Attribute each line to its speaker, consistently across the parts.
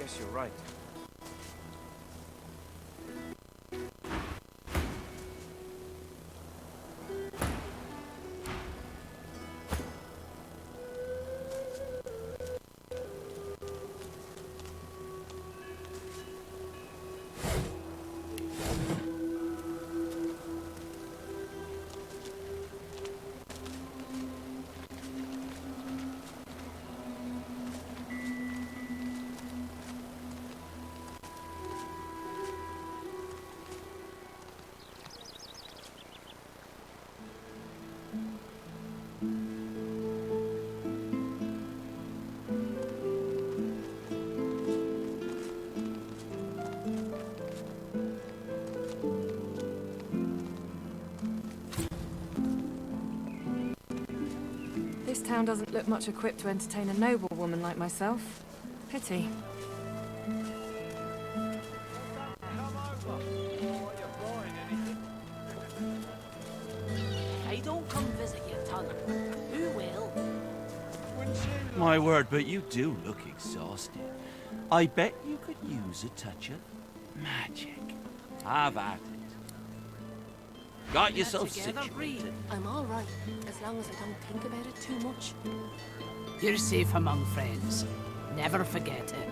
Speaker 1: guess you're right.
Speaker 2: This town doesn't look much equipped to entertain a noble woman like myself. Pity.
Speaker 3: I don't come visit your ton. Who will?
Speaker 4: My word, but you do look exhausted. I bet you could use a touch of magic. Have at it. Got yourself situated.
Speaker 3: I'm all right, as long as I don't think about it too much.
Speaker 5: You're safe among friends. Never forget it.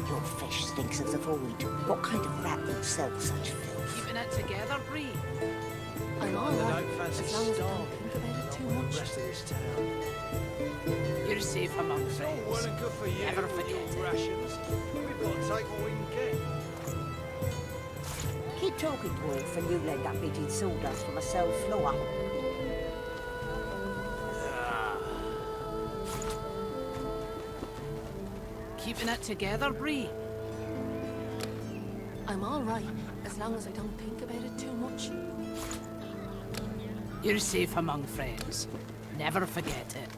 Speaker 6: Your fish stinks of the void. What kind of rat would sell such filth?
Speaker 5: Keeping it together, Bree.
Speaker 3: I'm all right, as long as I don't think about it too much.
Speaker 1: Rest of this town.
Speaker 5: You're safe among friends.
Speaker 1: Well and good for you.
Speaker 5: Never
Speaker 1: with
Speaker 5: forget
Speaker 1: your
Speaker 5: it.
Speaker 1: rations. We've got to take what we can get.
Speaker 6: Keep talking, dwarf, and you'll end up eating sawdust from a cell floor.
Speaker 5: Keeping it together, Bree.
Speaker 3: I'm all right, as long as I don't think about it too much.
Speaker 5: You're safe among friends. Never forget it.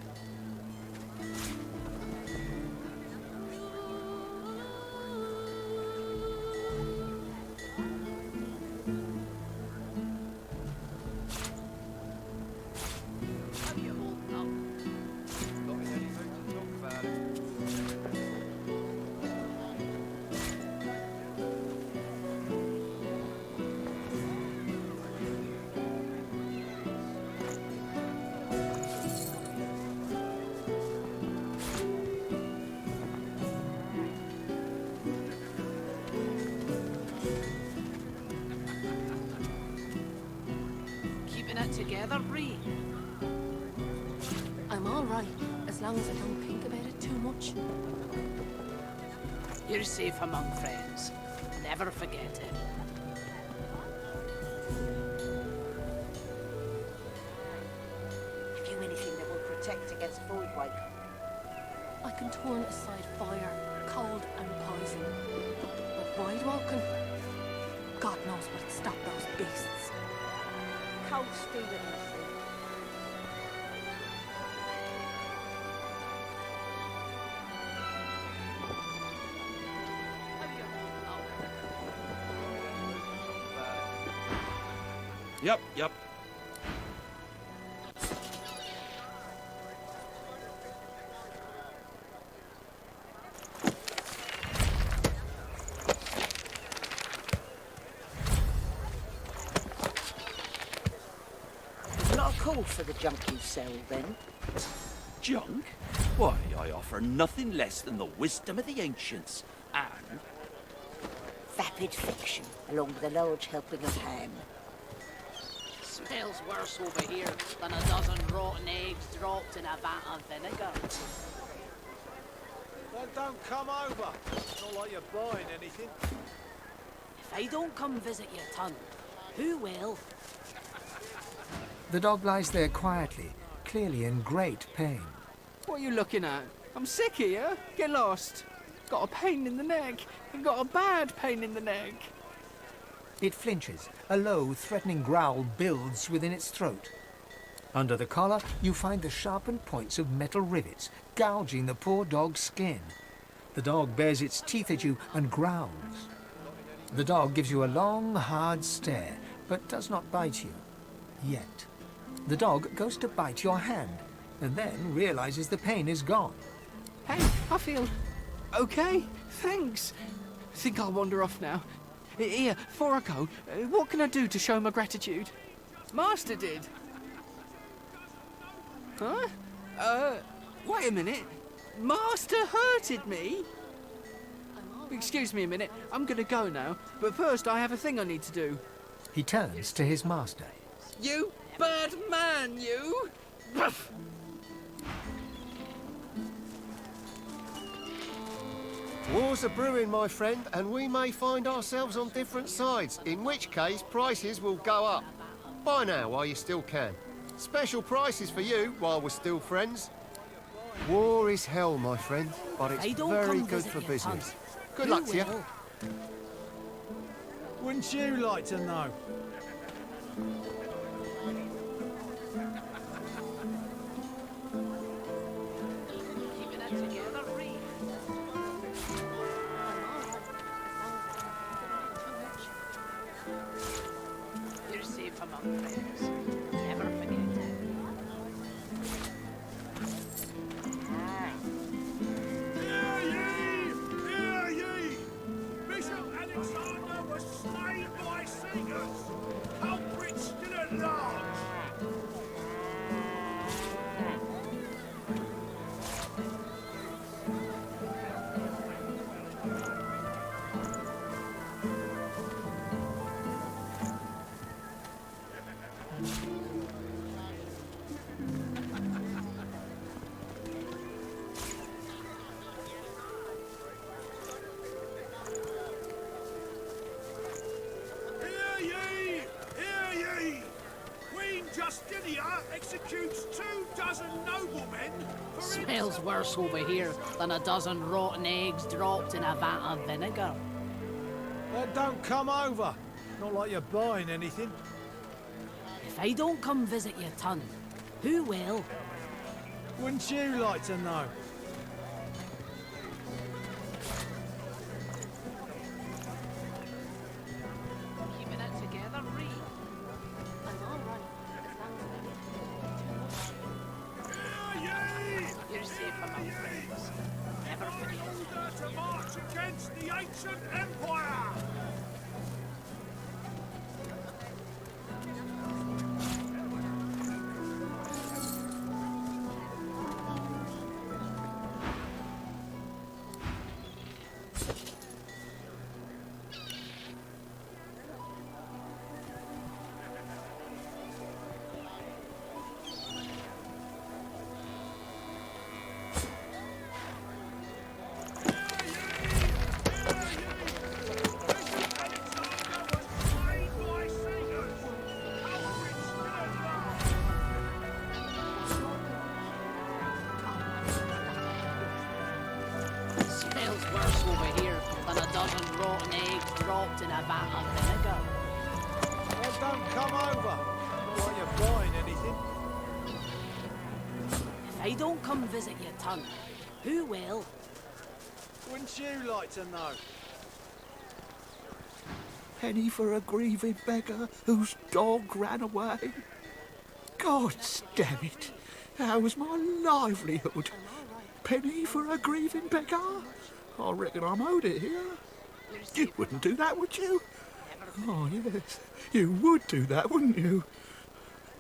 Speaker 1: Not in any mood to talk about it.
Speaker 5: Keeping it together, Bree.
Speaker 3: I'm all right, as long as I don't think about it too much.
Speaker 5: You're safe among friends. Never forget it.
Speaker 6: Have you anything that will protect against void wake?
Speaker 3: I can turn aside fire, cold and poison. But void walking? God knows what'd stop those beasts.
Speaker 6: Cold steel in the sea.
Speaker 4: Yep.
Speaker 6: Not a call for the junk you sell, then?
Speaker 4: Junk? Why, I offer nothing less than the wisdom of the ancients. And
Speaker 6: Vapid fiction, along with a large helping of ham.
Speaker 5: Smells worse over here than a dozen rotten eggs dropped in a vat of vinegar.
Speaker 1: Well, don't come over. It's not like you're buying anything.
Speaker 3: If I don't come visit your ton, who will?
Speaker 7: The dog lies there quietly, clearly in great pain.
Speaker 8: What are you looking at? I'm sick here. Get lost. Got a pain in the neck. I've got a bad pain in the neck.
Speaker 7: It flinches. A low, threatening growl builds within its throat. Under the collar, you find the sharpened points of metal rivets, gouging the poor dog's skin. The dog bares its teeth at you and growls. The dog gives you a long, hard stare, but does not bite you. Yet. The dog goes to bite your hand, and then realizes the pain is gone.
Speaker 8: Hey, I feel okay. Thanks. Think I'll wander off now. Here, before I go, what can I do to show my gratitude? Master did. Huh? Wait a minute. Master hurted me? Excuse me a minute. I'm gonna go now, but first I have a thing I need to do.
Speaker 7: He turns to his master.
Speaker 8: You bad man, you!
Speaker 9: Wars are brewing, my friend, and we may find ourselves on different sides, in which case prices will go up. Buy now while you still can. Special prices for you while we're still friends. War is hell, my friend, but it's very good for business. Good luck to you.
Speaker 1: Wouldn't you like to know?
Speaker 5: Keeping it together, Reed. You're safe among friends. Never forget it.
Speaker 1: Hear ye! Hear ye! Bishop Alexander was slain by Seegers. Culprits still at large. Hear ye! Hear ye! Queen Justinia executes 24 noblemen for
Speaker 5: Smells worse over here than a dozen rotten eggs dropped in a vat of vinegar.
Speaker 1: Don't come over. Not like you're buying anything.
Speaker 5: If I don't come visit your ton, who will?
Speaker 1: Wouldn't you like to know?
Speaker 5: Keeping it together, Reed.
Speaker 3: I'm all right.
Speaker 1: Hear ye!
Speaker 5: You're safe among friends. Never forget it.
Speaker 1: Order to march against the ancient empire!
Speaker 5: Smells worse over here than a dozen rotten eggs dropped in a vat of vinegar.
Speaker 1: Don't come over. Not like you're buying anything.
Speaker 5: If I don't come visit your ton, who will?
Speaker 1: Wouldn't you like to know?
Speaker 10: Penny for a grieving beggar whose dog ran away. God damn it. That was my livelihood. Penny for a grieving beggar? I reckon I'm owed it here. You wouldn't do that, would you? Oh, yes. You would do that, wouldn't you?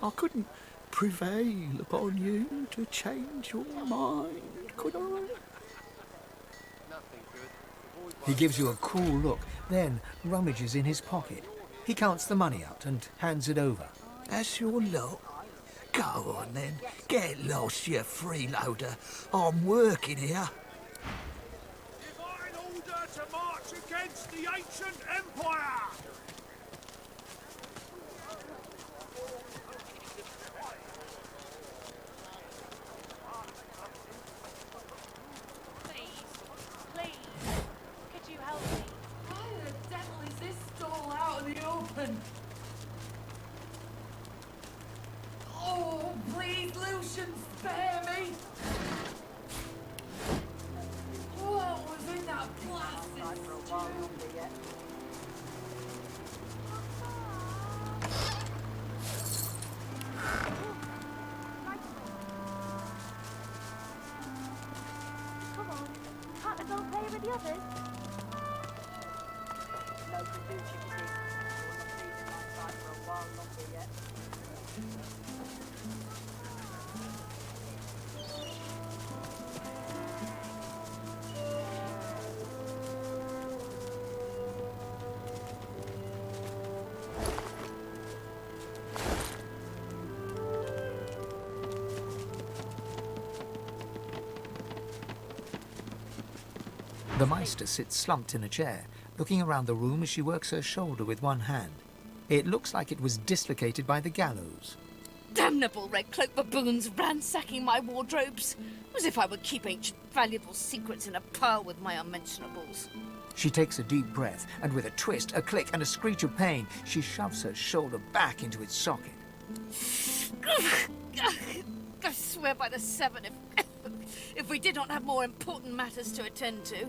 Speaker 10: I couldn't prevail upon you to change your mind, could I?
Speaker 7: He gives you a cool look, then rummages in his pocket. He counts the money out and hands it over.
Speaker 10: That's your lot. Go on then. Get lost, you freeloader. I'm working here.
Speaker 1: Divine order to march against the ancient empire!
Speaker 2: Lucian! Oh, please, Lucian, spare me! What was in that blasted stew?
Speaker 3: Come on, can't I go play with the others? No can do, Chickadee. You're not leaving my side for a while longer yet.
Speaker 7: The Meister sits slumped in a chair, looking around the room as she works her shoulder with one hand. It looks like it was dislocated by the gallows.
Speaker 11: Damnable red cloak baboons ransacking my wardrobes, as if I would keep ancient valuable secrets in a pile with my unmentionables.
Speaker 7: She takes a deep breath, and with a twist, a click, and a screech of pain, she shoves her shoulder back into its socket.
Speaker 11: I swear by the seven, if we did not have more important matters to attend to.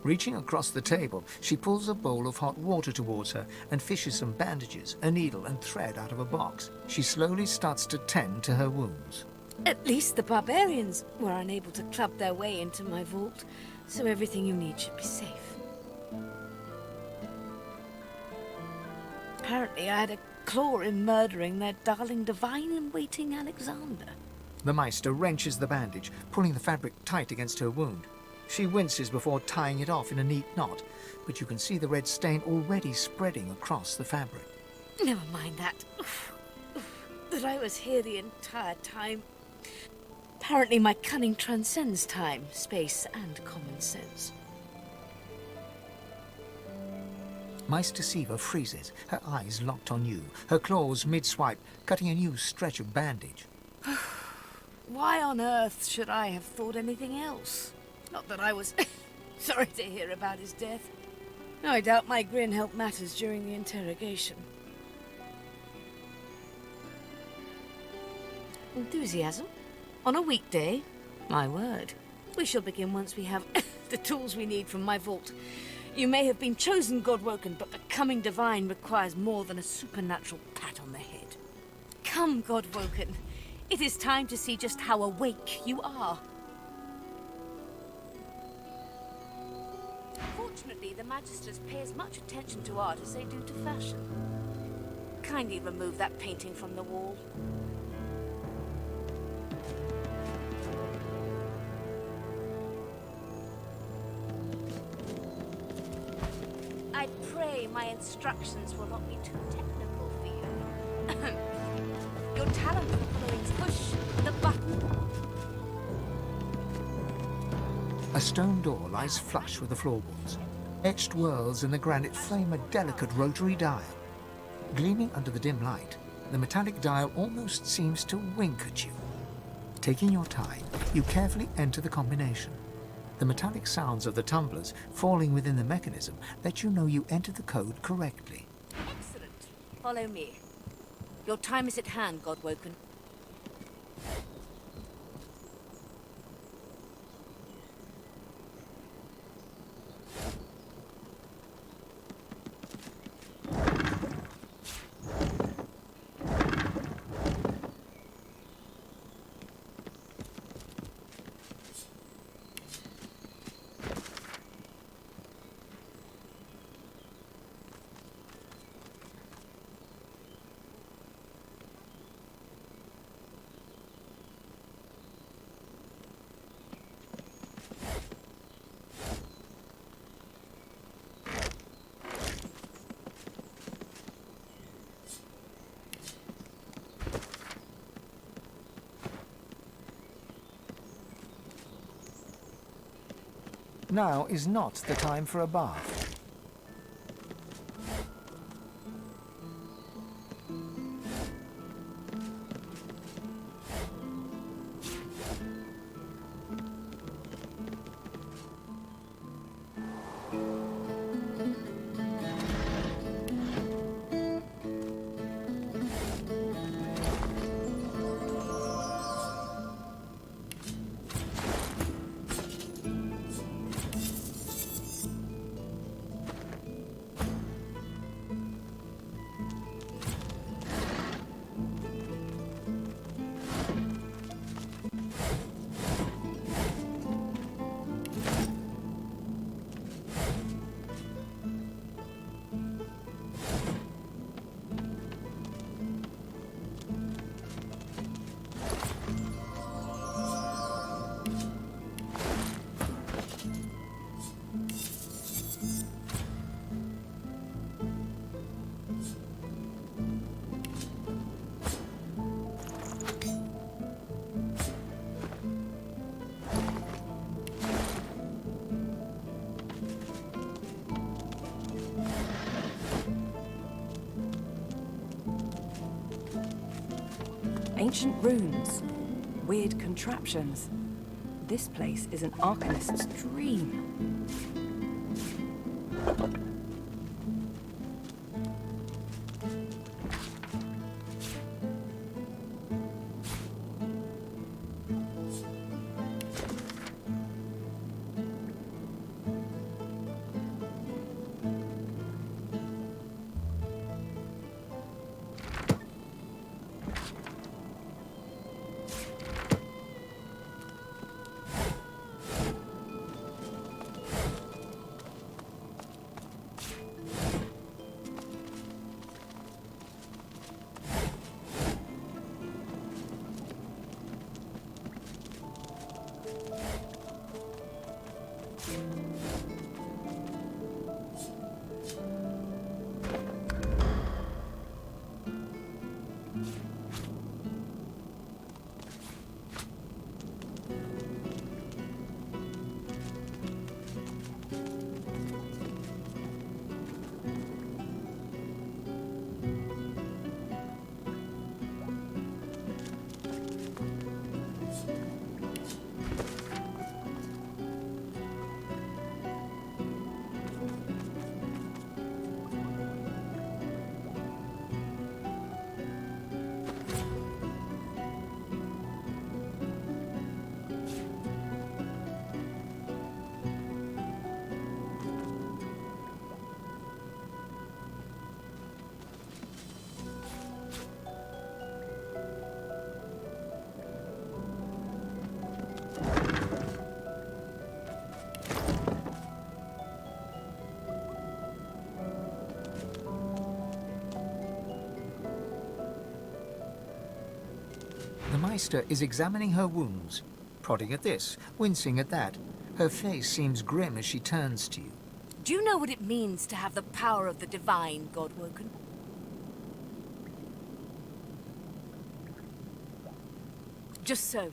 Speaker 7: Reaching across the table, she pulls a bowl of hot water towards her and fishes some bandages, a needle and thread out of a box. She slowly starts to tend to her wounds.
Speaker 11: At least the barbarians were unable to club their way into my vault, so everything you need should be safe. Apparently I had a claw in murdering their darling divine-in-waiting Alexander.
Speaker 7: The Meister wrenches the bandage, pulling the fabric tight against her wound. She winces before tying it off in a neat knot, but you can see the red stain already spreading across the fabric.
Speaker 11: Never mind that. That I was here the entire time. Apparently my cunning transcends time, space, and common sense.
Speaker 7: Meister Siva freezes, her eyes locked on you, her claws mid-swipe, cutting a new stretch of bandage.
Speaker 11: Why on earth should I have thought anything else? Not that I was sorry to hear about his death. I doubt my grin helped matters during the interrogation. Enthusiasm? On a weekday? My word. We shall begin once we have the tools we need from my vault. You may have been chosen God-woken, but becoming divine requires more than a supernatural pat on the head. Come, God-woken. It is time to see just how awake you are. Fortunately, the Magisters pay as much attention to art as they do to fashion. Kindly remove that painting from the wall. I pray my instructions will not be too technical for you. Your talent for following push the button.
Speaker 7: A stone door lies flush with the floorboards. Etched whorls in the granite frame a delicate rotary dial. Gleaming under the dim light, the metallic dial almost seems to wink at you. Taking your time, you carefully enter the combination. The metallic sounds of the tumblers falling within the mechanism let you know you entered the code correctly.
Speaker 11: Excellent. Follow me. Your time is at hand, God-woken.
Speaker 7: Now is not the time for a bath.
Speaker 2: Ancient runes, weird contraptions. This place is an arcanist's dream.
Speaker 7: The Meister is examining her wounds, prodding at this, wincing at that. Her face seems grim as she turns to you.
Speaker 11: Do you know what it means to have the power of the divine, Godwoken? Just so.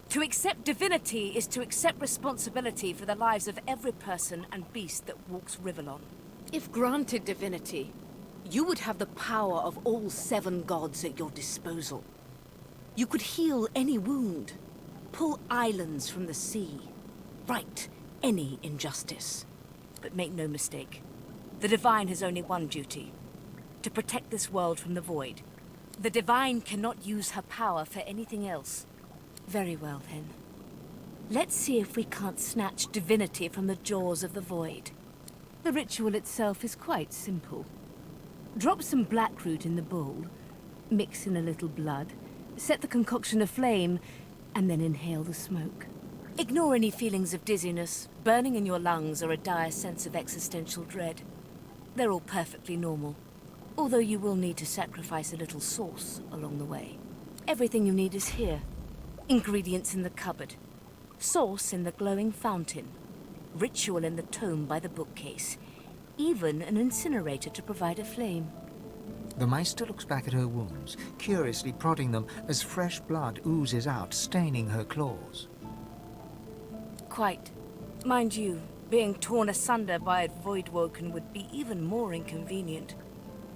Speaker 11: To accept divinity is to accept responsibility for the lives of every person and beast that walks Rivellon. If granted divinity, you would have the power of all 7 gods at your disposal. You could heal any wound, pull islands from the sea, right any injustice. But make no mistake, the Divine has only one duty: to protect this world from the Void. The Divine cannot use her power for anything else. Very well, then. Let's see if we can't snatch divinity from the jaws of the Void. The ritual itself is quite simple. Drop some blackroot in the bowl, mix in a little blood, set the concoction aflame, and then inhale the smoke. Ignore any feelings of dizziness, burning in your lungs, or a dire sense of existential dread. They're all perfectly normal, although you will need to sacrifice a little sauce along the way. Everything you need is here. Ingredients in the cupboard, sauce in the glowing fountain, ritual in the tome by the bookcase, even an incinerator to provide a flame.
Speaker 7: The Meister looks back at her wounds, curiously prodding them as fresh blood oozes out, staining her claws.
Speaker 11: Quite. Mind you, being torn asunder by a Voidwoken would be even more inconvenient.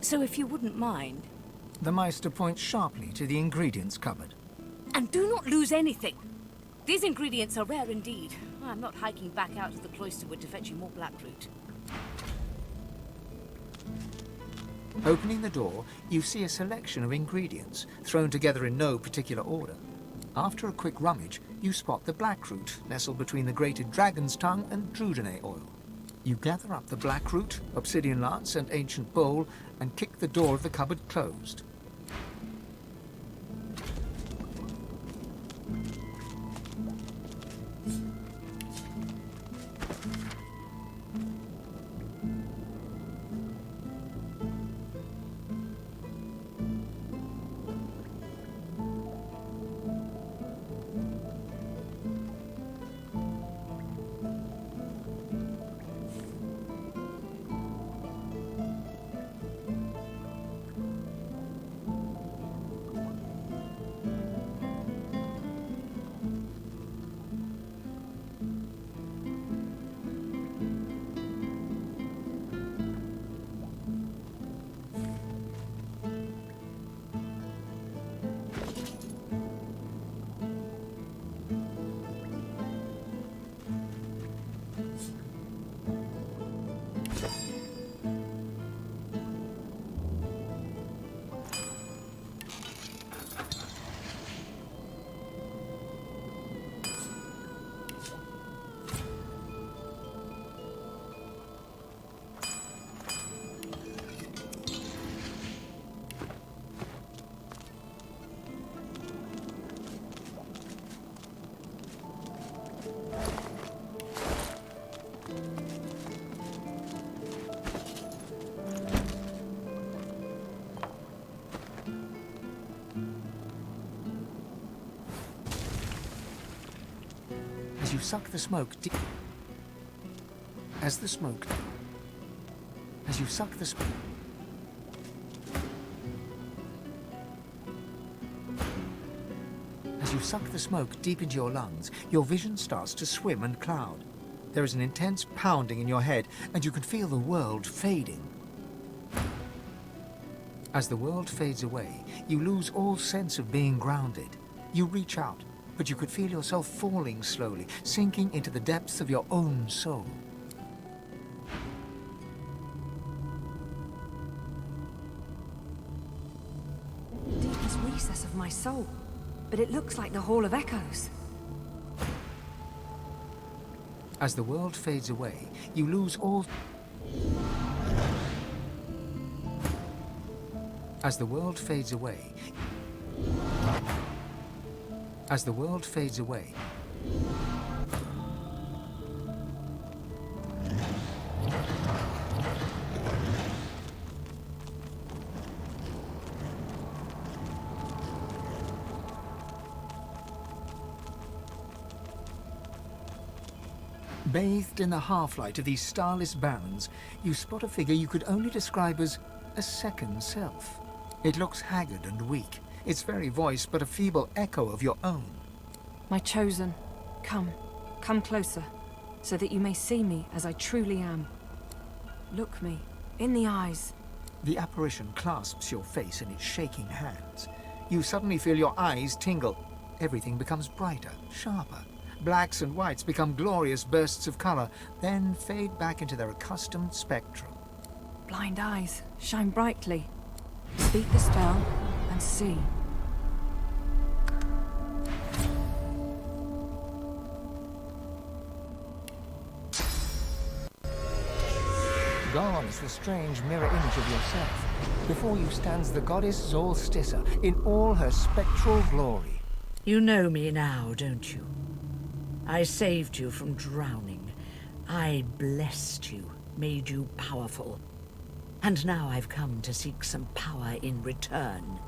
Speaker 11: So if you wouldn't mind...
Speaker 7: The Meister points sharply to the ingredients cupboard.
Speaker 11: And do not lose anything! These ingredients are rare indeed. I'm not hiking back out to the Cloisterwood to fetch you more blackroot.
Speaker 7: Opening the door, you see a selection of ingredients, thrown together in no particular order. After a quick rummage, you spot the blackroot, nestled between the grated dragon's tongue and drudene oil. You gather up the blackroot, obsidian lance, and ancient bowl, and kick the door of the cupboard closed. suck the smoke deep... As you suck the smoke... As you suck the smoke deep into your lungs, your vision starts to swim and cloud. There is an intense pounding in your head, and you can feel the world fading. As the world fades away, you lose all sense of being grounded. You reach out, but you could feel yourself falling slowly, sinking into the depths of your own soul.
Speaker 2: Deepest recess of my soul. But it looks like the Hall of Echoes.
Speaker 7: As the world fades away, you lose all... As the world fades away... As the world fades away... Bathed in the half-light of these starless barrens, you spot a figure you could only describe as a second self. It looks haggard and weak, its very voice but a feeble echo of your own.
Speaker 2: My chosen, come closer, so that you may see me as I truly am. Look me in the eyes.
Speaker 7: The apparition clasps your face in its shaking hands. You suddenly feel your eyes tingle. Everything becomes brighter, sharper. Blacks and whites become glorious bursts of color, then fade back into their accustomed spectrum.
Speaker 2: Blind eyes, shine brightly. Speak the spell, and see.
Speaker 7: Gone is the strange mirror image of yourself. Before you stands the goddess Solstice in all her spectral glory.
Speaker 11: You know me now, don't you? I saved you from drowning. I blessed you, made you powerful. And now I've come to seek some power in return.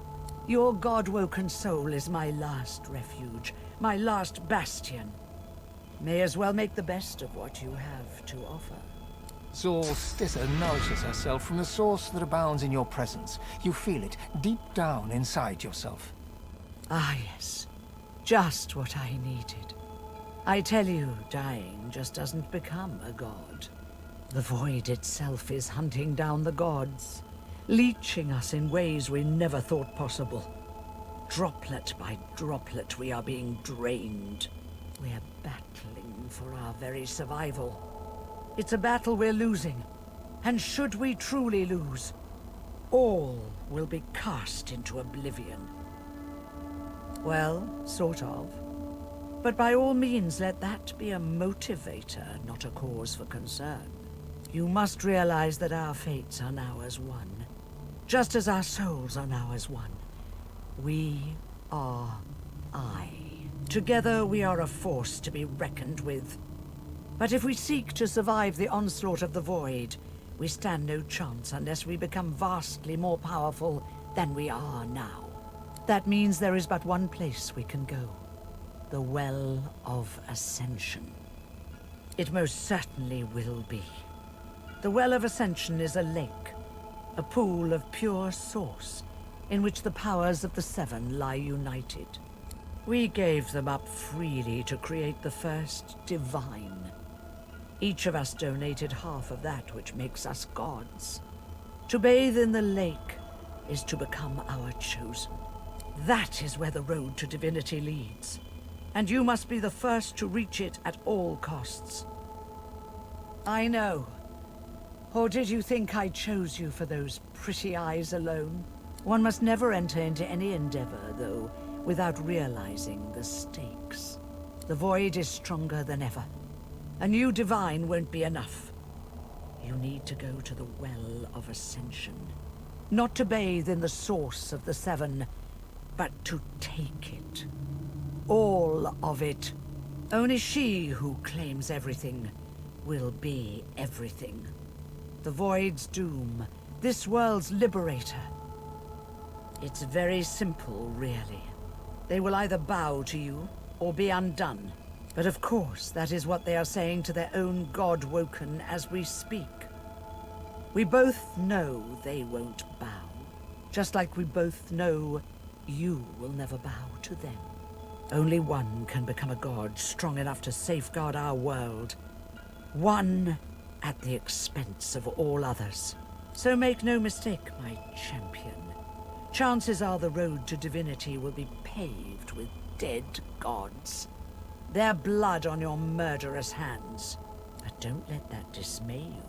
Speaker 11: Your god-woken soul is my last refuge, my last bastion. May as well make the best of what you have to offer.
Speaker 7: Solstice nourishes herself from the source that abounds in your presence. You feel it deep down inside yourself.
Speaker 11: Ah, yes. Just what I needed. I tell you, dying just doesn't become a god. The void itself is hunting down the gods, leeching us in ways we never thought possible. Droplet by droplet, we are being drained. We're battling for our very survival. It's a battle we're losing, and should we truly lose, all will be cast into oblivion. Well, sort of. But by all means, let that be a motivator, not a cause for concern. You must realize that our fates are now as one, just as our souls are now as one. We are I. Together we are a force to be reckoned with. But if we seek to survive the onslaught of the void, we stand no chance unless we become vastly more powerful than we are now. That means there is but one place we can go. The Well of Ascension. It most certainly will be. The Well of Ascension is a lake, a pool of pure source, in which the powers of the Seven lie united. We gave them up freely to create the first divine. Each of us donated half of that which makes us gods. To bathe in the lake is to become our chosen. That is where the road to divinity leads. And you must be the first to reach it at all costs. I know. Or did you think I chose you for those pretty eyes alone? One must never enter into any endeavor, though, without realizing the stakes. The void is stronger than ever. A new divine won't be enough. You need to go to the Well of Ascension. Not to bathe in the source of the Seven, but to take it. All of it. Only she who claims everything will be everything. The Void's doom, this world's liberator. It's very simple, really. They will either bow to you or be undone.
Speaker 12: But of course, that is what they are saying to their own god Woken as we speak. We both know they won't bow, just like we both know you will never bow to them. Only one can become a god strong enough to safeguard our world. One at the expense of all others. So make no mistake, my champion. Chances are the road to divinity will be paved with dead gods. Their blood on your murderous hands. But don't let that dismay you.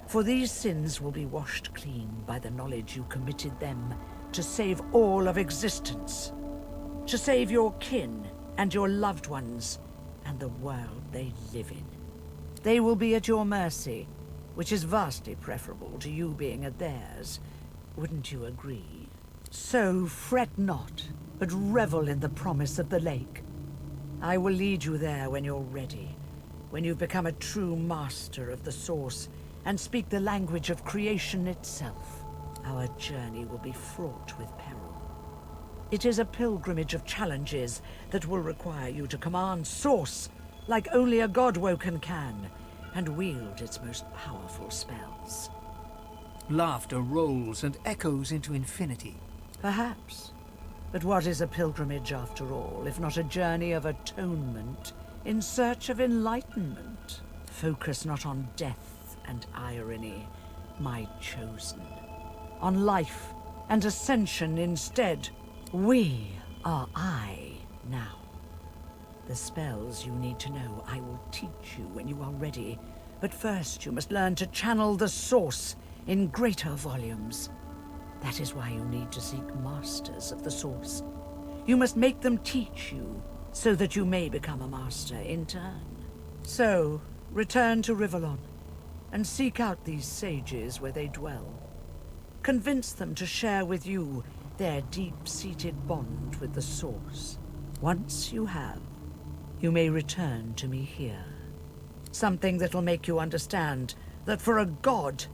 Speaker 12: For these sins will be washed clean by the knowledge you committed them to save all of existence. To save your kin and your loved ones and the world they live in. They will be at your mercy, which is vastly preferable to you being at theirs. Wouldn't you agree? So fret not, but revel in the promise of the lake. I will lead you there when you're ready, when you've become a true master of the Source and speak the language of creation itself. Our journey will be fraught with peril. It is a pilgrimage of challenges that will require you to command Source like only a God-Woken can, and wield its most powerful spells.
Speaker 7: Laughter rolls and echoes into infinity.
Speaker 12: Perhaps. But what is a pilgrimage after all, if not a journey of atonement in search of enlightenment? Focus not on death and irony, my chosen. On life and ascension instead. We are I now. The spells you need to know I will teach you when you are ready. But first you must learn to channel the Source in greater volumes. That is why you need to seek masters of the Source. You must make them teach you, so that you may become a master in turn. So, return to Rivellon, and seek out these sages where they dwell. Convince them to share with you their deep-seated bond with the Source. Once you have, you may return to me here. Something that'll make you understand that for a god,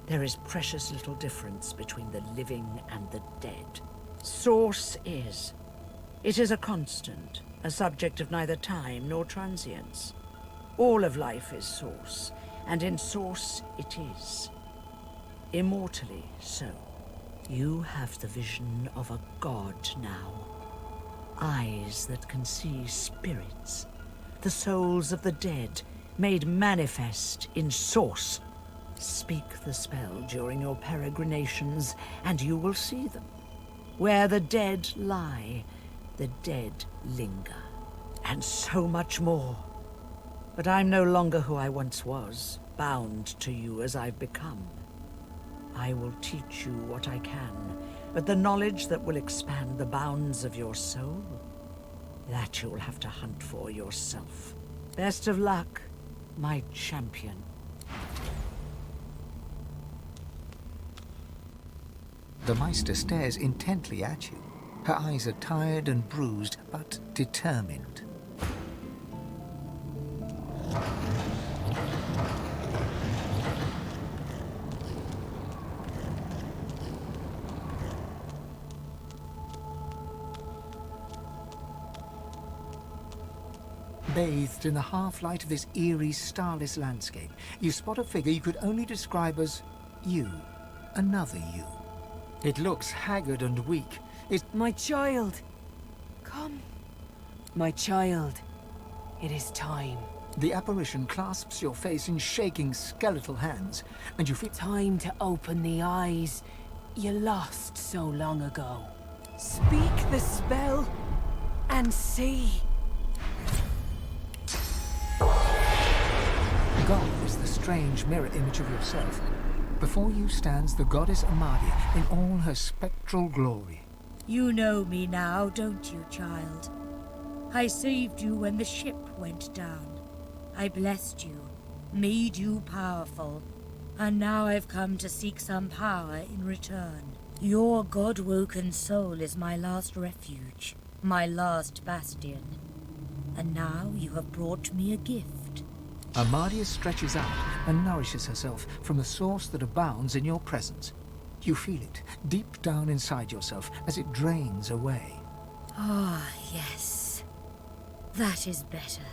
Speaker 12: there is precious little difference between the living and the dead. Source is. It is a constant, a subject of neither time nor transience. All of life is Source, and in Source it is. Immortally so. You have the vision of a god now. Eyes that can see spirits, the souls of the dead, made manifest in Source. Speak the spell during your peregrinations, and you will see them. Where the dead lie, the dead linger. And so much more. But I'm no longer who I once was, bound to you as I've become. I will teach you what I can, but the knowledge that will expand the bounds of your soul, that you'll have to hunt for yourself. Best of luck, my champion.
Speaker 7: The Meister stares intently at you. Her eyes are tired and bruised, but determined. Bathed in the half-light of this eerie, starless landscape, you spot a figure you could only describe as you. Another you. It looks haggard and weak. It's
Speaker 2: my child. Come. My child. It is time.
Speaker 7: The apparition clasps your face in shaking, skeletal hands, and you feel
Speaker 2: time to open the eyes you lost so long ago. Speak the spell and see.
Speaker 7: Gone is the strange mirror image of yourself. Before you stands the goddess Amadia in all her spectral glory.
Speaker 13: You know me now, don't you, child? I saved you when the ship went down. I blessed you, made you powerful, and now I've come to seek some power in return. Your God-woken soul is my last refuge, my last bastion. And now you have brought me a gift.
Speaker 7: Amadia stretches out and nourishes herself from the source that abounds in your presence. You feel it deep down inside yourself as it drains away.
Speaker 13: Ah, yes. That is better.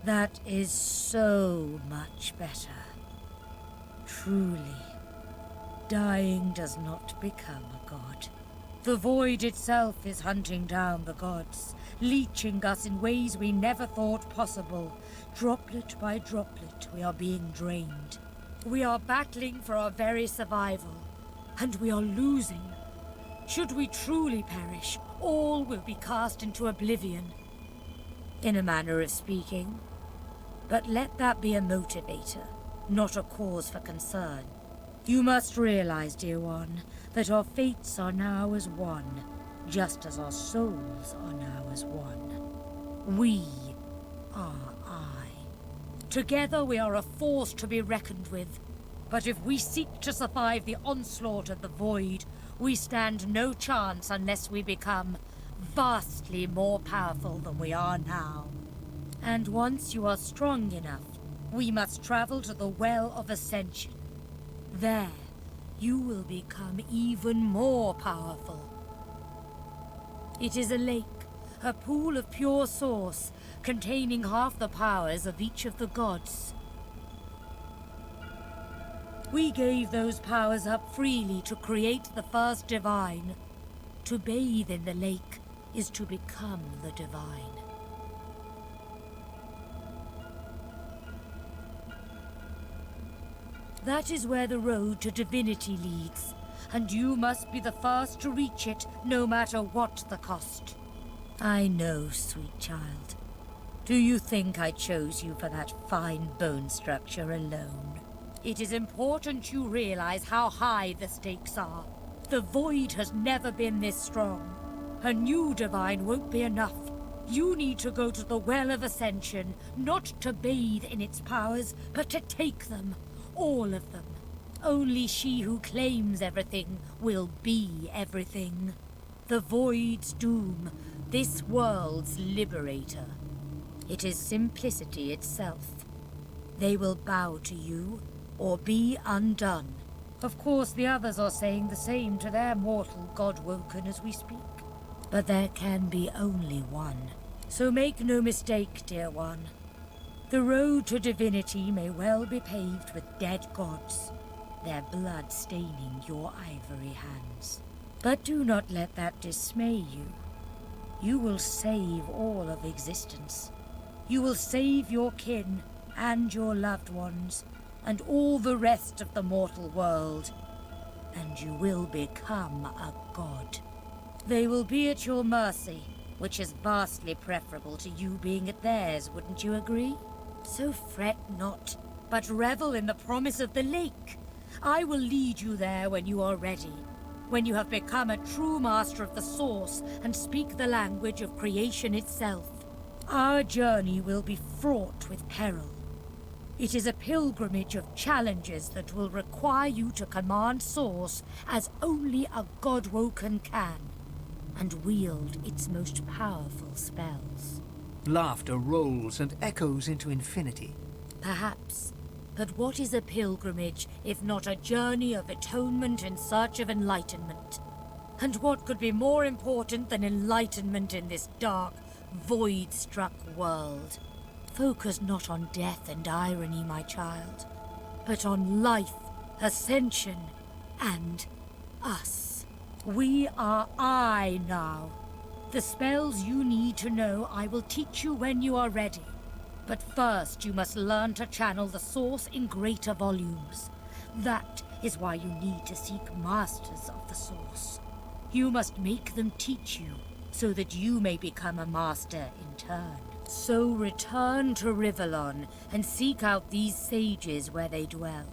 Speaker 13: That is so much better. Truly, dying does not become a god. The void itself is hunting down the gods, leeching us in ways we never thought possible. Droplet by droplet, we are being drained. We are battling for our very survival, and we are losing. Should we truly perish, all will be cast into oblivion. In a manner of speaking. But let that be a motivator, not a cause for concern. You must realize, dear one, that our fates are now as one, just as our souls are now as one. We are I. Together we are a force to be reckoned with. But if we seek to survive the onslaught of the void, we stand no chance unless we become vastly more powerful than we are now. And once you are strong enough, we must travel to the Well of Ascension. There, you will become even more powerful. It is a lake, a pool of pure source, containing half the powers of each of the gods. We gave those powers up freely to create the first divine. To bathe in the lake is to become the divine. That is where the road to Divinity leads, and you must be the first to reach it, no matter what the cost. I know, sweet child. Do you think I chose you for that fine bone structure alone? It is important you realize how high the stakes are. The void has never been this strong. A new divine won't be enough. You need to go to the Well of Ascension, not to bathe in its powers, but to take them. All of them. Only she who claims everything will be everything. The void's doom, this world's liberator. It is simplicity itself. They will bow to you, or be undone. Of course, the others are saying the same to their mortal God-woken as we speak. But there can be only one. So make no mistake, dear one. The road to divinity may well be paved with dead gods, their blood staining your ivory hands. But do not let that dismay you. You will save all of existence. You will save your kin and your loved ones, and all the rest of the mortal world. And you will become a god. They will be at your mercy, which is vastly preferable to you being at theirs, wouldn't you agree? So fret not, but revel in the promise of the lake. I will lead you there when you are ready, when you have become a true master of the source and speak the language of creation itself. Our journey will be fraught with peril. It is a pilgrimage of challenges that will require you to command Source as only a God-woken can, and wield its most powerful spells.
Speaker 7: Laughter rolls and echoes into infinity.
Speaker 13: Perhaps. But what is a pilgrimage if not a journey of atonement in search of enlightenment? And what could be more important than enlightenment in this dark, void-struck world? Focus not on death and irony, my child, but on life, ascension, and us. We are I now. The spells you need to know I will teach you when you are ready. But first you must learn to channel the source in greater volumes. That is why you need to seek masters of the source. You must make them teach you, so that you may become a master in turn. So return to Rivellon and seek out these sages where they dwell.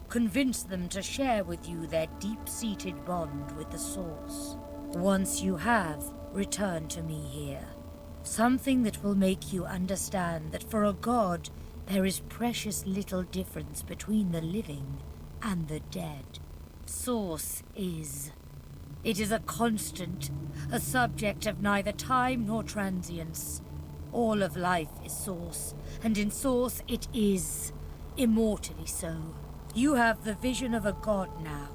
Speaker 13: Convince them to share with you their deep-seated bond with the source. Once you have, return to me here. Something that will make you understand that for a god, there is precious little difference between the living and the dead. Source is. It is a constant, a subject of neither time nor transience. All of life is Source, and in Source it is, immortally so. You have the vision of a god now,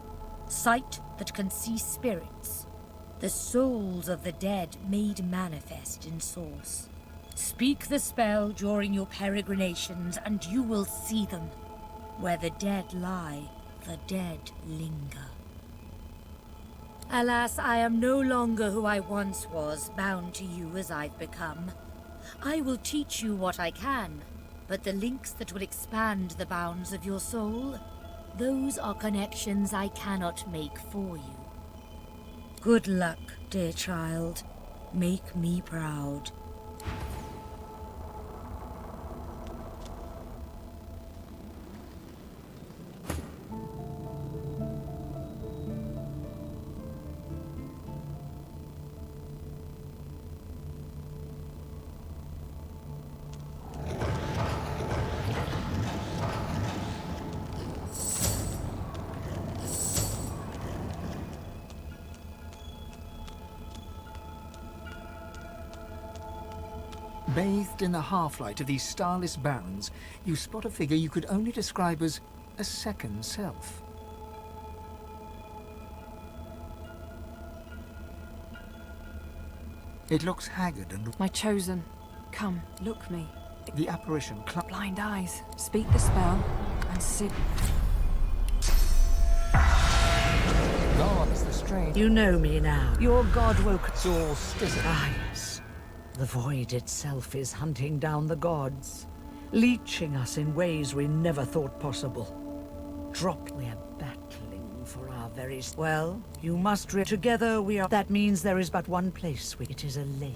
Speaker 13: sight that can see spirits. The souls of the dead made manifest in Source. Speak the spell during your peregrinations, and you will see them. Where the dead lie, the dead linger. Alas, I am no longer who I once was, bound to you as I've become. I will teach you what I can, but the links that will expand the bounds of your soul, those are connections I cannot make for you. Good luck, dear child. Make me proud.
Speaker 7: Bathed in the half-light of these starless barrens, you spot a figure you could only describe as a second self. It looks haggard and...
Speaker 2: My chosen. Come, look me.
Speaker 7: The apparition
Speaker 2: blind eyes. Speak the spell, and see...
Speaker 7: God's the strange...
Speaker 12: You know me now. Your god woke...
Speaker 7: It's all stizzle.
Speaker 12: Ah, yes. The void itself is hunting down the gods, leeching us in ways we never thought possible. We're battling for our very... Well, you must... Together we are... That means there is but one place. It is a lake.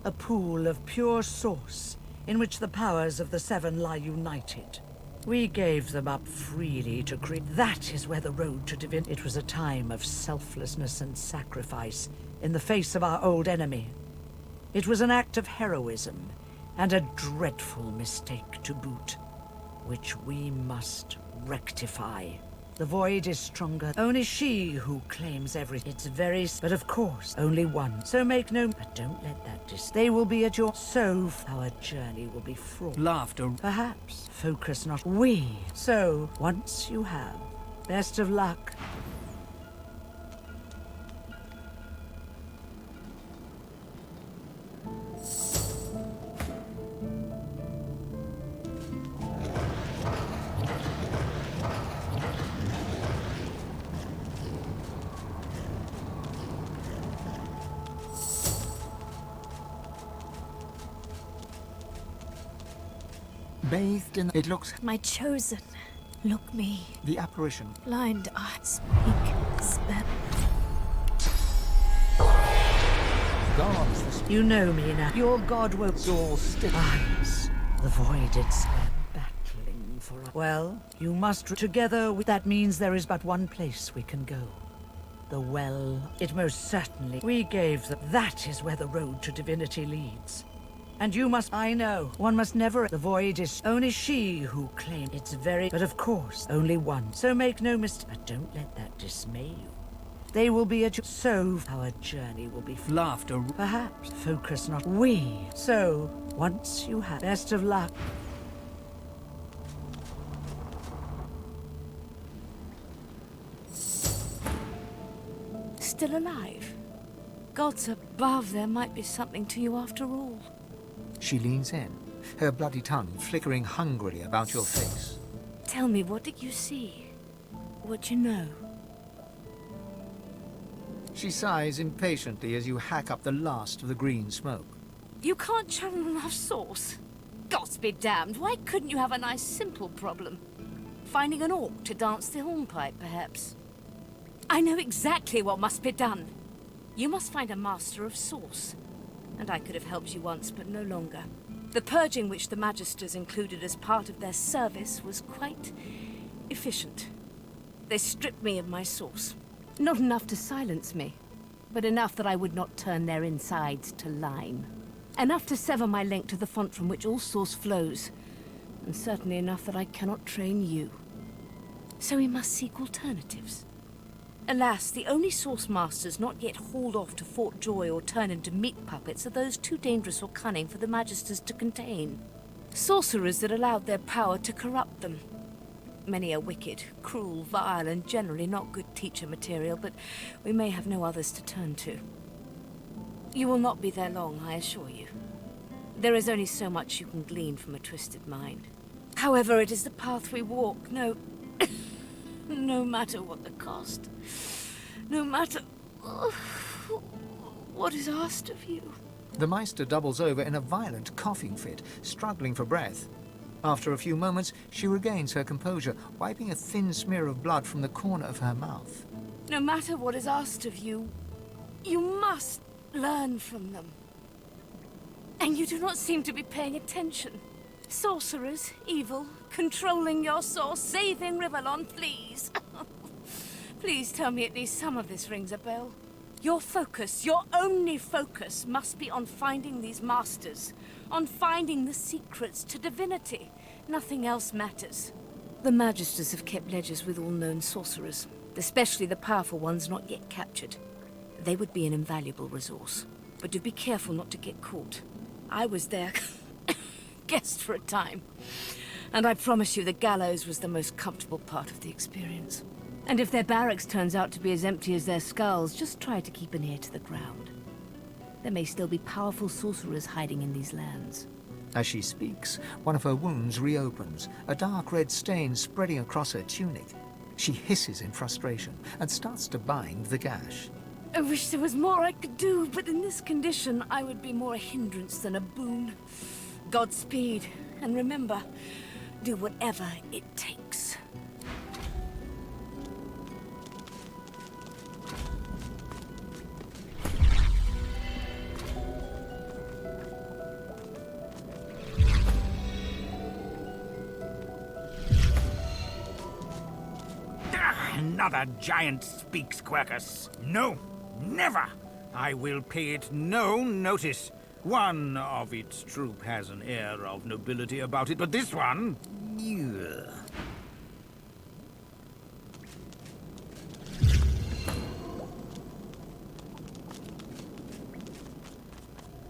Speaker 12: A pool of pure source, in which the powers of the seven lie united. We gave them up freely to create... That is where the road to divinity... It was a time of selflessness and sacrifice, in the face of our old enemy. It was an act of heroism, and a dreadful mistake to boot, which we must rectify. The void is stronger. Only she who claims everything. It's very... But of course, only one. So make no... But don't let that They will be at your... So our journey will be fraught.
Speaker 7: Laughter.
Speaker 12: Perhaps. Focus not... We. So, once you have. Best of luck.
Speaker 7: Bathed in... It looks...
Speaker 3: My chosen. Look me.
Speaker 7: The apparition.
Speaker 3: Blind eyes. Speak spell.
Speaker 7: God's the...
Speaker 12: You know me now. Your god woke...
Speaker 7: It's all still.
Speaker 12: Eyes. The void itself battling for... Well, you must... Together with... That means there is but one place we can go. The well. It most certainly... We gave them... That is where the road to divinity leads. And you must... I know. One must never... The void is... Only she who claims... It's very... But of course, only one. So make no mistake. But don't let that dismay you. They will be at your... So our journey will be...
Speaker 7: Laughter.
Speaker 12: Perhaps. Focus not... We. So, once you have... Best of luck.
Speaker 11: Still alive? Gods above, there might be something to you after all.
Speaker 7: She leans in, her bloody tongue flickering hungrily about your face.
Speaker 11: Tell me, what did you see? What you know?
Speaker 7: She sighs impatiently as you hack up the last of the green smoke.
Speaker 11: You can't channel enough sauce? Gods be damned, why couldn't you have a nice simple problem? Finding an orc to dance the hornpipe, perhaps? I know exactly what must be done. You must find a master of sauce. And I could have helped you once, but no longer. The purging which the Magisters included as part of their service was quite efficient. They stripped me of my sauce. Not enough to silence me, but enough that I would not turn their insides to lime. Enough to sever my link to the font from which all source flows, and certainly enough that I cannot train you. So we must seek alternatives. Alas, the only source masters not yet hauled off to Fort Joy or turned into meat puppets are those too dangerous or cunning for the Magisters to contain. Sorcerers that allowed their power to corrupt them. Many are wicked, cruel, vile, and generally not good teacher material, but we may have no others to turn to. You will not be there long, I assure you. There is only so much you can glean from a twisted mind. However, it is the path we walk, no matter what the cost. No matter what is asked of you.
Speaker 7: The Meister doubles over in a violent coughing fit, struggling for breath. After a few moments, she regains her composure, wiping a thin smear of blood from the corner of her mouth.
Speaker 11: No matter what is asked of you, you must learn from them. And you do not seem to be paying attention. Sorcerers, evil, controlling your source, saving Rivellon, please. Please tell me at least some of this rings a bell. Your focus, your only focus, must be on finding these masters, on finding the secrets to divinity. Nothing else matters. The Magisters have kept ledgers with all known sorcerers, especially the powerful ones not yet captured. They would be an invaluable resource, but do be careful not to get caught. I was their guest for a time, and I promise you the gallows was the most comfortable part of the experience. And if their barracks turns out to be as empty as their skulls, just try to keep an ear to the ground. There may still be powerful sorcerers hiding in these lands.
Speaker 7: As she speaks, one of her wounds reopens, a dark red stain spreading across her tunic. She hisses in frustration and starts to bind the gash.
Speaker 11: I wish there was more I could do, but in this condition, I would be more a hindrance than a boon. Godspeed, and remember, do whatever it takes.
Speaker 10: Another giant speaks, Quercus. No, never! I will pay it no notice. One of its troop has an air of nobility about it, but this one... Ugh.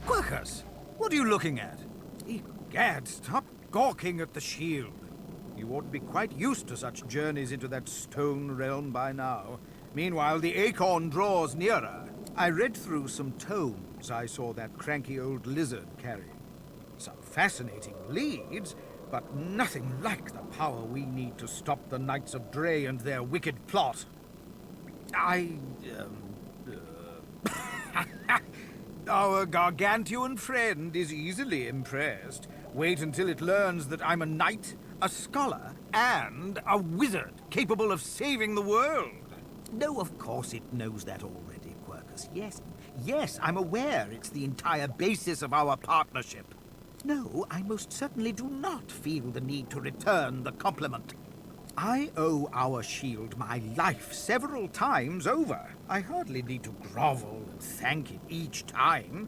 Speaker 1: Quercus, what are you looking at? Egad, stop gawking at the shield. You ought to be quite used to such journeys into that stone realm by now. Meanwhile, the acorn draws nearer. I read through some tomes I saw that cranky old lizard carrying. Some fascinating leads, but nothing like the power we need to stop the Knights of Dre and their wicked plot. Our gargantuan friend is easily impressed. Wait until it learns that I'm a knight, a scholar, and a wizard capable of saving the world. No, of course it knows that already, Quercus. Yes, I'm aware it's the entire basis of our partnership. No, I most certainly do not feel the need to return the compliment. I owe our shield my life several times over. I hardly need to grovel and thank it each time.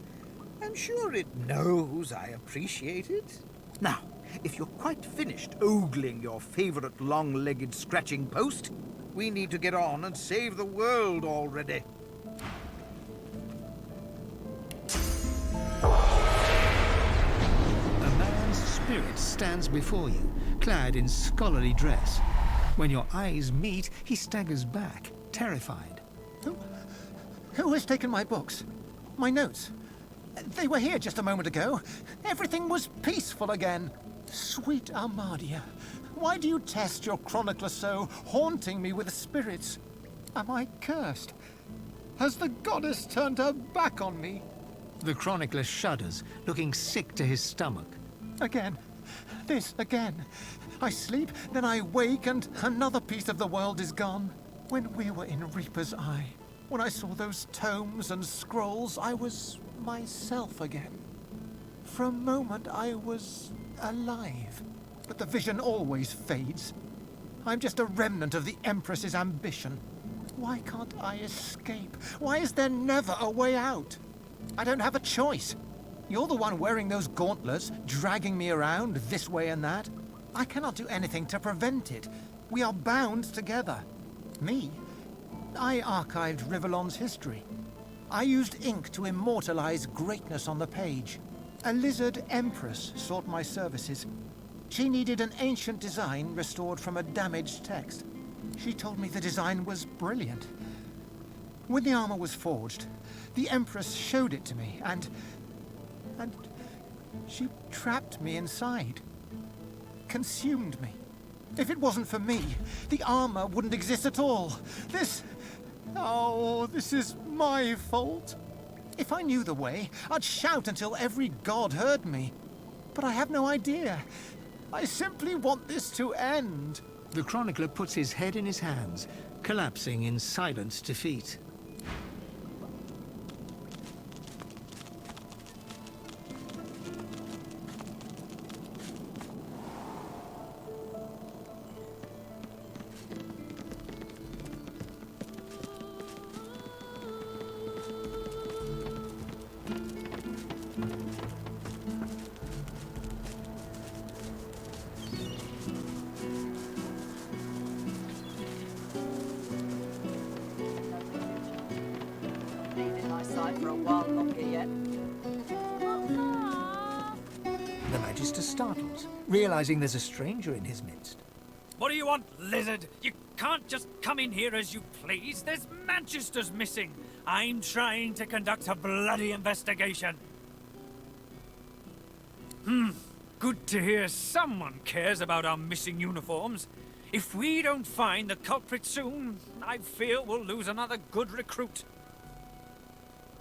Speaker 1: I'm sure it knows I appreciate it. Now, if you're quite finished ogling your favorite long-legged scratching post, we need to get on and save the world already.
Speaker 7: A man's spirit stands before you, clad in scholarly dress. When your eyes meet, he staggers back, terrified.
Speaker 14: Who has taken my books? My notes? They were here just a moment ago. Everything was peaceful again. Sweet Armadia, why do you test your chronicler so, haunting me with spirits? Am I cursed? Has the goddess turned her back on me?
Speaker 7: The chronicler shudders, looking sick to his stomach.
Speaker 14: Again. This again. I sleep, then I wake, and another piece of the world is gone. When we were in Reaper's Eye, when I saw those tomes and scrolls, I was myself again. For a moment, I was alive. But the vision always fades. I'm just a remnant of the Empress's ambition. Why can't I escape? Why is there never a way out? I don't have a choice. You're the one wearing those gauntlets, dragging me around this way and that. I cannot do anything to prevent it. We are bound together. Me? I archived Rivellon's history. I used ink to immortalize greatness on the page. A lizard empress sought my services. She needed an ancient design restored from a damaged text. She told me the design was brilliant. When the armor was forged, the empress showed it to me, and She trapped me inside. Consumed me. If it wasn't for me, the armor wouldn't exist at all. This... Oh, this is my fault. If I knew the way, I'd shout until every god heard me. But I have no idea. I simply want this to end.
Speaker 7: The chronicler puts his head in his hands, collapsing in silent defeat.
Speaker 15: For a while longer yet.
Speaker 7: The Magister startles, realizing there's a stranger in his midst.
Speaker 16: What do you want, lizard? You can't just come in here as you please. There's Manchesters missing. I'm trying to conduct a bloody investigation. Good to hear someone cares about our missing uniforms. If we don't find the culprit soon, I fear we'll lose another good recruit.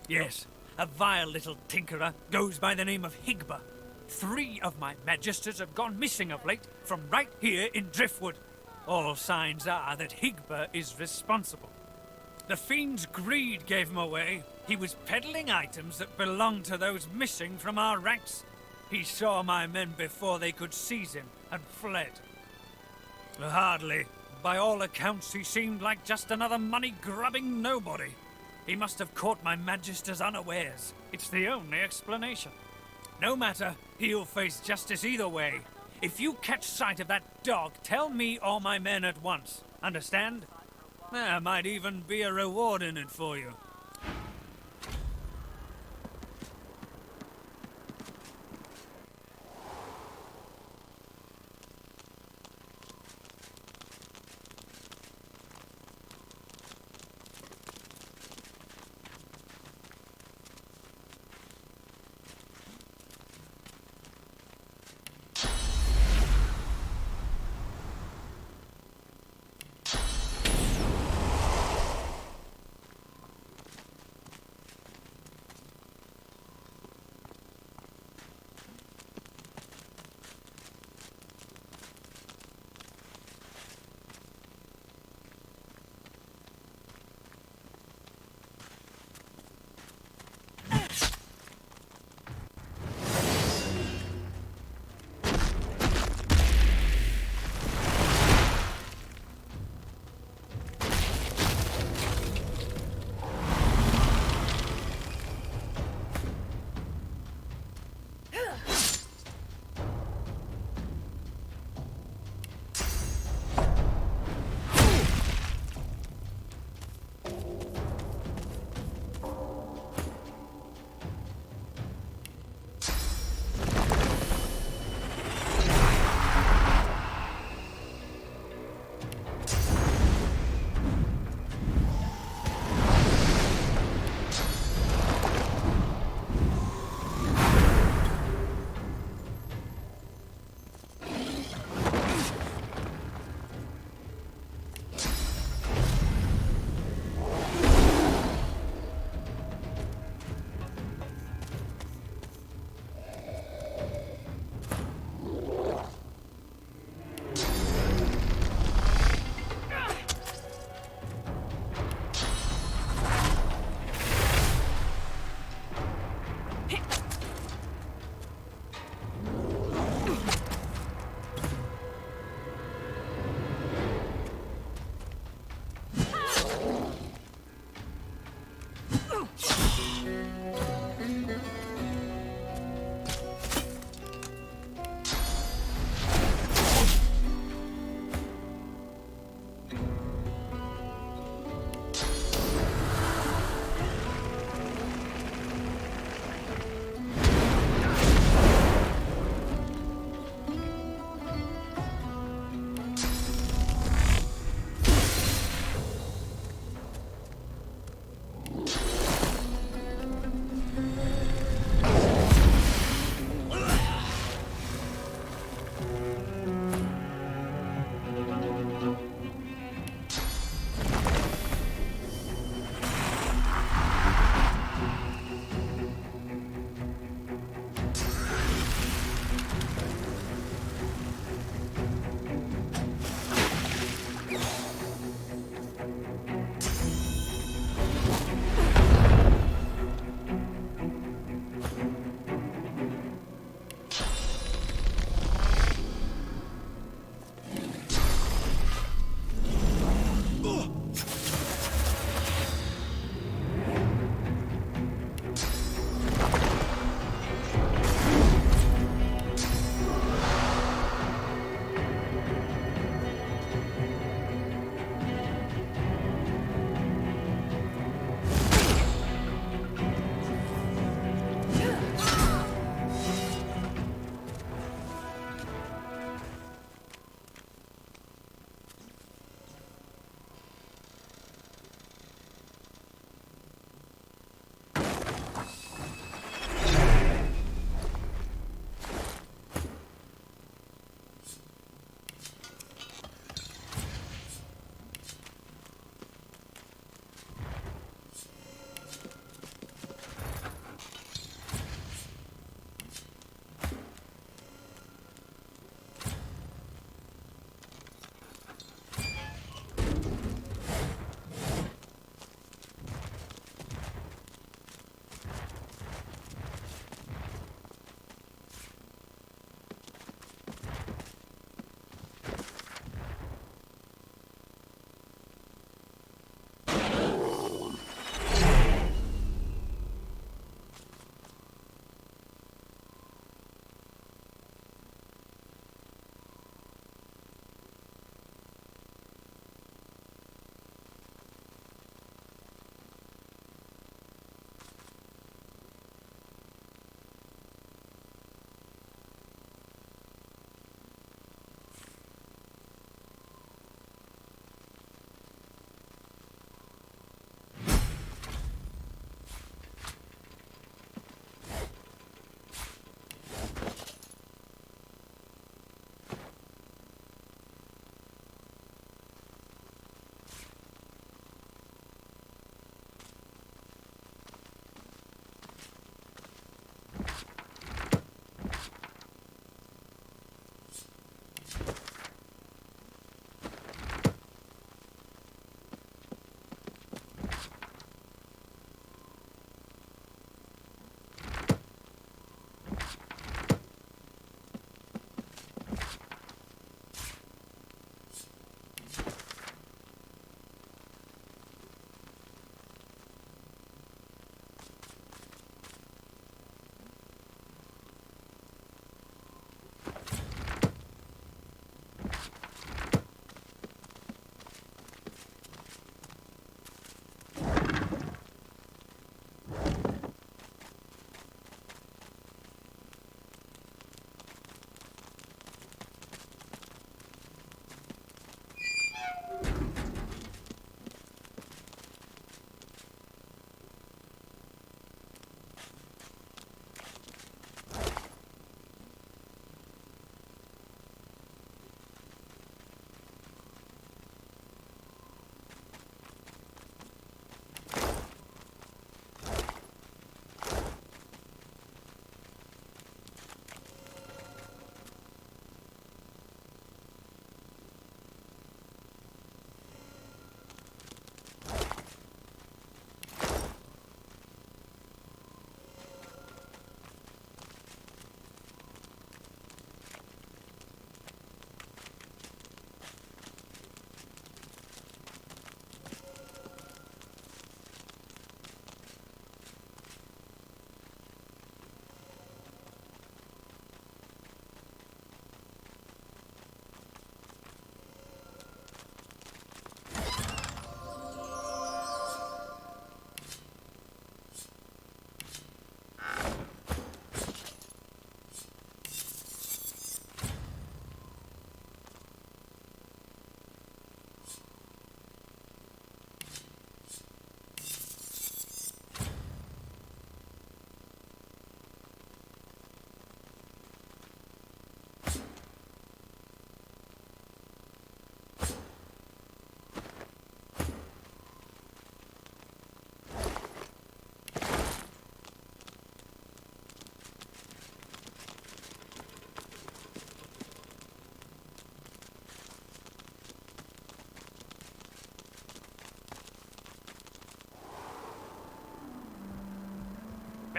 Speaker 16: Yes, a vile little tinkerer goes by the name of Higba. 3 of my Magisters have gone missing of late, from right here in Driftwood. All signs are that Higba is responsible. The fiend's greed gave him away. He was peddling items that belonged to those missing from our ranks. He saw my men before they could seize him and fled. Hardly. By all accounts, he seemed like just another money-grubbing nobody. He must have caught my Magisters unawares. It's the only explanation. No matter, he'll face justice either way. If you catch sight of that dog, tell me or my men at once. Understand? There might even be a reward in it for you.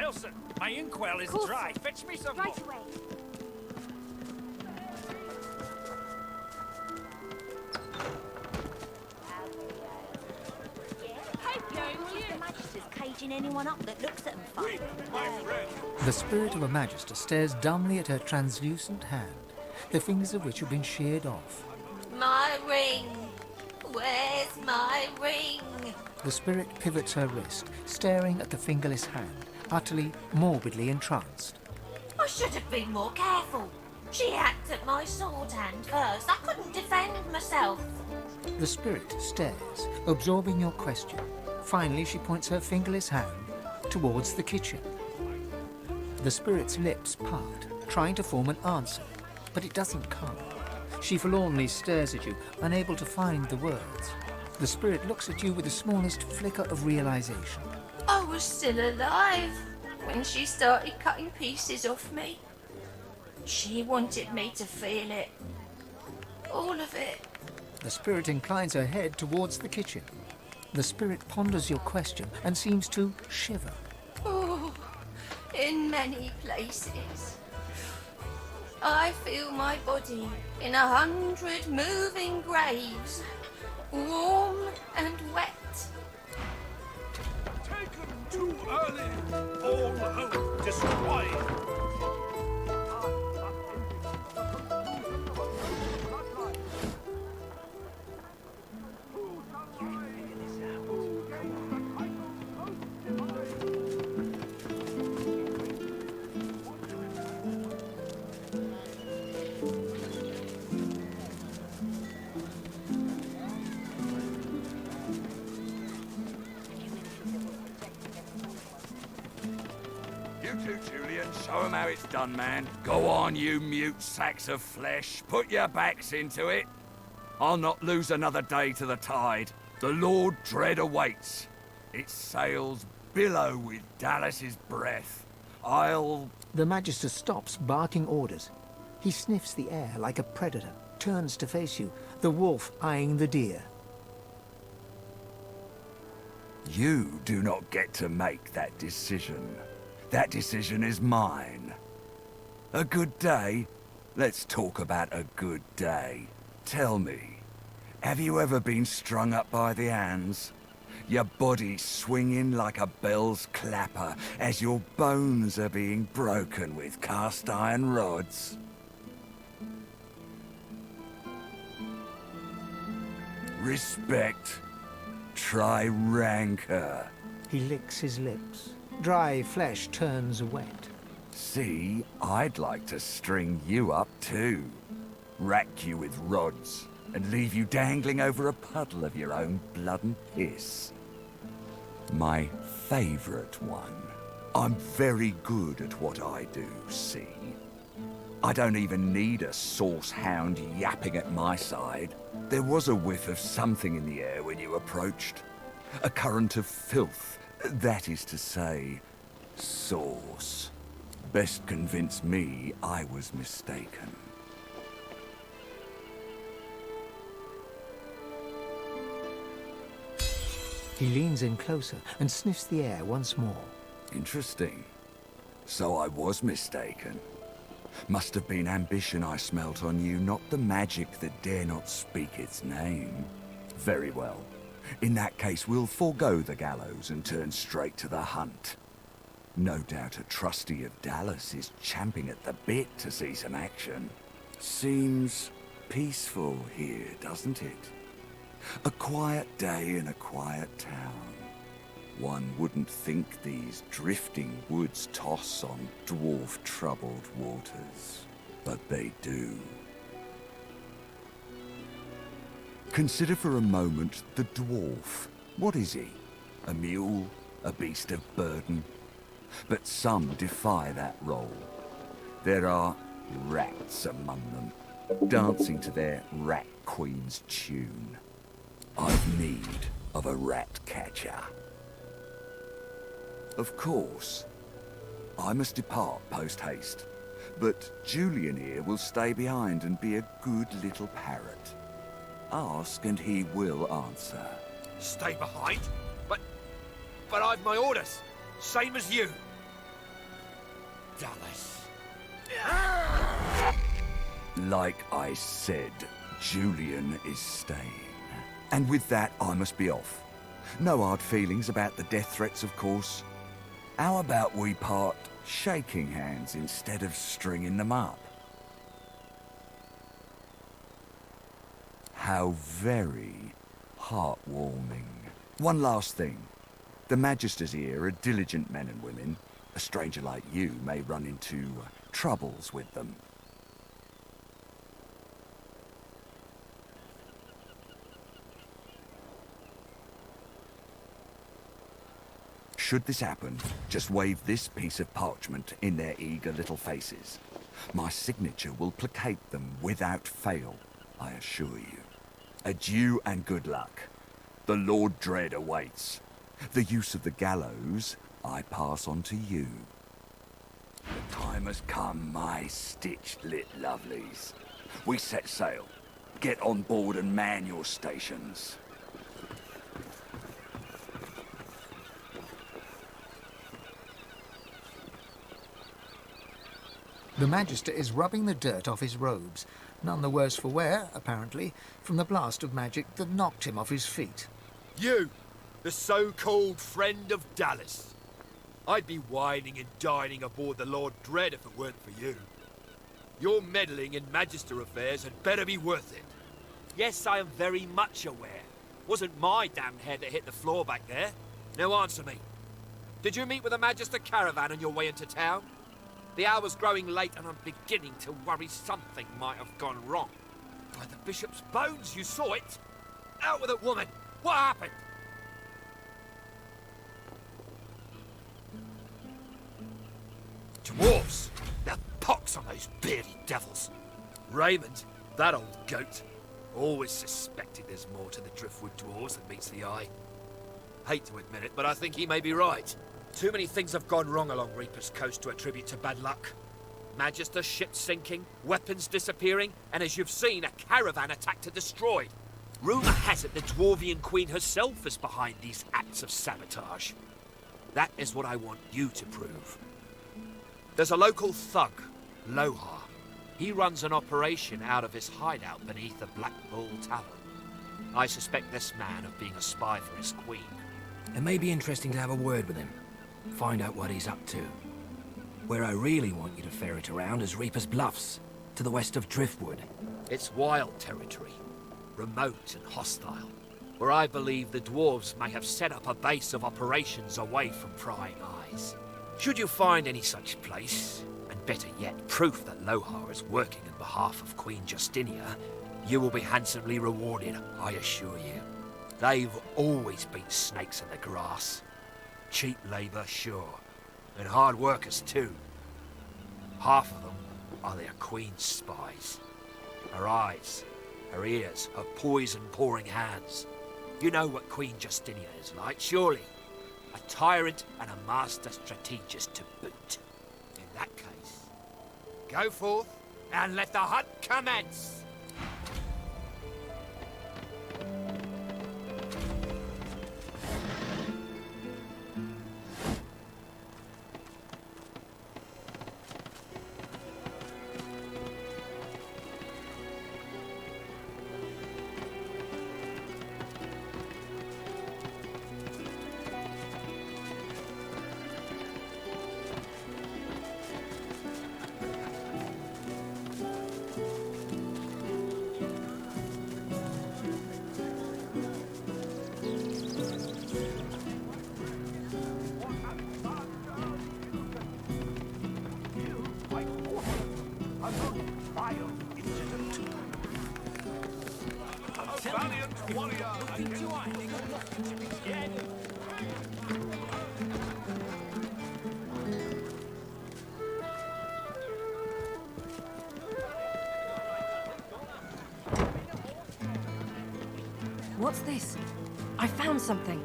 Speaker 16: Wilson, my inkwell is dry. Fetch me some
Speaker 3: Right
Speaker 16: more.
Speaker 3: away.
Speaker 6: The Magister's caging anyone up that looks at them funny.
Speaker 7: The spirit of a Magister stares dumbly at her translucent hand, the fingers of which have been sheared off.
Speaker 11: My ring! Where's my ring?
Speaker 7: The spirit pivots her wrist, staring at the fingerless hand, utterly, morbidly entranced.
Speaker 11: I should have been more careful. She hacked at my sword hand first. I couldn't defend myself.
Speaker 7: The spirit stares, absorbing your question. Finally, she points her fingerless hand towards the kitchen. The spirit's lips part, trying to form an answer, but it doesn't come. She forlornly stares at you, unable to find the words. The spirit looks at you with the smallest flicker of realization.
Speaker 11: I was still alive when she started cutting pieces off me. She wanted me to feel it. All of it.
Speaker 7: The spirit inclines her head towards the kitchen. The spirit ponders your question and seems to shiver.
Speaker 11: Oh, in many places. I feel my body in 100 moving graves, warm and wet.
Speaker 16: Taken too early. All hope destroyed.
Speaker 4: You two, Julian, show 'em how it's done, man. Go on, you mute sacks of flesh. Put your backs into it. I'll not lose another day to the tide. The Lord Dread awaits. Its sails billow with Dallas's breath. I'll...
Speaker 7: The Magister stops, barking orders. He sniffs the air like a predator, turns to face you, the wolf eyeing the deer.
Speaker 4: You do not get to make that decision. That decision is mine. A good day? Let's talk about a good day. Tell me, have you ever been strung up by the hands? Your body swinging like a bell's clapper as your bones are being broken with cast iron rods? Respect. Try rancor.
Speaker 7: He licks his lips. Dry flesh turns wet.
Speaker 4: See, I'd like to string you up too. Rack you with rods and leave you dangling over a puddle of your own blood and piss. My favorite one. I'm very good at what I do, see? I don't even need a sauce hound yapping at my side. There was a whiff of something in the air when you approached. A current of filth. That is to say, sauce. Best convince me I was mistaken.
Speaker 7: He leans in closer and sniffs the air once more.
Speaker 4: Interesting. So I was mistaken. Must have been ambition I smelt on you, not the magic that dare not speak its name. Very well. In that case, we'll forego the gallows and turn straight to the hunt. No doubt a trustee of Dallas is champing at the bit to see some action. Seems peaceful here, doesn't it? A quiet day in a quiet town. One wouldn't think these drifting woods toss on dwarf-troubled waters, but they do. Consider for a moment the dwarf. What is he? A mule? A beast of burden? But some defy that role. There are rats among them, dancing to their rat queen's tune. I've need of a rat catcher. Of course, I must depart post-haste, but Julian here will stay behind and be a good little parrot. Ask and he will answer.
Speaker 16: Stay behind? But I've my orders. Same as you.
Speaker 15: Dallas.
Speaker 17: Like I said, Julian is staying. And with that, I must be off. No hard feelings about the death threats, of course. How about we part shaking hands instead of stringing them up? How very heartwarming. One last thing. The Magisters here are diligent men and women. A stranger like you may run into troubles with them. Should this happen, just wave this piece of parchment in their eager little faces. My signature will placate them without fail, I assure you. Adieu and good luck. The Lord Dread awaits. The use of the gallows I pass on to you. The time has come, my stitched-lit lovelies. We set sail. Get on board and man your stations.
Speaker 7: The Magister is rubbing the dirt off his robes, none the worse for wear, apparently, from the blast of magic that knocked him off his feet.
Speaker 15: You, the so-called friend of Dallas. I'd be whining and dining aboard the Lord Dread if it weren't for you. Your meddling in Magister affairs had better be worth it.
Speaker 18: Yes, I am very much aware. Wasn't my damn head that hit the floor back there.
Speaker 15: Now answer me. Did you meet with a Magister caravan on your way into town?
Speaker 18: The hour's growing late and I'm beginning to worry something might have gone wrong.
Speaker 15: By the bishop's bones, you saw it! Out with it, woman! What happened? Dwarves! Now pox on those beardy devils! Raymond, that old goat, always suspected there's more to the Driftwood dwarves than meets the eye. Hate to admit it, but I think he may be right. Too many things have gone wrong along Reaper's Coast to attribute to bad luck. Magister ships sinking, weapons disappearing, and as you've seen, a caravan attacked and destroyed.
Speaker 18: Rumour has it the Dwarvian Queen herself is behind these acts of sabotage. That is what I want you to prove. There's a local thug, Lohar. He runs an operation out of his hideout beneath the Black Bull Tavern. I suspect this man of being a spy for his queen.
Speaker 19: It may be interesting to have a word with him. Find out what he's up to. Where I really want you to ferret around is Reaper's Bluffs, to the west of Driftwood.
Speaker 18: It's wild territory, remote and hostile, where I believe the dwarves may have set up a base of operations away from prying eyes. Should you find any such place, and better yet, proof that Lohar is working on behalf of Queen Justinia, you will be handsomely rewarded, I assure you. They've always been snakes in the grass. Cheap labour, sure, and hard workers too. Half of them are their queen's spies. Her eyes, her ears, her poison-pouring hands. You know what Queen Justinia is like, surely. A tyrant and a master strategist to boot. In that case, go forth and let the hunt commence!
Speaker 2: What's this? I found something.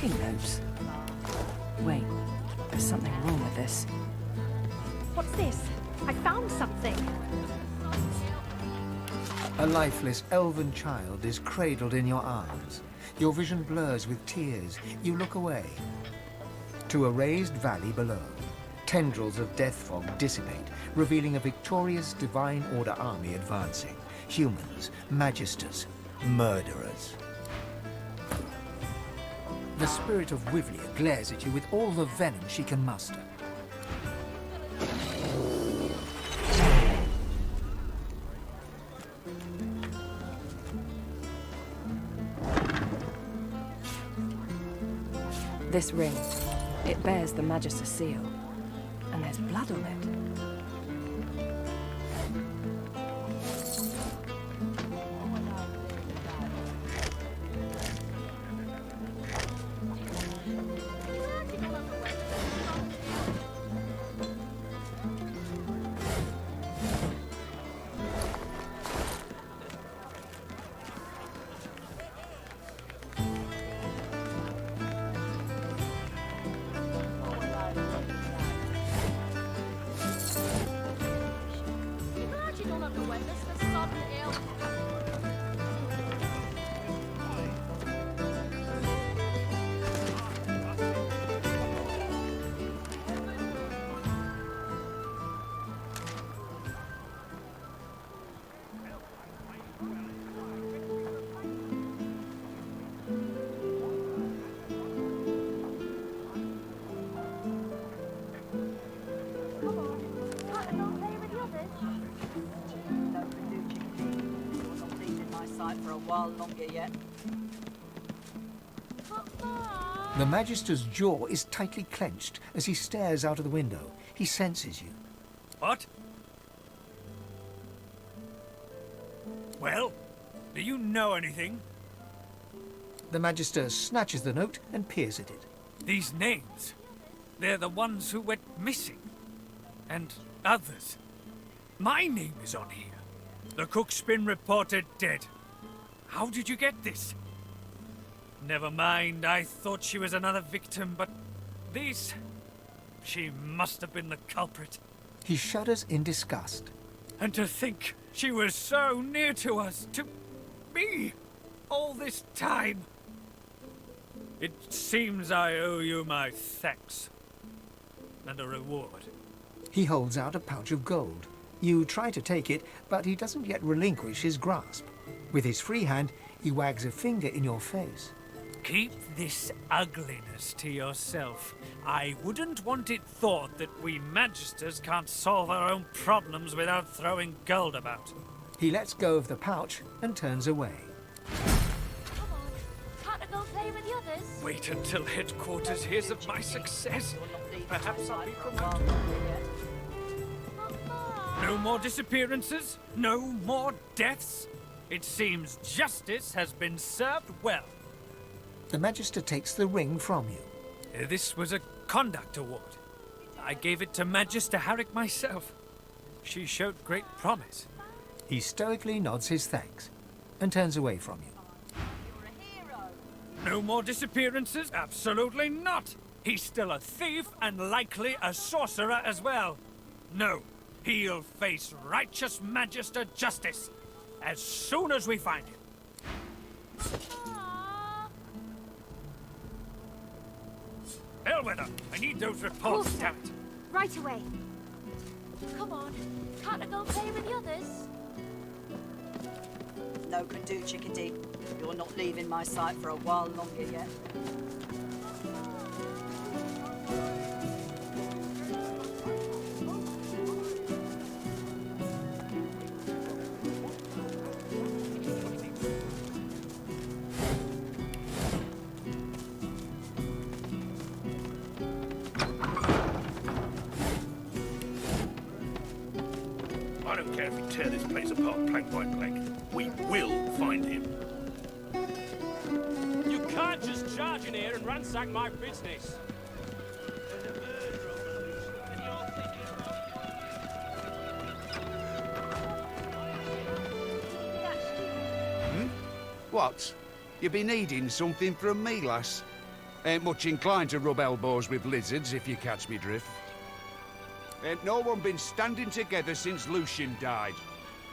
Speaker 2: booking notes. Wait, there's something wrong with this.
Speaker 20: What's this? I found something.
Speaker 7: A lifeless elven child is cradled in your arms. Your vision blurs with tears. You look away. To a raised valley below, tendrils of death fog dissipate, revealing a victorious Divine Order army advancing. Humans, magisters, murderers. The spirit of Wivlia glares at you with all the venom she can muster.
Speaker 2: This ring, it bears the Magister seal, and there's blood on it.
Speaker 12: For a while longer yet.
Speaker 7: The Magister's jaw is tightly clenched as he stares out of the window. He senses you.
Speaker 16: What? Well, do you know anything?
Speaker 7: The Magister snatches the note and peers at it.
Speaker 16: These names, they're the ones who went missing. And others. My name is on here. The cook's been reported dead. How did you get this? Never mind, I thought she was another victim, but these... She must have been the culprit.
Speaker 7: He shudders in disgust.
Speaker 16: And to think she was so near to us, to me, all this time. It seems I owe you my thanks. And a reward.
Speaker 7: He holds out a pouch of gold. You try to take it, but he doesn't yet relinquish his grasp. With his free hand, he wags a finger in your face.
Speaker 16: Keep this ugliness to yourself. I wouldn't want it thought that we Magisters can't solve our own problems without throwing gold about.
Speaker 7: He lets go of the pouch and turns away.
Speaker 20: Can't I go play with the others?
Speaker 16: Wait until headquarters hears of my success. Perhaps I'll be promoted. No more disappearances? No more deaths? It seems justice has been served well.
Speaker 7: The Magister takes the ring from you.
Speaker 16: This was a conduct award. I gave it to Magister Harrick myself. She showed great promise.
Speaker 7: He stoically nods his thanks and turns away from you.
Speaker 16: No more disappearances? Absolutely not! He's still a thief and likely a sorcerer as well. No, he'll face righteous Magister justice as soon as we find him. Bellwether, I need those reports, damn it.
Speaker 20: Right away. Come on. Can't I go play with the others?
Speaker 12: No can do, chickadee. You're not leaving my sight for a while longer yet.
Speaker 21: I don't care if we tear this place apart plank by plank. We will find him.
Speaker 22: You can't just charge in here and ransack my business.
Speaker 23: What? You be needing something from me, lass?
Speaker 8: Ain't much inclined to rub elbows with lizards, if you catch me drift. Ain't no one been standing together since Lucian died.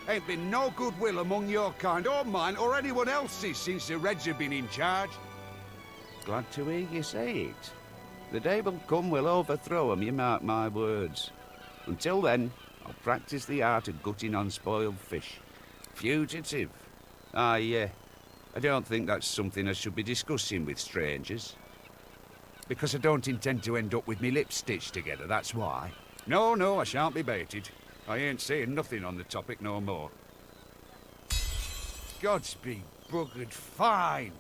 Speaker 8: Ain't been no goodwill among your kind, or mine, or anyone else's since the Reds have been in charge.
Speaker 17: Glad to hear you say it. The day will come we'll overthrow 'em, you mark my words. Until then, I'll practice the art of gutting unspoiled fish. Fugitive. I don't think that's something I should be discussing with strangers. Because I don't intend to end up with me lips stitched together, that's why. No, I shan't be baited. I ain't saying nothing on the topic no more. Gods be buggered fine.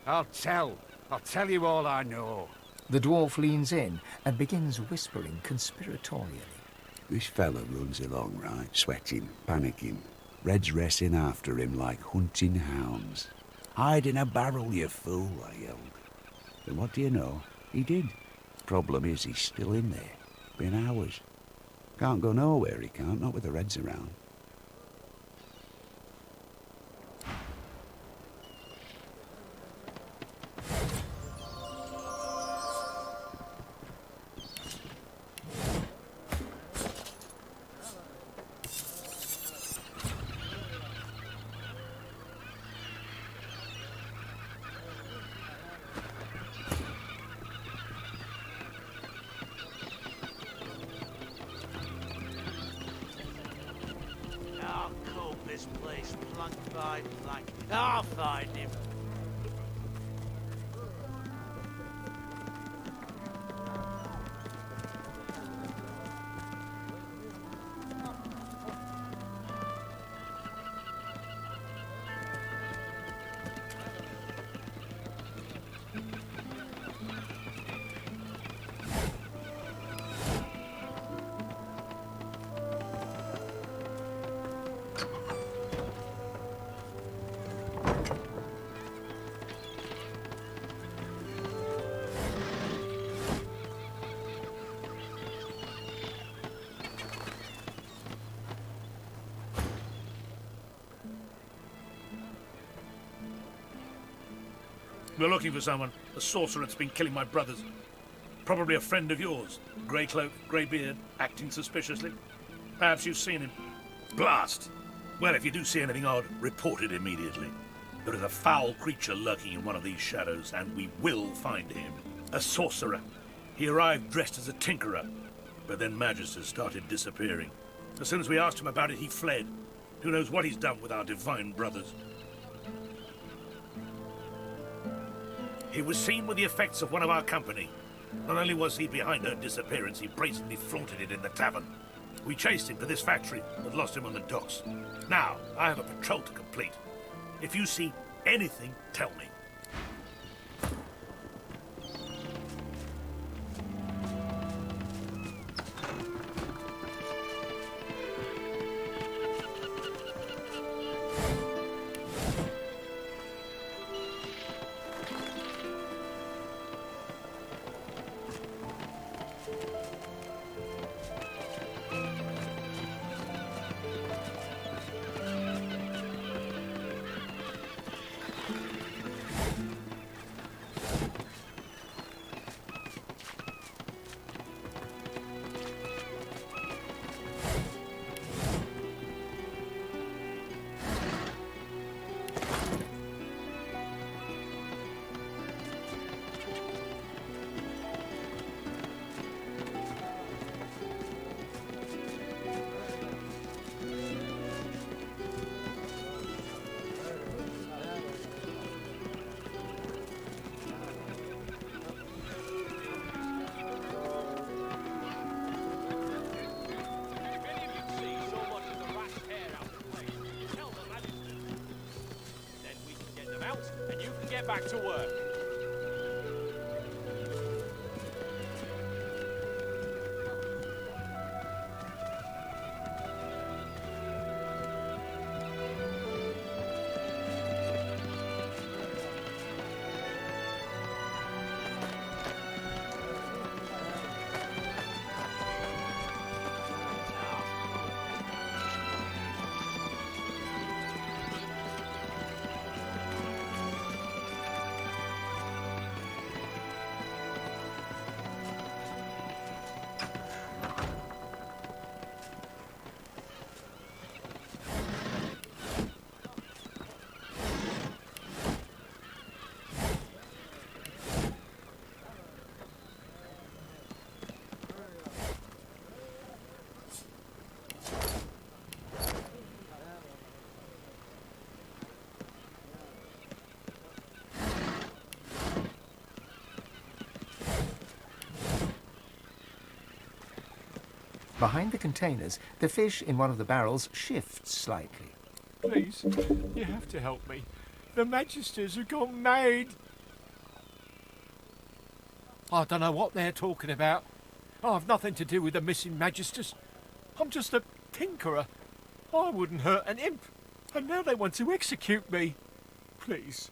Speaker 17: I'll tell you all I know.
Speaker 7: The dwarf leans in and begins whispering conspiratorially.
Speaker 17: This fella runs along, right, sweating, panicking. Red's racing after him like hunting hounds. Hide in a barrel, you fool, I yelled. Then what do you know? He did. Problem is, he's still in there. Been hours. Can't go nowhere, he can't, not with the Reds around.
Speaker 4: I'll call this place plank by plank. I'll find him.
Speaker 21: We're looking for someone. A sorcerer that's been killing my brothers. Probably a friend of yours. Grey cloak, grey beard, acting suspiciously. Perhaps you've seen him. Blast! Well, if you do see anything odd, report it immediately. There is a foul creature lurking in one of these shadows, and we will find him. A sorcerer. He arrived dressed as a tinkerer, but then Magisters started disappearing. As soon as we asked him about it, he fled. Who knows what he's done with our divine brothers? He was seen with the effects of one of our company. Not only was he behind her disappearance, he brazenly flaunted it in the tavern. We chased him to this factory, but lost him on the docks. Now, I have a patrol to complete. If you see anything, tell me.
Speaker 22: Get back to work.
Speaker 7: Behind the containers, the fish in one of the barrels shifts slightly.
Speaker 10: Please, you have to help me. The Magisters have gone mad. I don't know what they're talking about. I've nothing to do with the missing Magisters. I'm just a tinkerer. I wouldn't hurt an imp. And now they want to execute me. Please,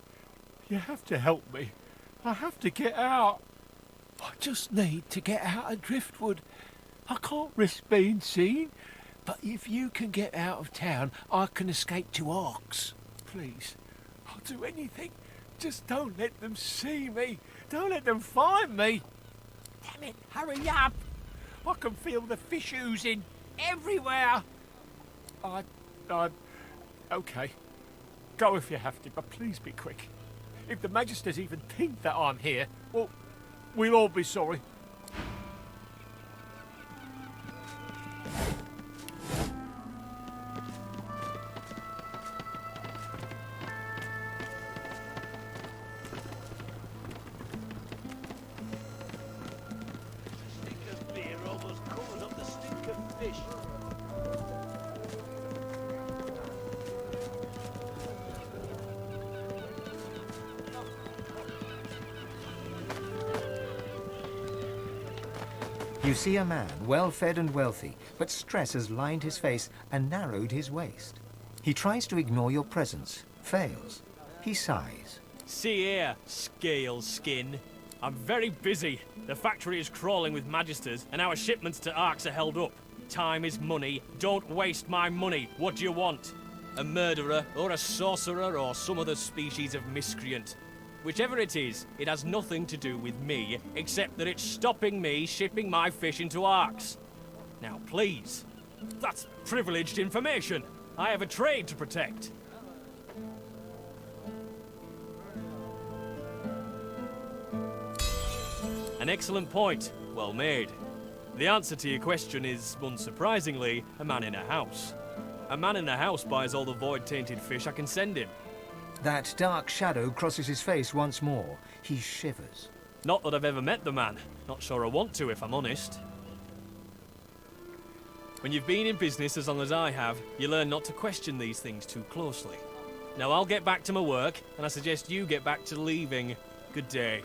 Speaker 10: you have to help me. I have to get out. I just need to get out of Driftwood. I can't risk being seen. But if you can get out of town, I can escape to Arks. Please, I'll do anything. Just don't let them see me. Don't let them find me. Damn it, hurry up. I can feel the fish oozing everywhere. Okay. Go if you have to, but please be quick. If the Magisters even think that I'm here, well, we'll all be sorry.
Speaker 7: You see a man, well-fed and wealthy, but stress has lined his face and narrowed his waist. He tries to ignore your presence, fails. He sighs.
Speaker 22: See here, scale skin. I'm very busy. The factory is crawling with Magisters, and our shipments to Arks are held up. Time is money. Don't waste my money. What do you want? A murderer, or a sorcerer, or some other species of miscreant? Whichever it is, it has nothing to do with me, except that it's stopping me shipping my fish into Arks. Now, please. That's privileged information. I have a trade to protect. An excellent point. Well made. The answer to your question is, unsurprisingly, a man in a house. A man in a house buys all the void-tainted fish I can send him.
Speaker 7: That dark shadow crosses his face once more. He shivers.
Speaker 22: Not that I've ever met the man. Not sure I want to, if I'm honest. When you've been in business as long as I have, you learn not to question these things too closely. Now I'll get back to my work, and I suggest you get back to leaving. Good day.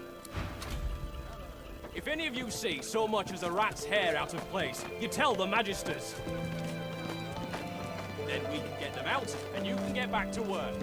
Speaker 22: If any of you see so much as a rat's hair out of place, you tell the Magisters. Then we can get them out, and you can get back to work.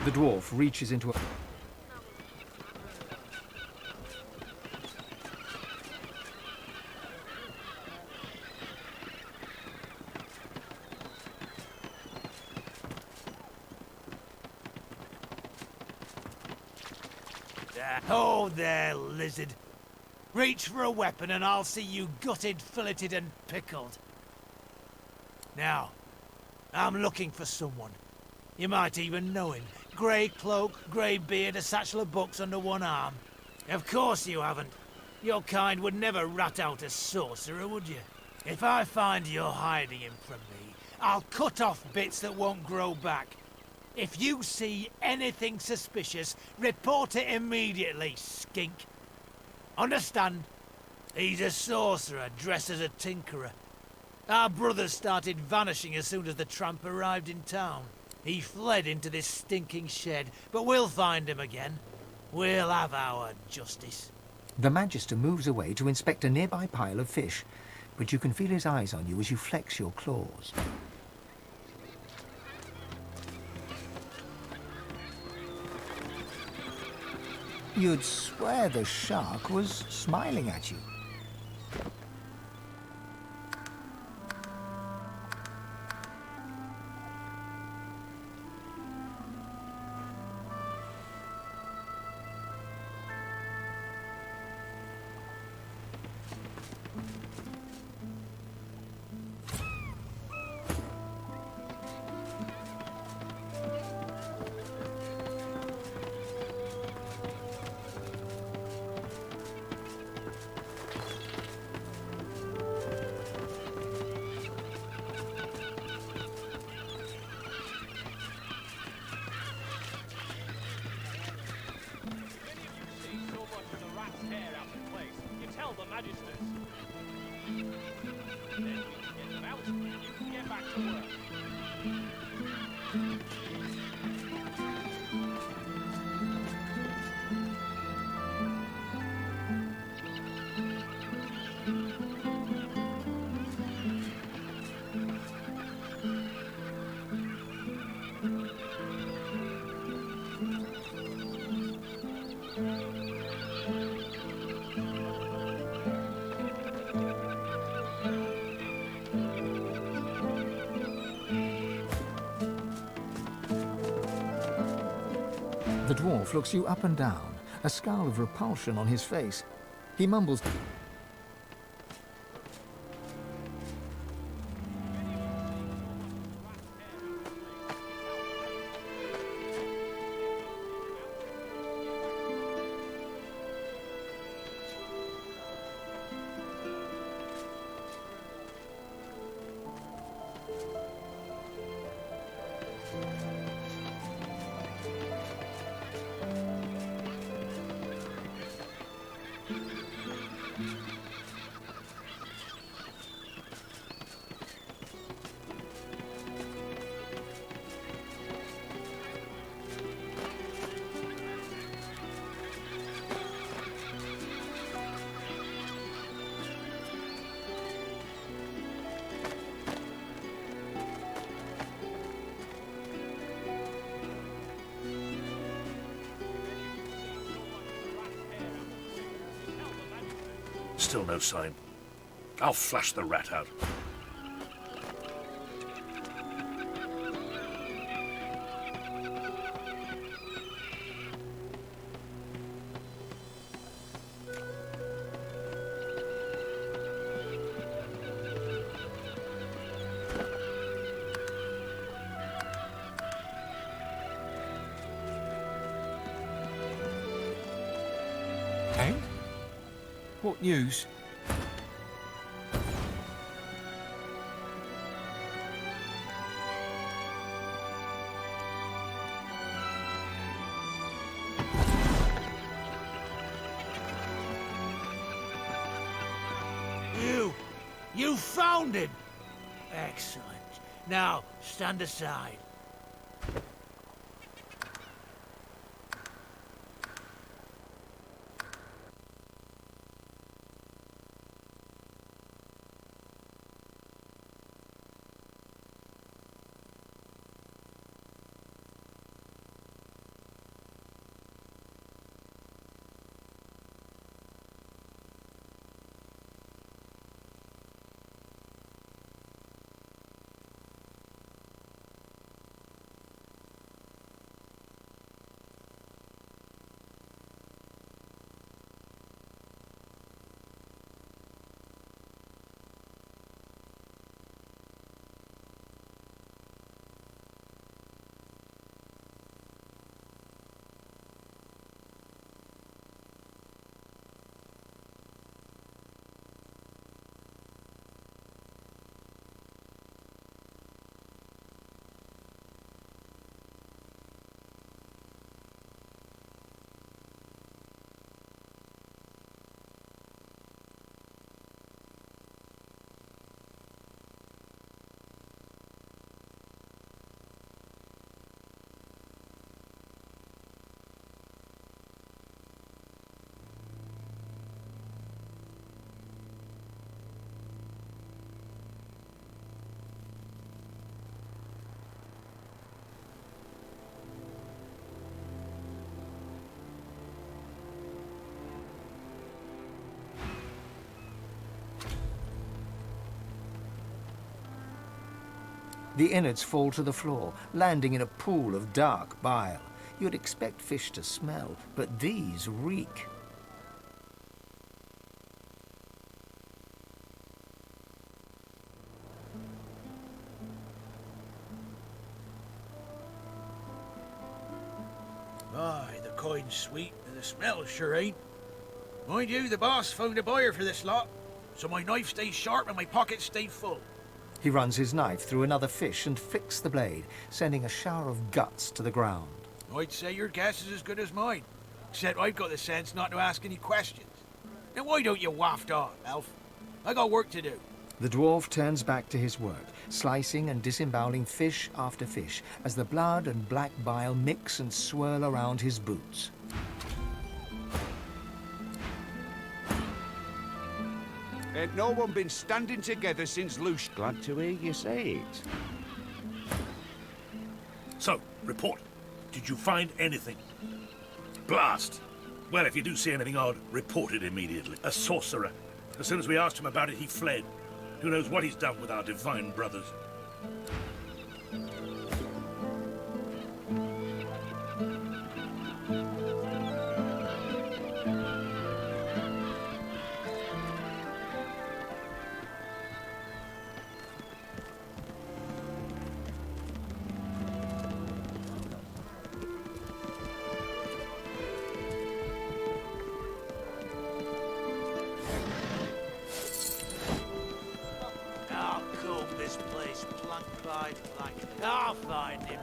Speaker 7: The dwarf reaches into a...
Speaker 5: Oh there, lizard. Reach for a weapon and I'll see you gutted, filleted and pickled. Now, I'm looking for someone. You might even know him. Grey cloak, grey beard, a satchel of books under one arm. Of course you haven't. Your kind would never rat out a sorcerer, would you? If I find you're hiding him from me, I'll cut off bits that won't grow back. If you see anything suspicious, report it immediately, skink. Understand? He's a sorcerer dressed as a tinkerer. Our brothers started vanishing as soon as the tramp arrived in town. He fled into this stinking shed, but we'll find him again. We'll have our justice.
Speaker 7: The Magister moves away to inspect a nearby pile of fish, but you can feel his eyes on you as you flex your claws. You'd swear the shark was smiling at you. The dwarf looks you up and down, a scowl of repulsion on his face. He mumbles,
Speaker 21: Still no sign. I'll flash the rat out.
Speaker 9: Hank? What news?
Speaker 5: You found him! Excellent. Now, stand aside.
Speaker 7: The innards fall to the floor, landing in a pool of dark bile. You'd expect fish to smell, but these reek.
Speaker 5: Aye, the coin's sweet, and the smell sure ain't. Mind you, the boss found a buyer for this lot, so my knife stays sharp and my pockets stay full.
Speaker 7: He runs his knife through another fish and flicks the blade, sending a shower of guts to the ground.
Speaker 5: I'd say your guess is as good as mine, except I've got the sense not to ask any questions. Now why don't you waft on, Elf? I got work to do.
Speaker 7: The dwarf turns back to his work, slicing and disemboweling fish after fish, as the blood and black bile mix and swirl around his boots.
Speaker 8: Ain't no one been standing together since Lucian.
Speaker 17: Glad to hear you say it.
Speaker 21: So, report. Did you find anything? Blast! Well, if you do see anything odd, report it immediately. A sorcerer. As soon as we asked him about it, he fled. Who knows what he's done with our divine brothers?
Speaker 5: I'll comb this place plank by plank. I'll find him.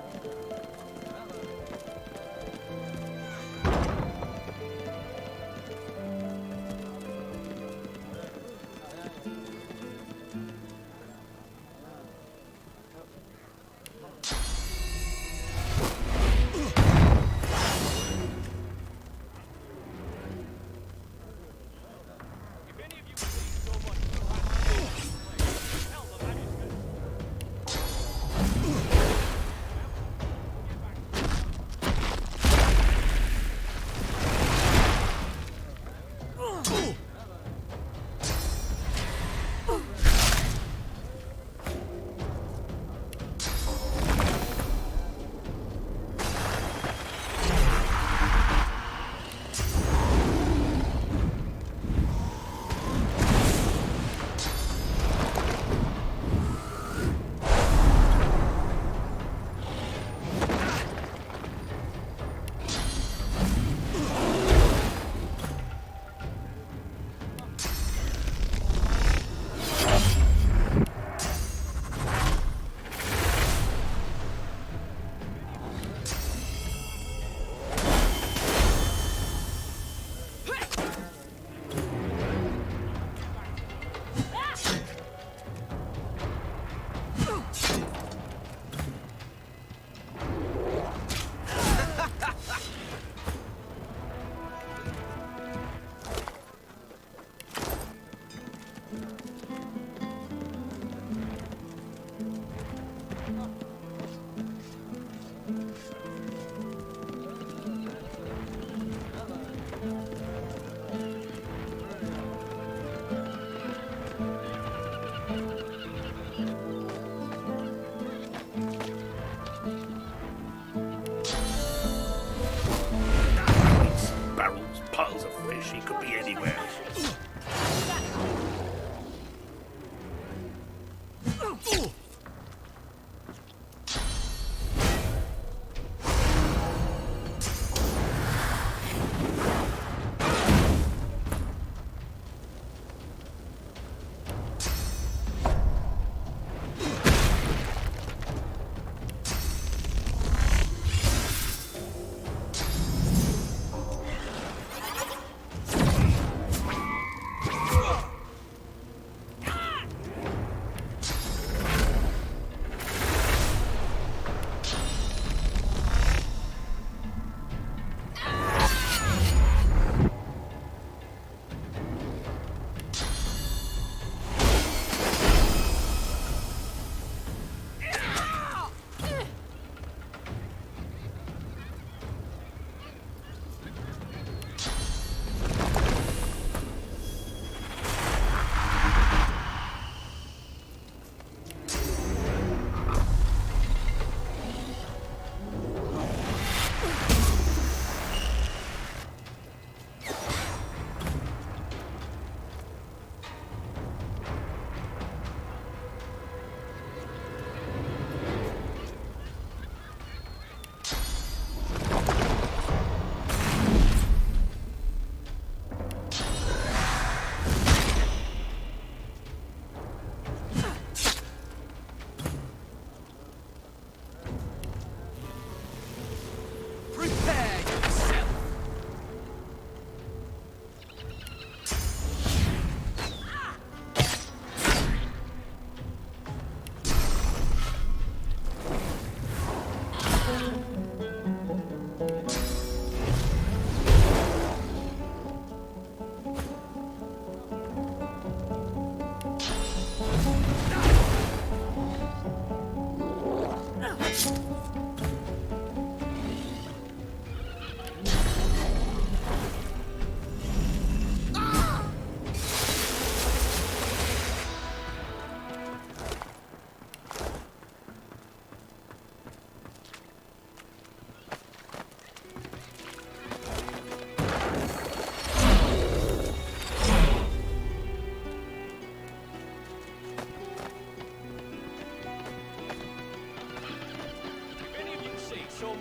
Speaker 21: He could be anywhere.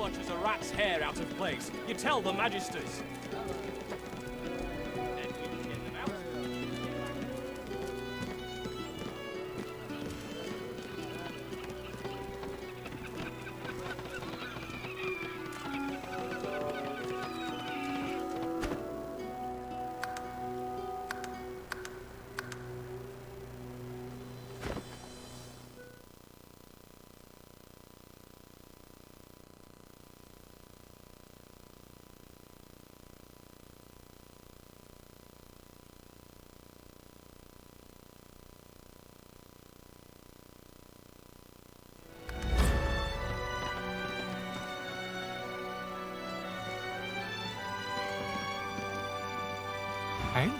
Speaker 22: much as a rat's hair out of place, you tell the Magisters.
Speaker 9: And?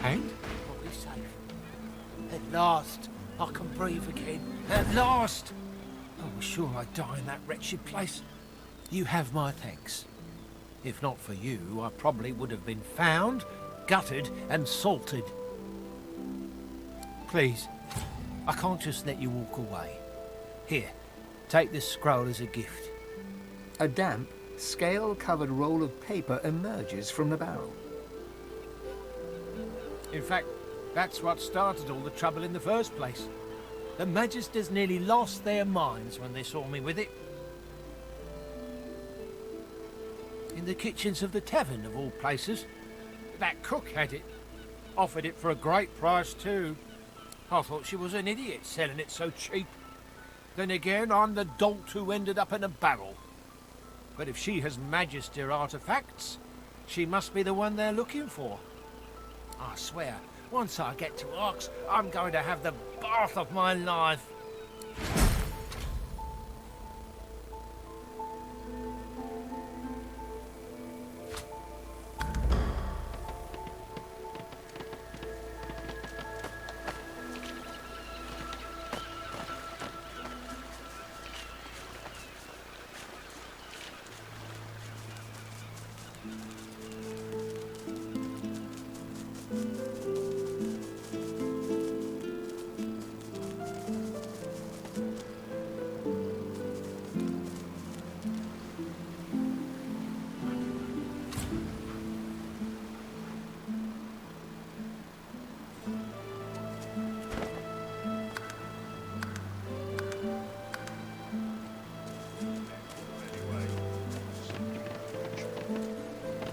Speaker 9: And?
Speaker 5: Probably safe. At last, I can breathe again. At last! I was sure I'd die in that wretched place. You have my thanks. If not for you, I probably would have been found, gutted, and salted. Please, I can't just let you walk away. Here, take this scroll as a gift.
Speaker 7: A damp, scale-covered roll of paper emerges from the barrel.
Speaker 5: In fact, that's what started all the trouble in the first place. The Magisters nearly lost their minds when they saw me with it. In the kitchens of the tavern, of all places. That cook had it. Offered it for a great price, too. I thought she was an idiot selling it so cheap. Then again, I'm the dolt who ended up in a barrel. But if she has Magister artifacts, she must be the one they're looking for. I swear, once I get to Arx, I'm going to have the bath of my life.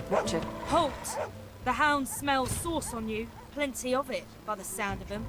Speaker 2: Watch it.
Speaker 1: Halt! The hound smells sauce on you. Plenty of it, by the sound of him.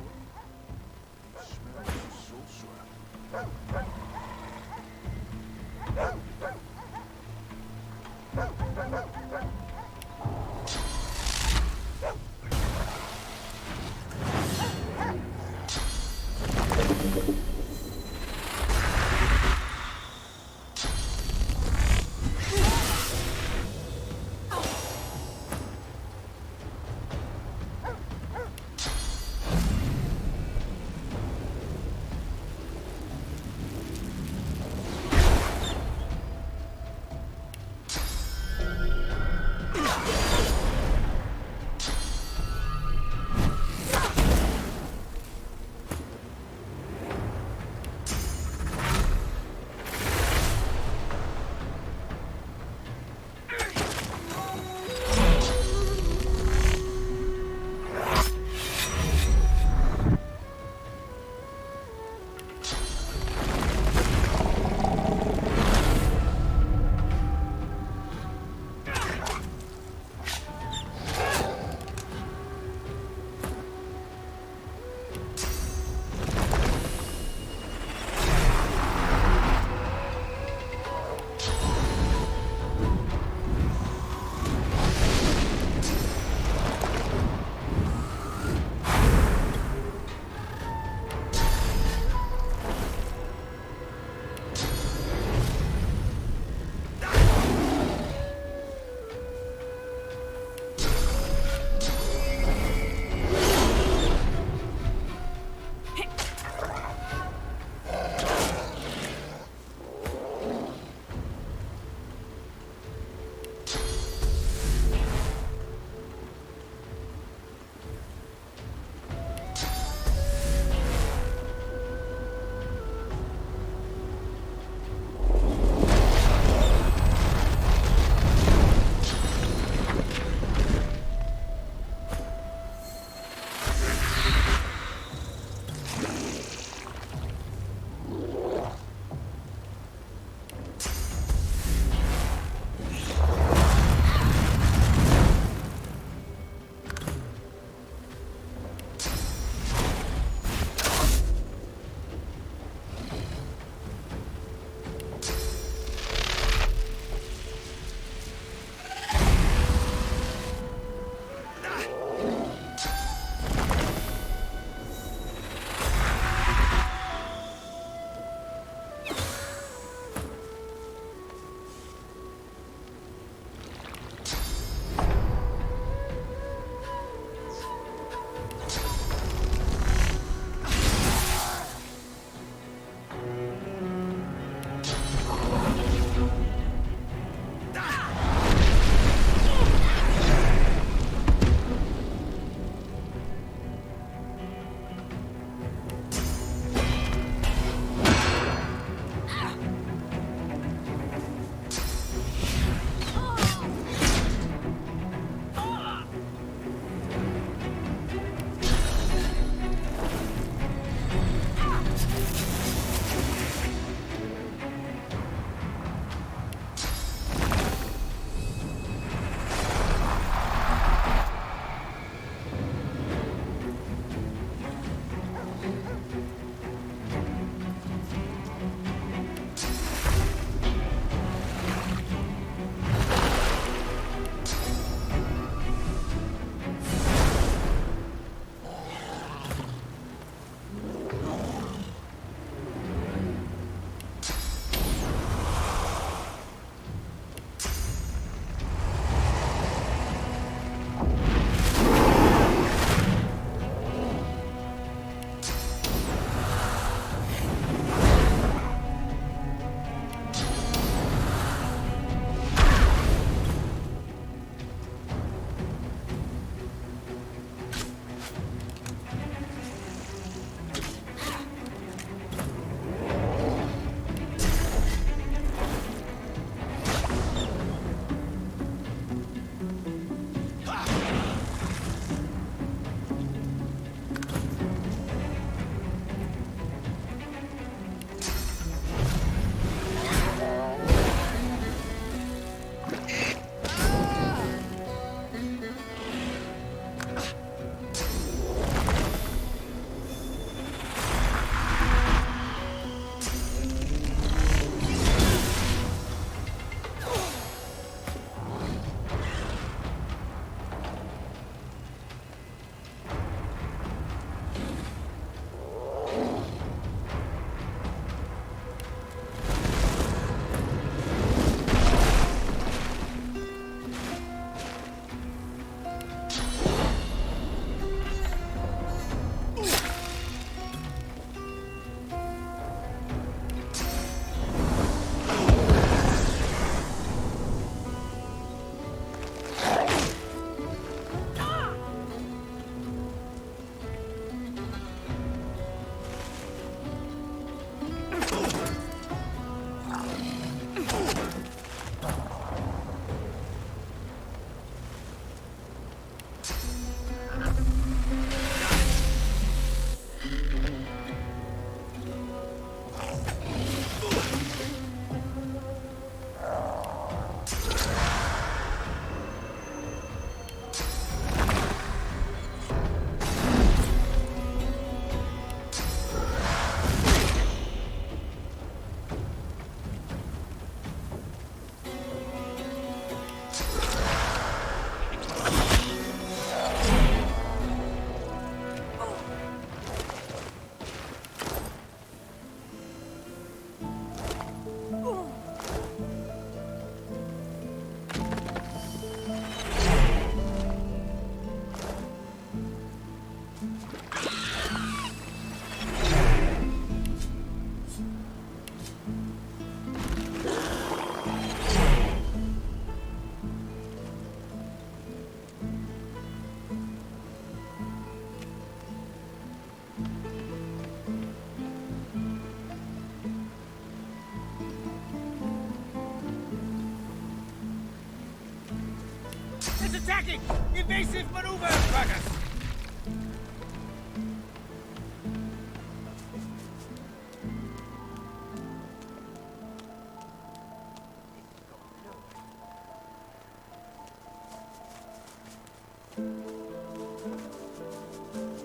Speaker 5: It's attacking! Evasive maneuver, Braggers!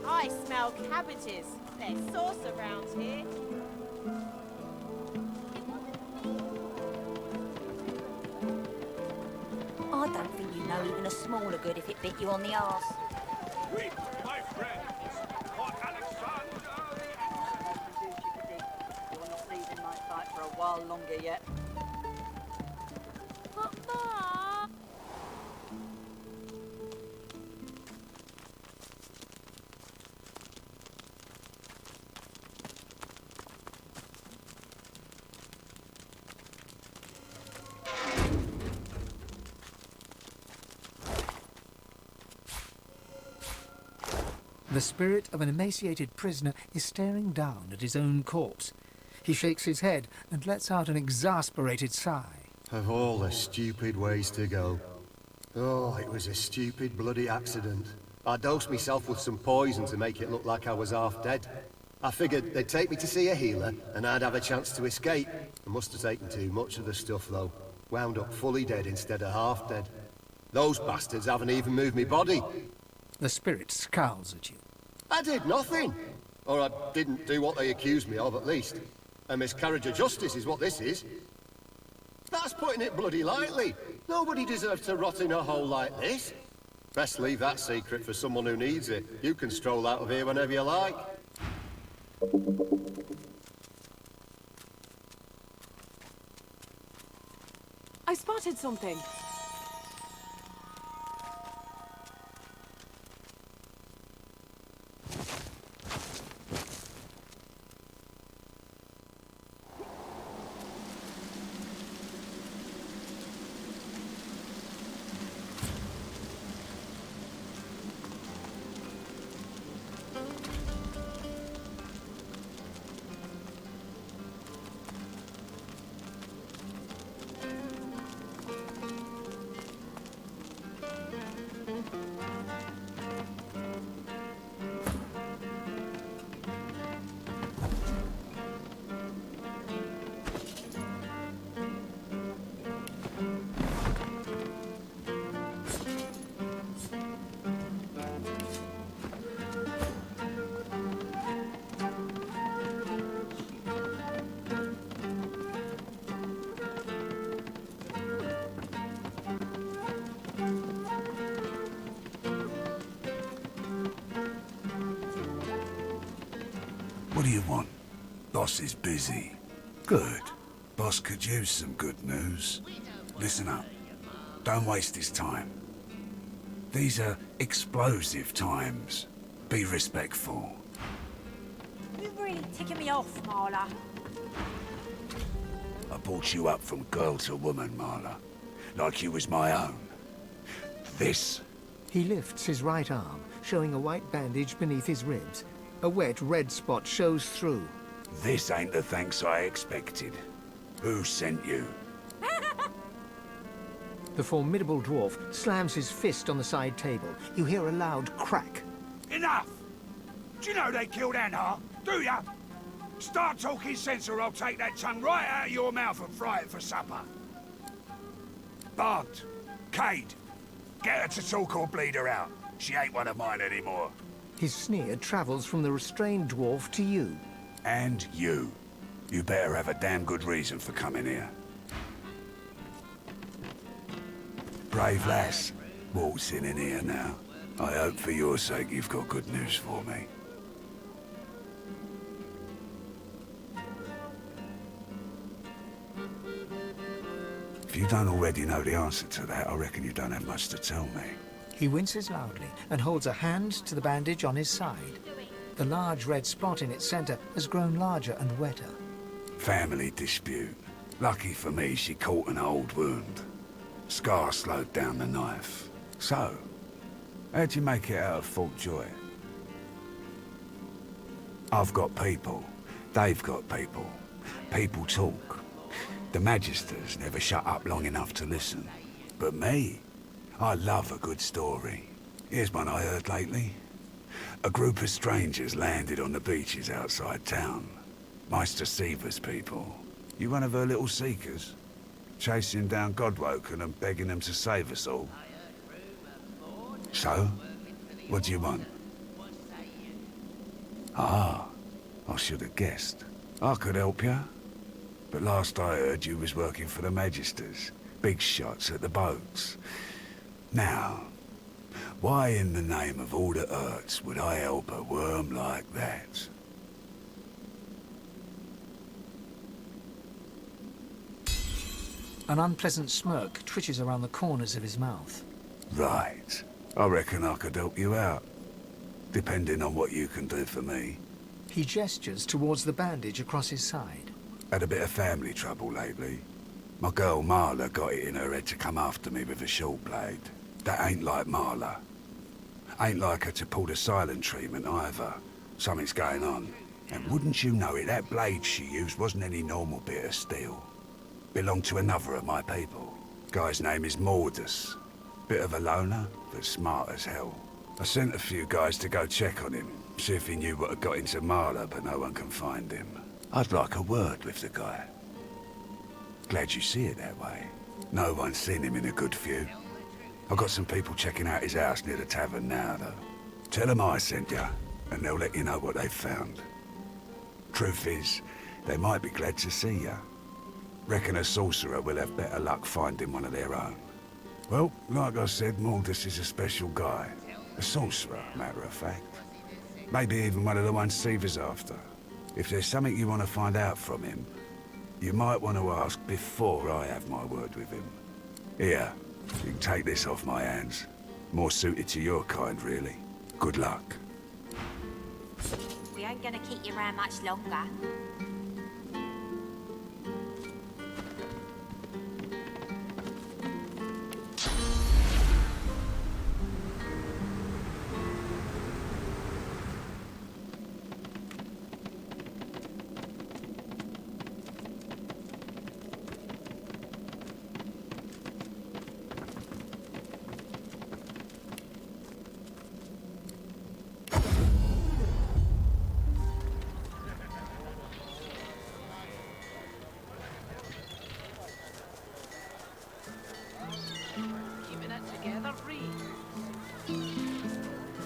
Speaker 13: I smell cabbages. There's sauce around here.
Speaker 6: I don't think you know even a smaller good if it bit you on the arse.
Speaker 8: My friends, for Alexander
Speaker 14: You're not leaving my sight for a while longer yet.
Speaker 13: But Mom!
Speaker 7: The spirit of an emaciated prisoner is staring down at his own corpse. He shakes his head and lets out an exasperated sigh.
Speaker 23: Of all the stupid ways to go. Oh, it was a stupid bloody accident. I dosed myself with some poison to make it look like I was half dead. I figured they'd take me to see a healer and I'd have a chance to escape. I must have taken too much of the stuff though. Wound up fully dead instead of half dead. Those bastards haven't even moved me body.
Speaker 7: The spirit scowls at you.
Speaker 23: I did nothing. Or I didn't do what they accused me of, at least. A miscarriage of justice is what this is. That's putting it bloody lightly. Nobody deserves to rot in a hole like this. Best leave that secret for someone who needs it. You can stroll out of here whenever you like.
Speaker 2: I spotted something.
Speaker 24: What do you want? Boss is busy. Good. Boss could use some good news. Listen up. Don't waste his time. These are explosive times. Be respectful.
Speaker 6: You're really ticking me off, Marla.
Speaker 24: I brought you up from girl to woman, Marla. Like you was my own. This.
Speaker 7: He lifts his right arm, showing a white bandage beneath his ribs. A wet red spot shows through.
Speaker 24: This ain't the thanks I expected. Who sent you?
Speaker 7: The formidable dwarf slams his fist on the side table. You hear a loud crack.
Speaker 8: Enough! Do you know they killed Anhart? Do ya? Start talking sense or I'll take that tongue right out of your mouth and fry it for supper. Bart, Cade, get her to talk or bleed her out. She ain't one of mine anymore.
Speaker 7: His sneer travels from the restrained dwarf to you.
Speaker 24: And you. You better have a damn good reason for coming here. Brave lass. Waltzing in here now. I hope for your sake you've got good news for me. If you don't already know the answer to that, I reckon you don't have much to tell me.
Speaker 7: He winces loudly and holds a hand to the bandage on his side. The large red spot in its center has grown larger and wetter.
Speaker 24: Family dispute. Lucky for me, she caught an old wound. Scar slowed down the knife. So, how'd you make it out of Fort Joy? I've got people. They've got people. People talk. The Magisters never shut up long enough to listen. But me, I love a good story. Here's one I heard lately. A group of strangers landed on the beaches outside town. Meister Seaver's people. You one of her little seekers? Chasing down Godwoken and begging them to save us all? So? What do you want? Ah, I should have guessed. I could help you. But last I heard you was working for the Magisters. Big shots at the boats. Now, why in the name of all that hurts would I help a worm like that?
Speaker 7: An unpleasant smirk twitches around the corners of his mouth.
Speaker 24: Right. I reckon I could help you out. Depending on what you can do for me.
Speaker 7: He gestures towards the bandage across his side.
Speaker 24: Had a bit of family trouble lately. My girl Marla got it in her head to come after me with a short blade. That ain't like Marla. Ain't like her to pull the silent treatment either. Something's going on. And wouldn't you know it, that blade she used wasn't any normal bit of steel. Belonged to another of my people. Guy's name is Mordus. Bit of a loner, but smart as hell. I sent a few guys to go check on him, see if he knew what had got into Marla, but no one can find him. I'd like a word with the guy. Glad you see it that way. No one's seen him in a good few. I've got some people checking out his house near the tavern now, though. Tell them I sent you, and they'll let you know what they've found. Truth is, they might be glad to see you. Reckon a sorcerer will have better luck finding one of their own. Well, like I said, Mordus is a special guy. A sorcerer, matter of fact. Maybe even one of the ones Seaver's after. If there's something you want to find out from him, you might want to ask before I have my word with him. Here, you can take this off my hands. More suited to your kind, really. Good luck.
Speaker 20: We ain't gonna keep you around much longer.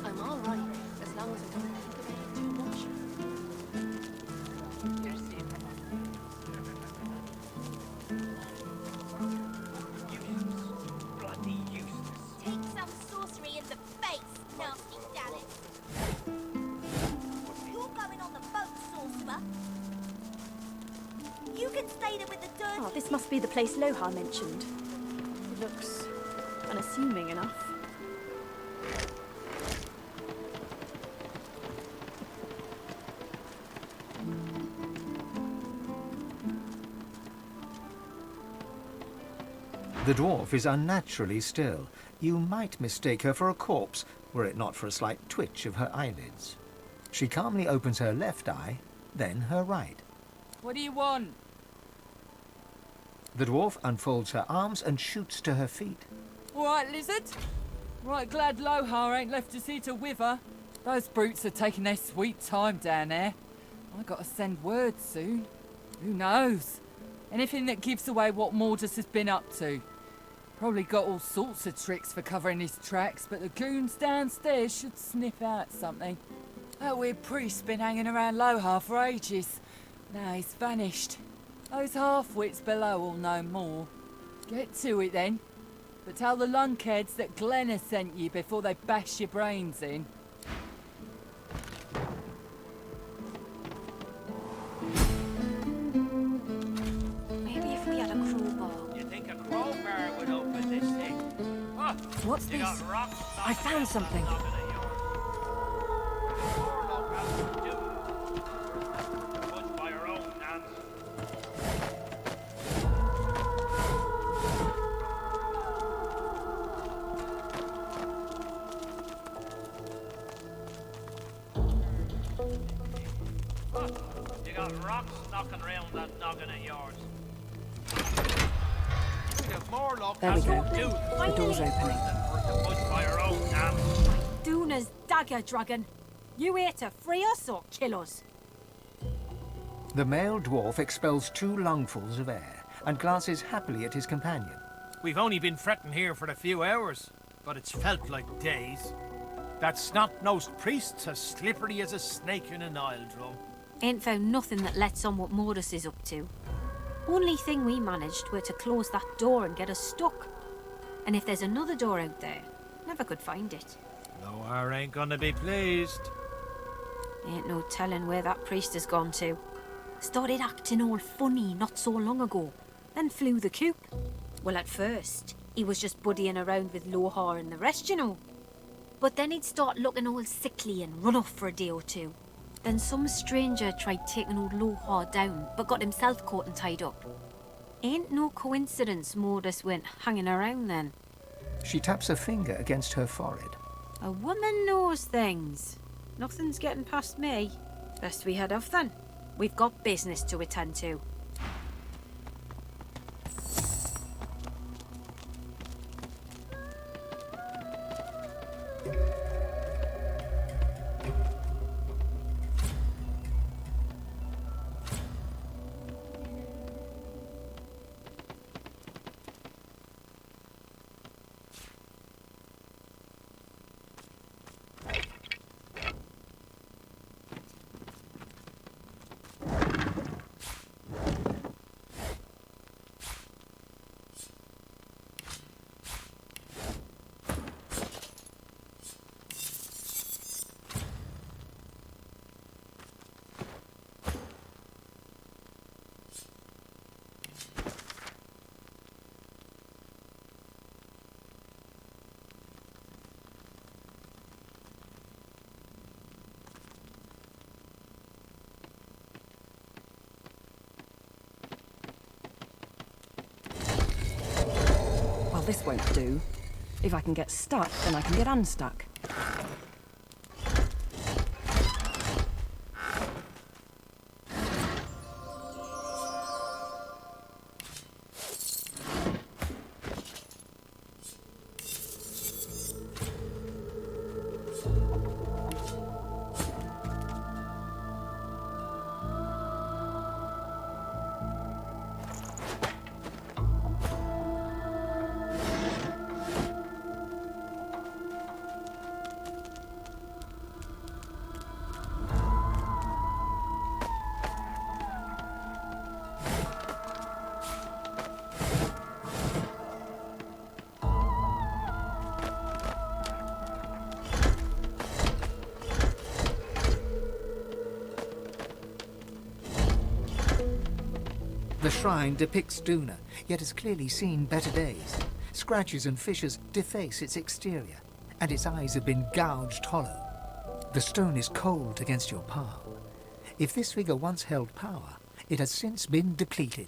Speaker 3: I'm all right, as long as I don't think about it too much.
Speaker 18: Bloody useless.
Speaker 20: Take some sorcery in the face, nasty Dallas. You're going on the boat, sorcerer. You can stay there with the dirty...
Speaker 3: Oh, this must be the place Lohar mentioned. It looks unassuming enough.
Speaker 7: The dwarf is unnaturally still. You might mistake her for a corpse, were it not for a slight twitch of her eyelids. She calmly opens her left eye, then her right.
Speaker 11: What do you want?
Speaker 7: The dwarf unfolds her arms and shoots to her feet.
Speaker 11: All right, lizard. Right, glad Lohar ain't left us here to wither. Those brutes are taking their sweet time down there. I gotta send word soon. Who knows? Anything that gives away what Mordus has been up to. Probably got all sorts of tricks for covering his tracks, but the goons downstairs should sniff out something. That weird priest's been hanging around Lohar for ages. Now he's vanished. Those half-wits below will know more. Get to it then. But tell the lunkheads that Glenn sent you before they bash your brains in.
Speaker 3: Maybe if we had a crowbar.
Speaker 18: You think a crowbar would open this thing? Oh,
Speaker 3: What's
Speaker 18: you
Speaker 3: this?
Speaker 18: got rocks
Speaker 3: I found something.
Speaker 18: by your own hands. You got rocks knocking around that noggin of yours. We'd have more luck.
Speaker 3: There we go.
Speaker 18: Do.
Speaker 3: The door's opening.
Speaker 21: for us to push by our own damn.
Speaker 20: Duna's dagger dragon. You here to free us or kill us?
Speaker 7: The male dwarf expels 2 lungfuls of air and glances happily at his companion.
Speaker 5: We've only been fretting here for a few hours, but it's felt like days. That snot-nosed priest's as slippery as a snake in an oil drum.
Speaker 20: Ain't found nothing that lets on what Mortis is up to. Only thing we managed were to close that door and get us stuck. And if there's another door out there, never could find it.
Speaker 5: Lohar ain't gonna be pleased.
Speaker 20: Ain't no telling where that priest has gone to. Started acting all funny not so long ago, then flew the coop. Well, at first, he was just buddying around with Lohar and the rest, you know. But then he'd start looking all sickly and run off for a day or two. Then some stranger tried taking old Lohar down, but got himself caught and tied up. Ain't no coincidence Mortis went hanging around then.
Speaker 7: She taps a finger against her forehead.
Speaker 20: A woman knows things. Nothing's getting past me. Best we head off then. We've got business to attend to.
Speaker 2: This won't do. If I can get stuck, then I can get unstuck.
Speaker 7: The shrine depicts Duna, yet has clearly seen better days. Scratches and fissures deface its exterior, and its eyes have been gouged hollow. The stone is cold against your palm. If this figure once held power, it has since been depleted.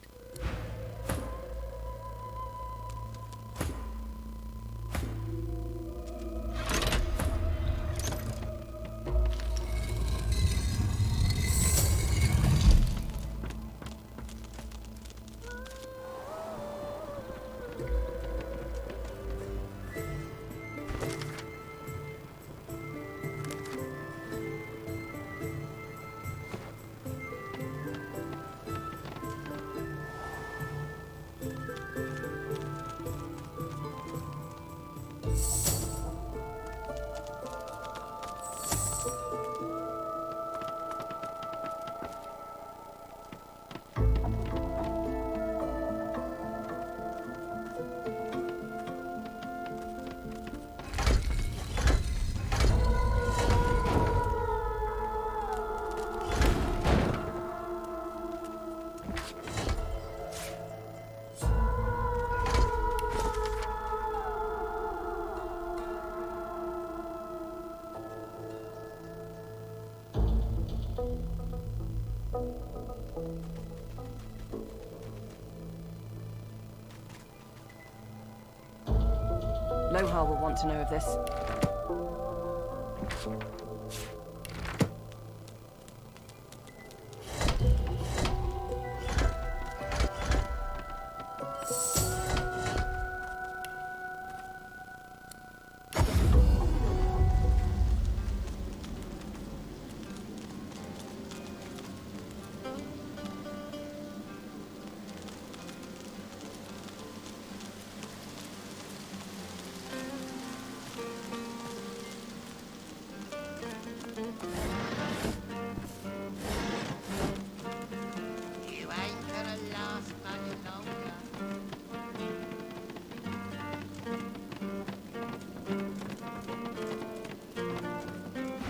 Speaker 2: Lohar will want to know of this.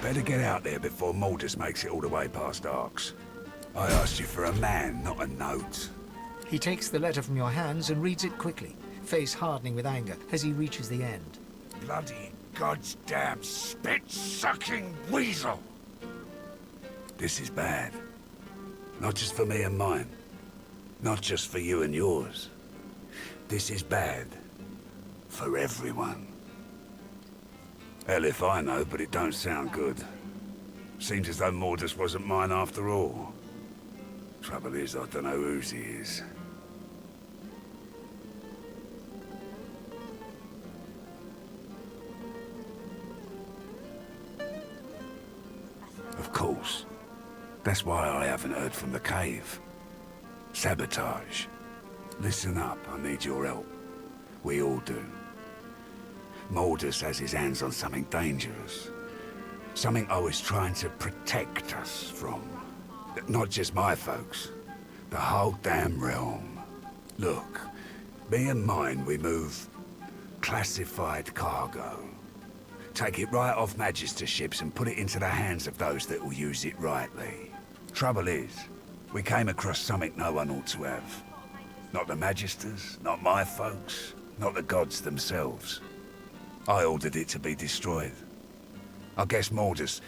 Speaker 24: better get out there before Maldus makes it all the way past Arks. I asked you for a man, not a note.
Speaker 7: He takes the letter from your hands and reads it quickly, face hardening with anger as he reaches the end.
Speaker 24: Bloody goddamn spit-sucking weasel! This is bad. Not just for me and mine. Not just for you and yours. This is bad. For everyone. Hell if I know, but it don't sound good. Seems as though Mordus wasn't mine after all. Trouble is, I don't know whose he is. Of course. That's why I haven't heard from the cave. Sabotage. Listen up, I need your help. We all do. Maldus has his hands on something dangerous. Something I was trying to protect us from. Not just my folks. The whole damn realm. Look, me and mine, we move classified cargo. Take it right off Magister ships and put it into the hands of those that will use it rightly. Trouble is, we came across something no one ought to have. Not the Magisters, not my folks, not the gods themselves. I ordered it to be destroyed. I guess Maldus,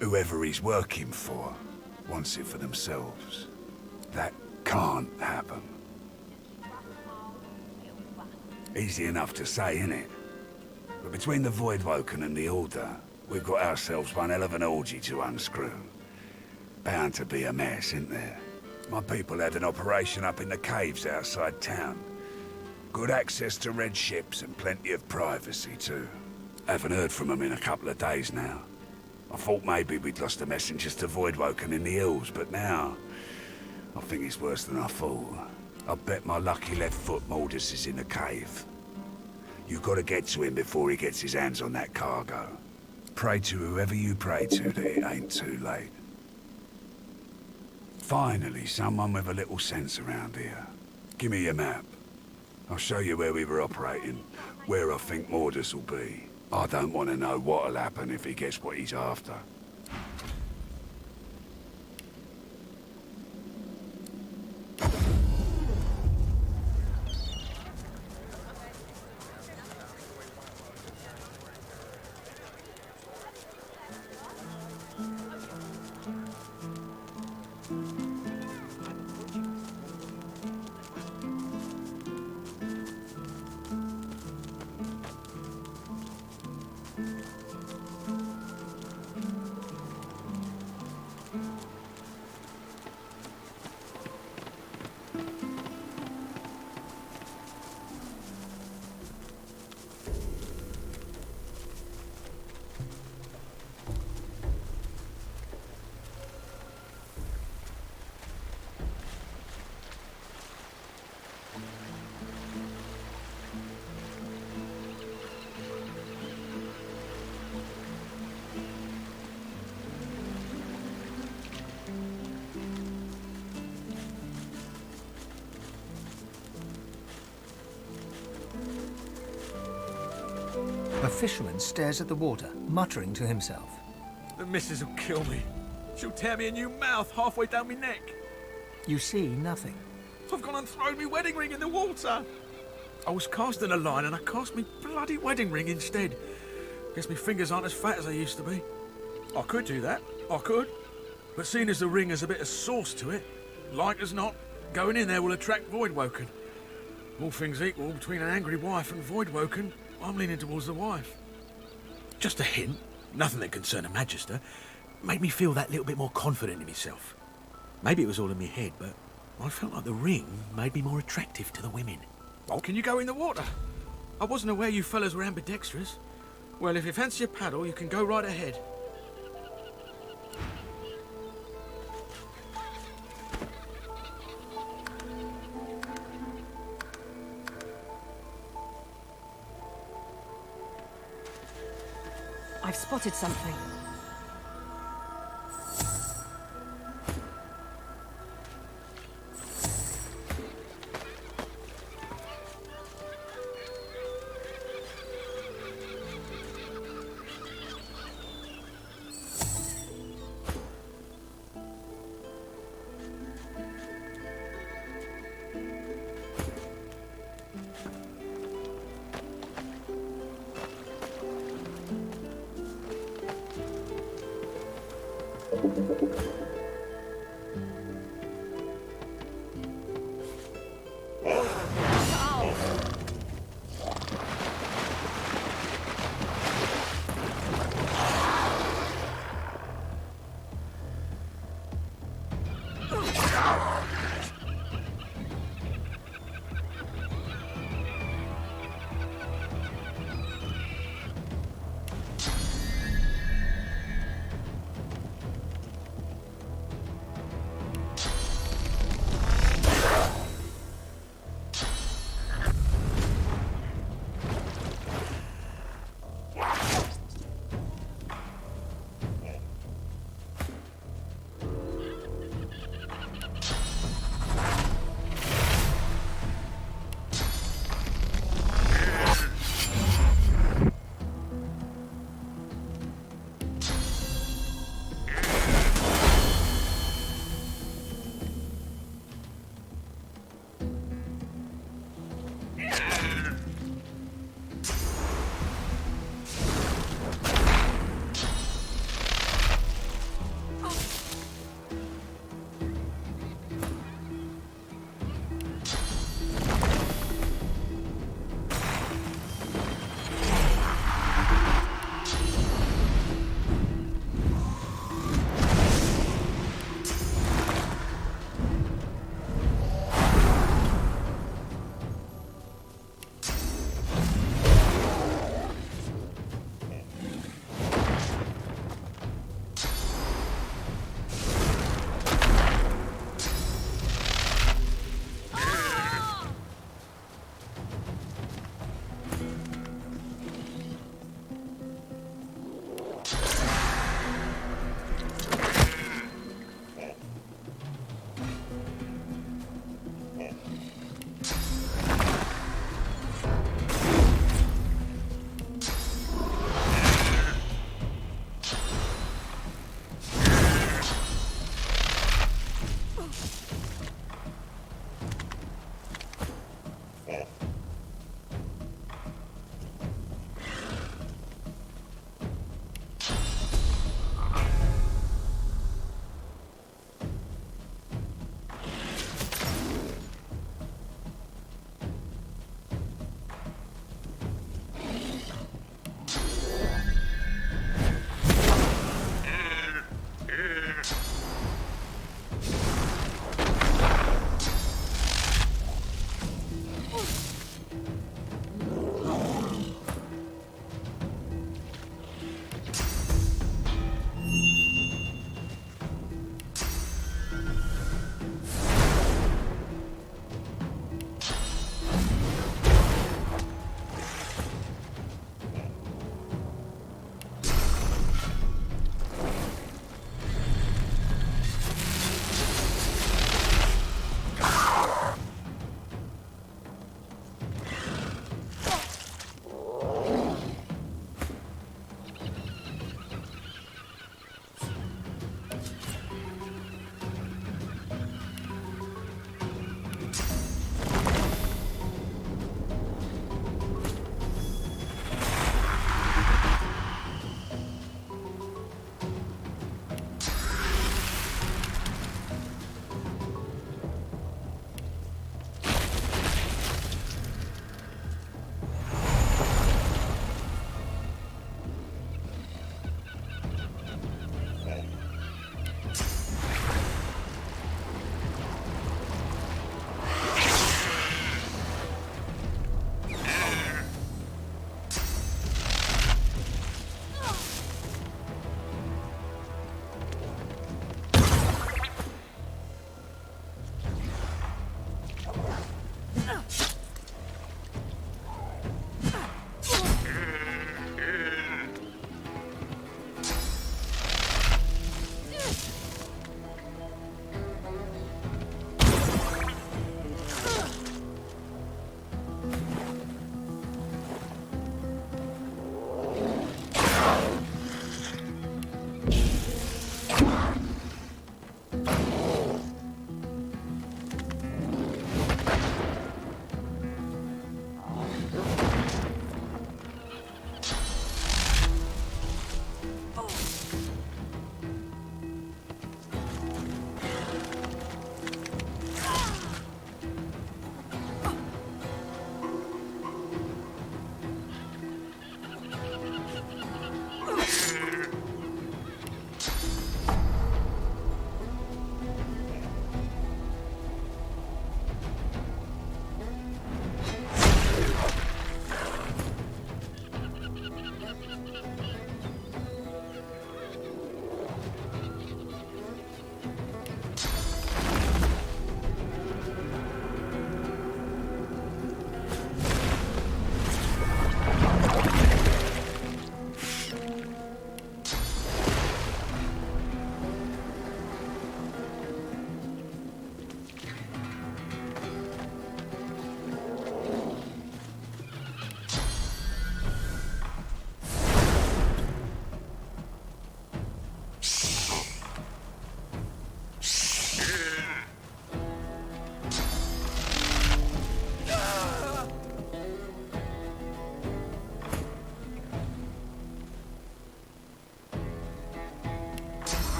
Speaker 24: whoever he's working for, wants it for themselves. That can't happen. Easy enough to say, innit? But between the Voidwoken and the Order, we've got ourselves one hell of an orgy to unscrew. Bound to be a mess, isn't there? My people had an operation up in the caves outside town. Good access to red ships and plenty of privacy, too. Haven't heard from them in a couple of days now. I thought maybe we'd lost the messengers to Voidwoken in the hills, but now I think it's worse than I thought. I bet my lucky left foot Maldus is in the cave. You've got to get to him before he gets his hands on that cargo. Pray to whoever you pray to that it ain't too late. Finally, someone with a little sense around here. Give me your map. I'll show you where we were operating, where I think Mordus will be. I don't want to know what'll happen if he gets what he's after.
Speaker 7: A fisherman stares at the water, muttering to himself.
Speaker 10: The missus will kill me. She'll tear me a new mouth halfway down my neck.
Speaker 7: You see nothing.
Speaker 10: I've gone and thrown my wedding ring in the water. I was casting a line and I cast me bloody wedding ring instead. Guess my fingers aren't as fat as they used to be. I could do that, I could. But seeing as the ring has a bit of sauce to it, like as not, going in there will attract Voidwoken. All things equal, between an angry wife and Voidwoken, I'm leaning towards the wife. Just a hint, nothing that concerned a Magister, made me feel that little bit more confident in myself. Maybe it was all in my head, but I felt like the ring made me more attractive to the women. Oh, can you go in the water? I wasn't aware you fellas were ambidextrous. Well, if you fancy a paddle, you can go right ahead.
Speaker 2: I've spotted something.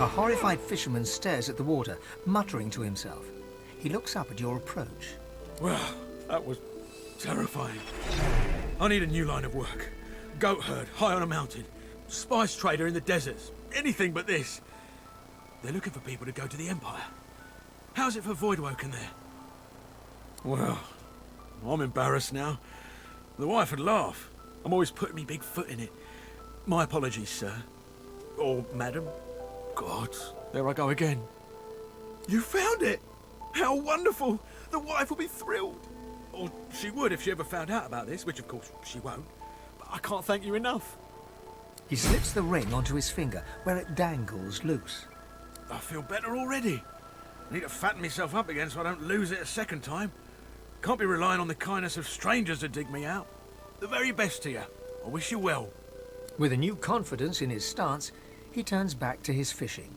Speaker 7: horrified fisherman stares at the water, muttering to himself. He looks up at your approach.
Speaker 10: Well, that was terrifying. I need a new line of work. Goat herd, high on a mountain. Spice trader in the deserts. Anything but this. They're looking for people to go to the Empire. How's it for Voidwoke in there? Well, I'm embarrassed now. The wife would laugh. I'm always putting me big foot in it. My apologies, sir. Or madam. God, there I go again. You found it! How wonderful! The wife will be thrilled. Or she would if she ever found out about this, which of course she won't. But I can't thank you enough.
Speaker 7: He slips the ring onto his finger, where it dangles loose.
Speaker 10: I feel better already. I need to fatten myself up again so I don't lose it a second time. Can't be relying on the kindness of strangers to dig me out. The very best to you. I wish you well.
Speaker 7: With a new confidence in his stance, he turns back to his fishing.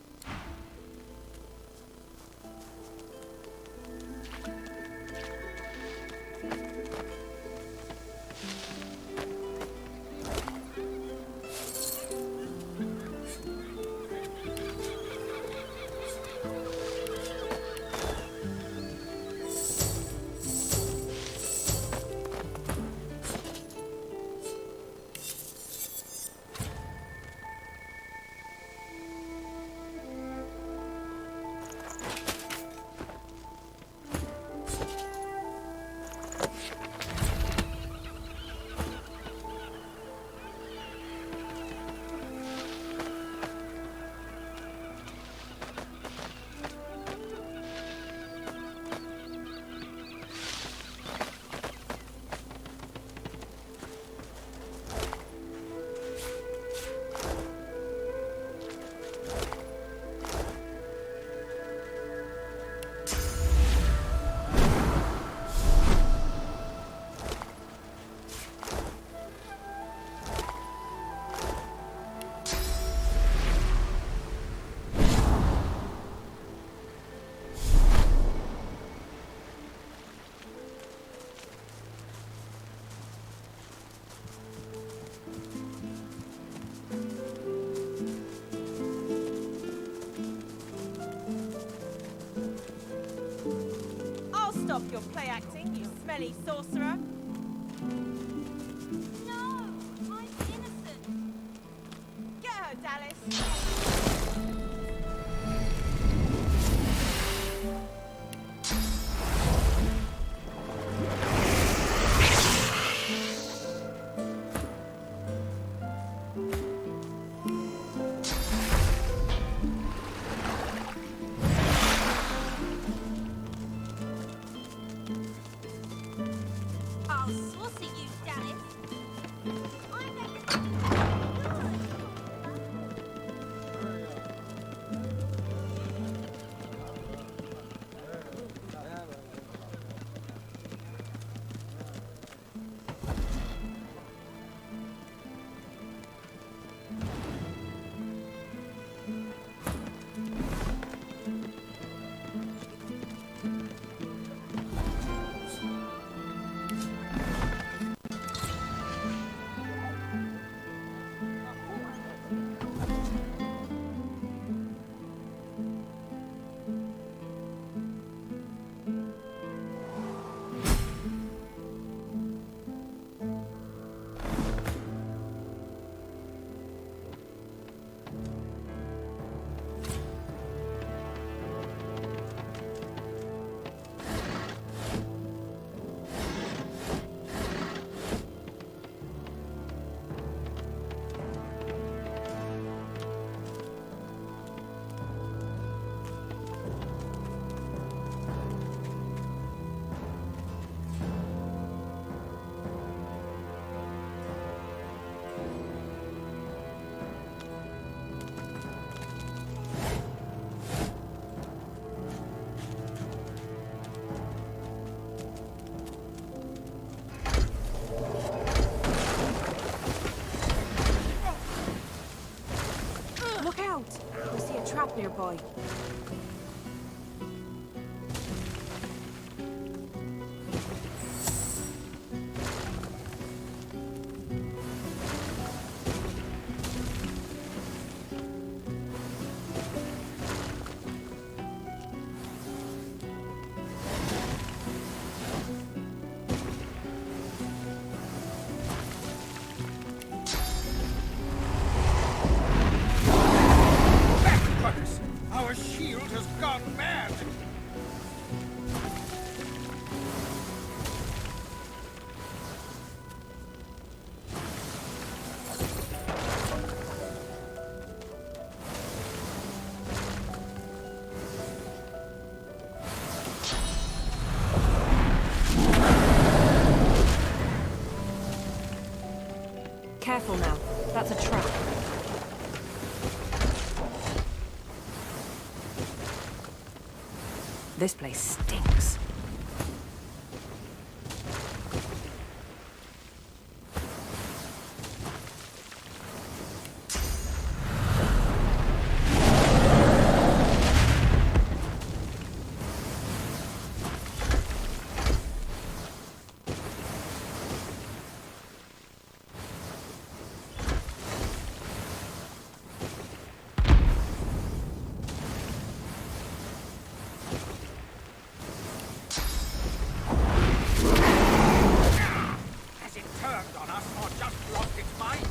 Speaker 13: Stop your play acting, you smelly sorcerer. No, I'm innocent. Get her, Dallas.
Speaker 2: trap nearby. That's a trap. This place stinks.
Speaker 18: Has it turned on us or just lost its mind?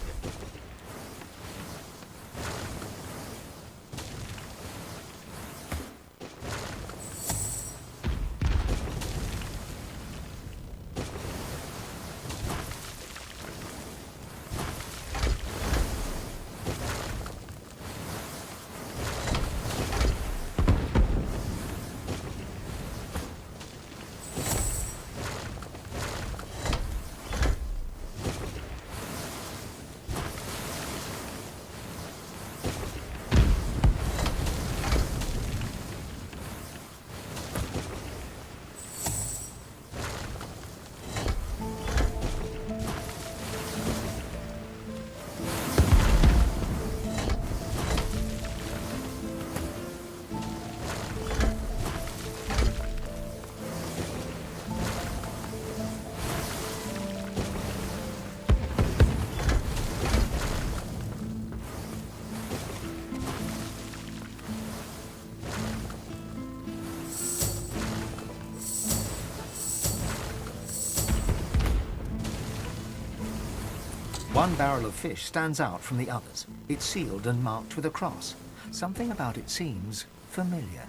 Speaker 7: One barrel of fish stands out from the others. It's sealed and marked with a cross. Something about it seems familiar.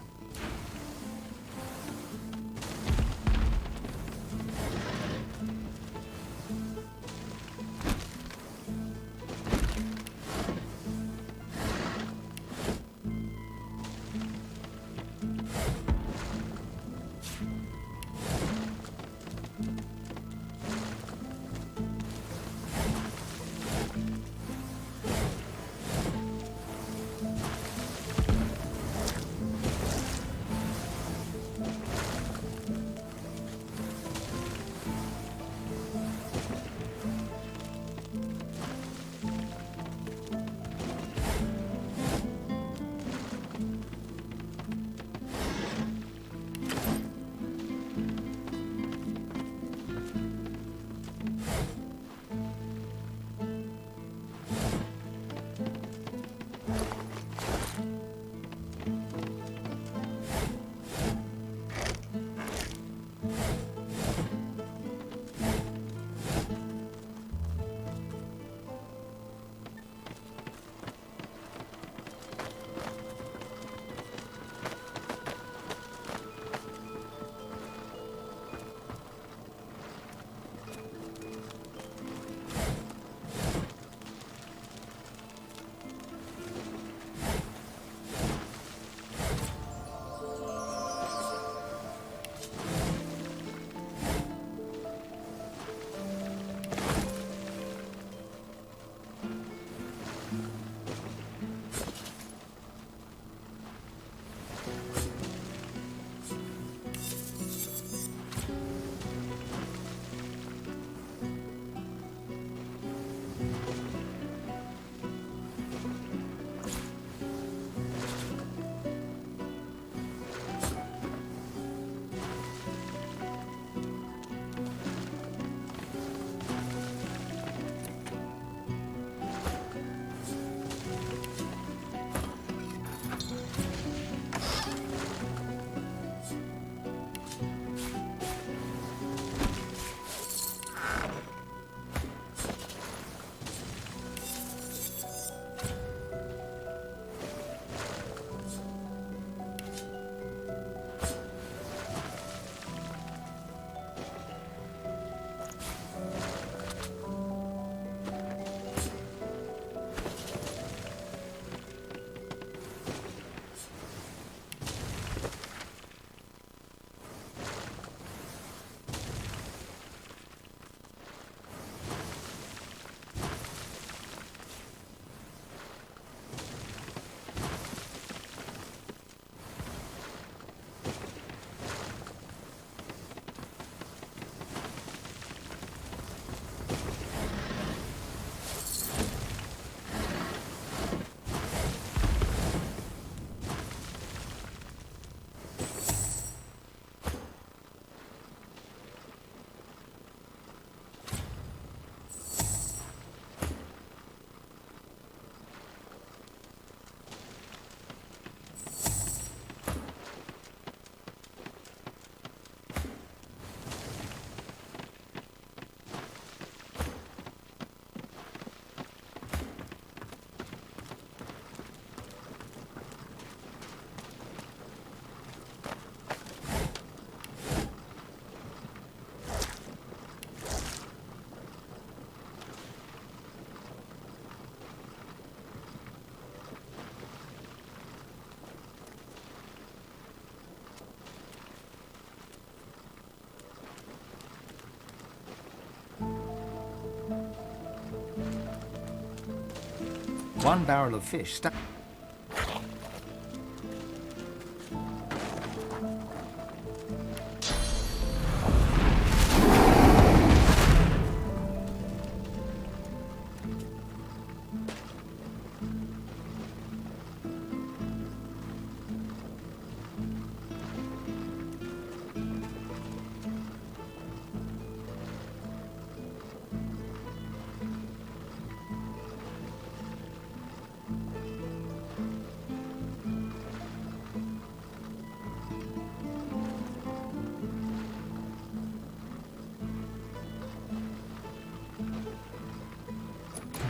Speaker 7: One barrel of fish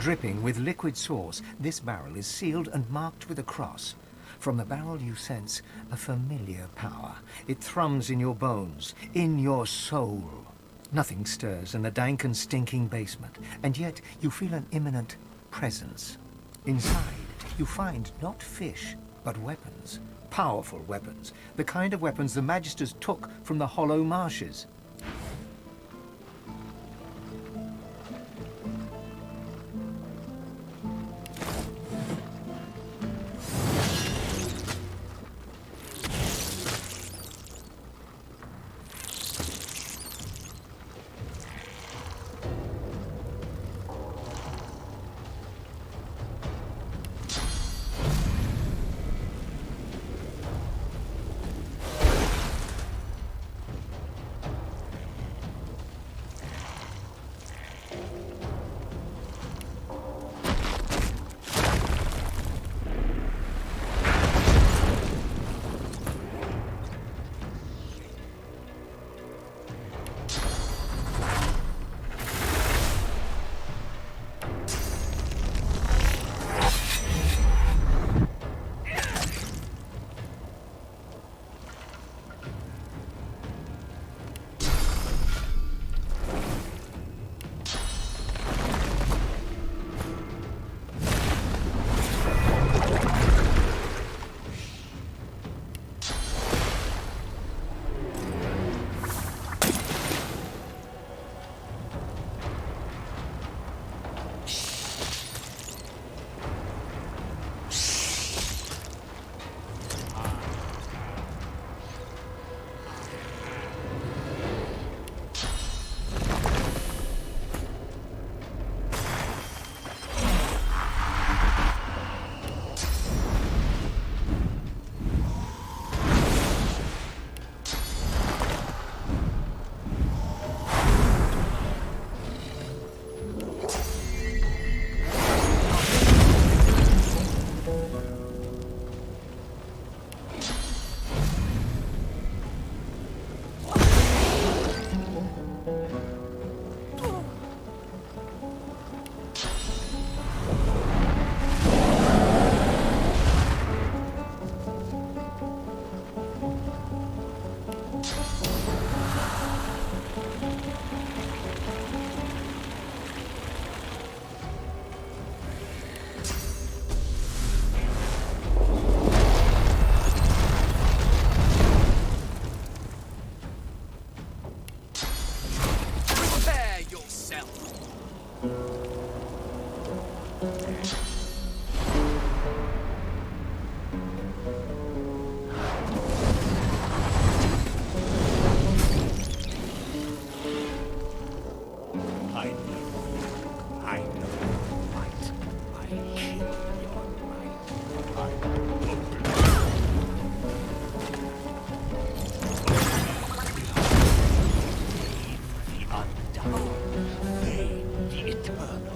Speaker 7: dripping with liquid sauce. This barrel is sealed and marked with a cross. From the barrel you sense a familiar power. It thrums in your bones, in your soul. Nothing stirs in the dank and stinking basement, and yet you feel an imminent presence. Inside, you find not fish, but weapons. Powerful weapons. The kind of weapons the Magisters took from the hollow marshes.
Speaker 5: The eternal.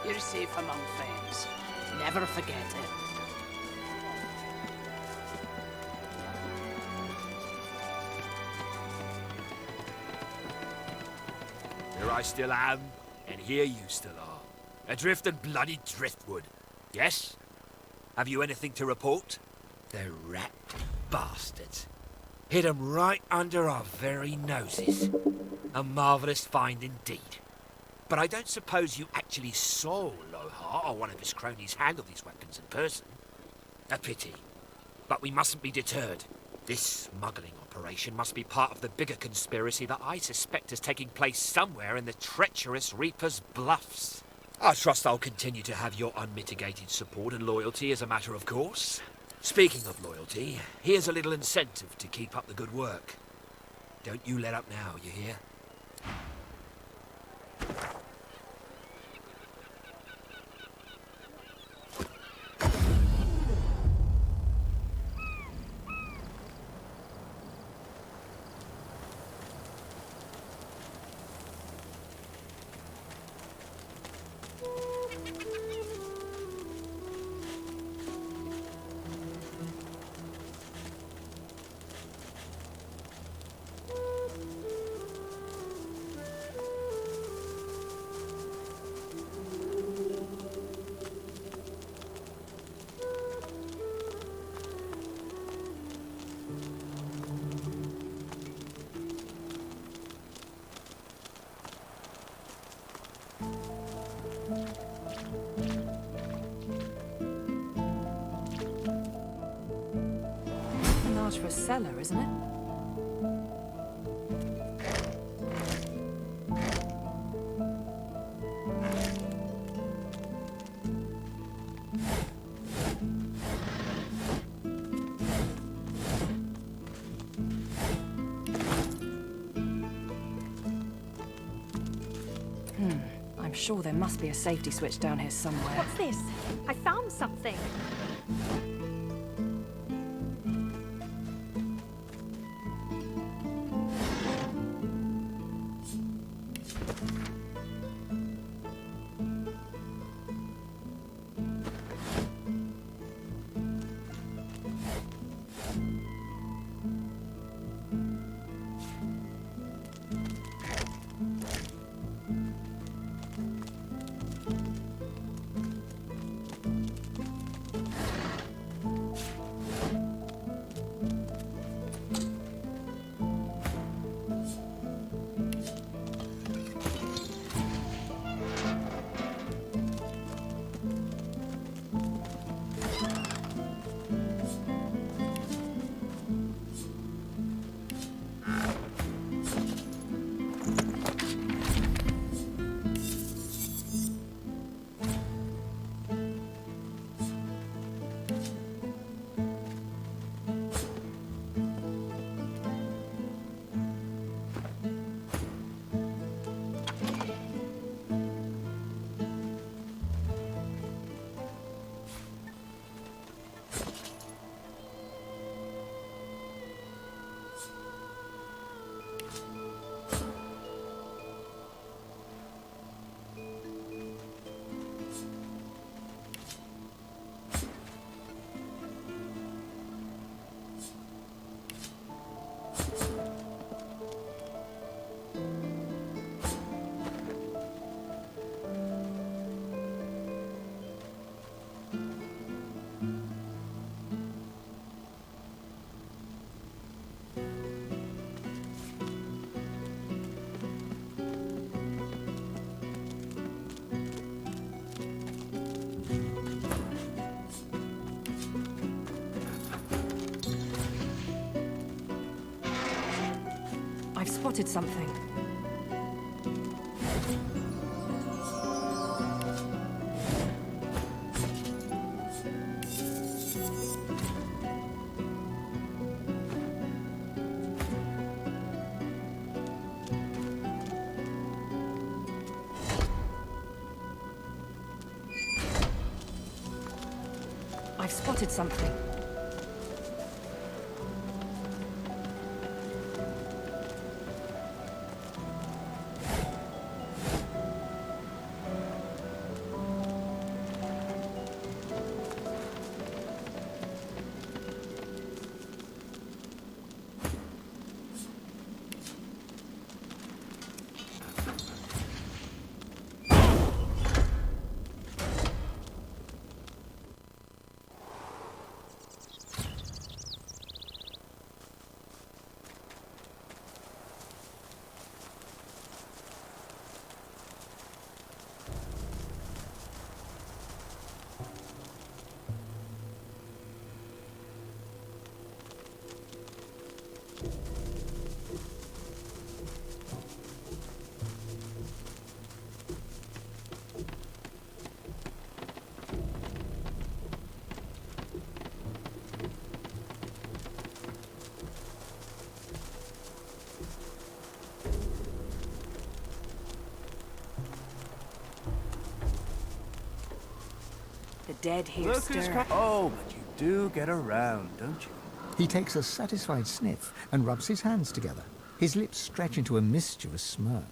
Speaker 14: You're safe among friends. Never forget it.
Speaker 18: Here I still am, and here you still are. Adrift and bloody driftwood. Yes? Have you anything to report? The rat bastards. Hid 'em right under our very noses. A marvellous find indeed. But I don't suppose you actually saw Lohar or one of his cronies handle these weapons in person. A pity. But we mustn't be deterred. This smuggling operation must be part of the bigger conspiracy that I suspect is taking place somewhere in the treacherous Reaper's Bluffs. I trust I'll continue to have your unmitigated support and loyalty as a matter of course. Speaking of loyalty, here's a little incentive to keep up the good work. Don't you let up now, you hear?
Speaker 2: Large for a cellar, isn't it? I'm sure there must be a safety switch down here somewhere.
Speaker 3: What's this? I found something.
Speaker 2: I've spotted something. I've spotted something. dead here
Speaker 12: Look who's
Speaker 2: stir.
Speaker 12: Oh, but you do get around, don't you?
Speaker 7: He takes a satisfied sniff and rubs his hands together. His lips stretch into a mischievous smirk.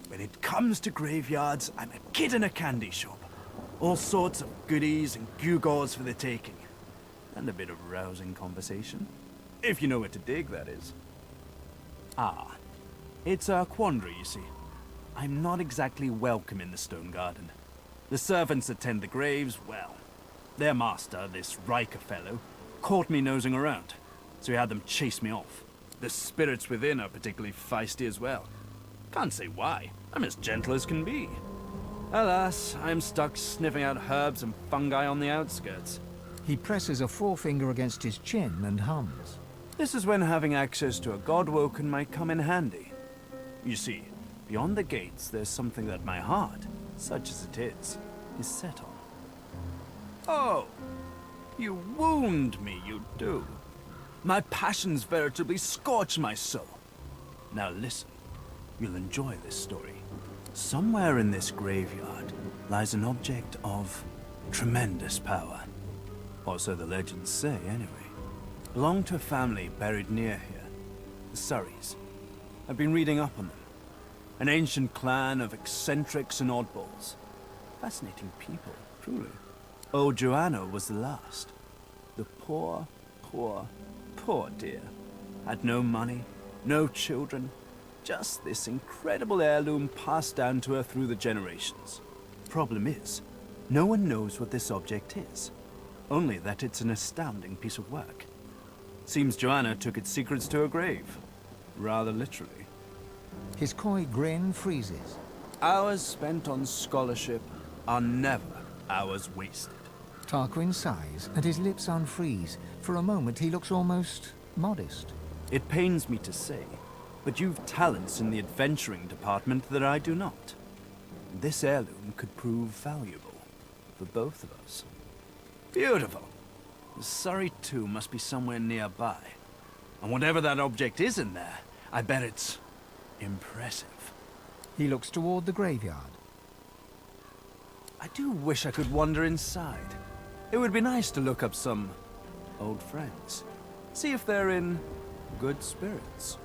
Speaker 12: When it comes to graveyards, I'm a kid in a candy shop. All sorts of goodies and gewgaws for the taking. And a bit of rousing conversation. If you know where to dig, that is. Ah, it's a quandary, you see. I'm not exactly welcome in the Stone Garden. The servants that tend the graves, well, their master, this Riker fellow, caught me nosing around, so he had them chase me off. The spirits within are particularly feisty as well. Can't say why. I'm as gentle as can be. Alas, I'm stuck sniffing out herbs and fungi on the outskirts.
Speaker 7: He presses a forefinger against his chin and hums.
Speaker 12: This is when having access to a godwoken might come in handy. You see, beyond the gates, there's something that my heart, such as it is set on. Oh, you wound me, you do. My passions veritably scorch my soul. Now listen, you'll enjoy this story. Somewhere in this graveyard lies an object of tremendous power. Or so the legends say, anyway. Belonged to a family buried near here, the Surreys. I've been reading up on them. An ancient clan of eccentrics and oddballs. Fascinating people, truly. Old Joanna was the last. The poor dear. Had no money, no children, just this incredible heirloom passed down to her through the generations. Problem is, no one knows what this object is. Only that it's an astounding piece of work. Seems Joanna took its secrets to her grave. Rather literally.
Speaker 7: His coy grin freezes.
Speaker 12: Hours spent on scholarship are never hours wasted.
Speaker 7: Tarquin sighs and his lips unfreeze. For a moment he looks almost modest.
Speaker 12: It pains me to say, but you've talents in the adventuring department that I do not. This heirloom could prove valuable for both of us. Beautiful. The Surrey tomb must be somewhere nearby. And whatever that object is in there, I bet it's impressive.
Speaker 7: He looks toward the graveyard.
Speaker 12: I do wish I could wander inside. It would be nice to look up some old friends. See if they're in good spirits.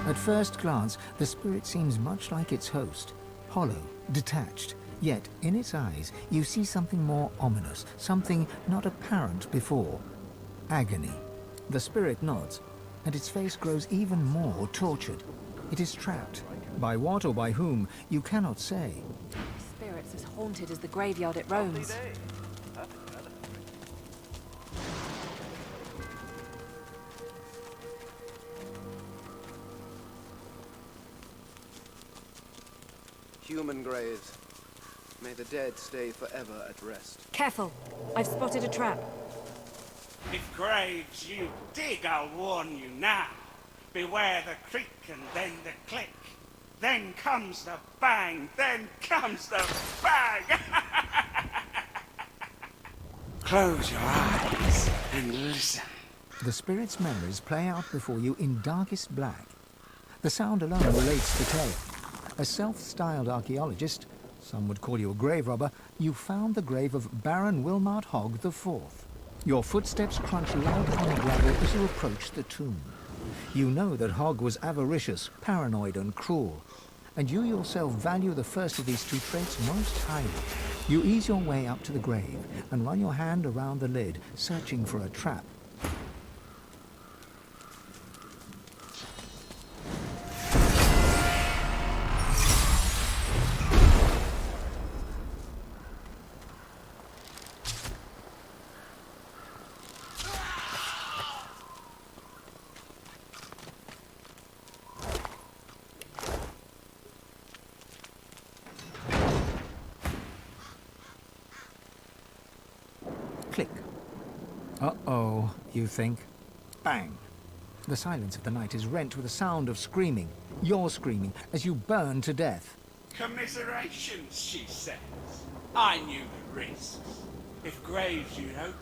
Speaker 7: At first glance, the spirit seems much like its host. Hollow, detached. Yet, in its eyes, you see something more ominous, something not apparent before. Agony. The spirit nods, and its face grows even more tortured. It is trapped. By what or by whom, you cannot say.
Speaker 2: The spirit's as haunted as the graveyard it roams.
Speaker 15: Human graves. May the dead stay forever at rest.
Speaker 2: Careful! I've spotted a trap.
Speaker 16: If graves you dig, I'll warn you now. Beware the creak and then the click. Then comes the bang, then comes the bang! Close your eyes and listen.
Speaker 7: The spirit's memories play out before you in darkest black. The sound alone relates the tale. A self-styled archaeologist, some would call you a grave robber, you found the grave of Baron Wilmart Hogg IV. Your footsteps crunch loud on the gravel as you approach the tomb. You know that Hogg was avaricious, paranoid and cruel, and you yourself value the first of these two traits most highly. You ease your way up to the grave and run your hand around the lid, searching for a trap. Click. Uh-oh, you think. Bang. The silence of the night is rent with a sound of screaming. You're screaming as you burn to death.
Speaker 16: Commiserations, she says. I knew the risks. If graves you'd open,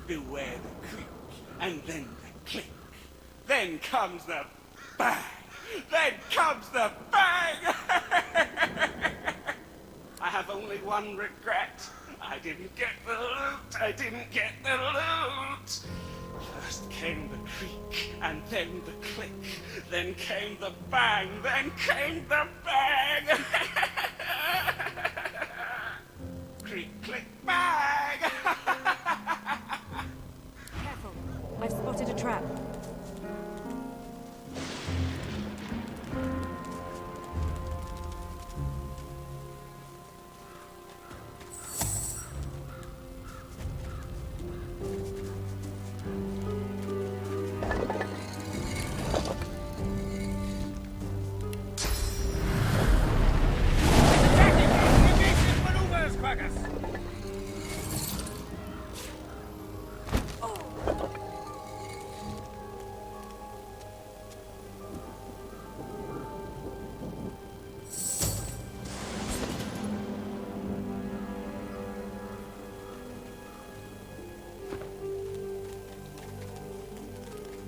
Speaker 16: beware the creak, and then the click. Then comes the bang. Then comes the bang. I have only one regret. I didn't get the loot. I didn't get the loot. First came the creak, and then the click. Then came the bang. Then came the bang. Creak, click, bang.
Speaker 2: Careful. I've spotted a trap.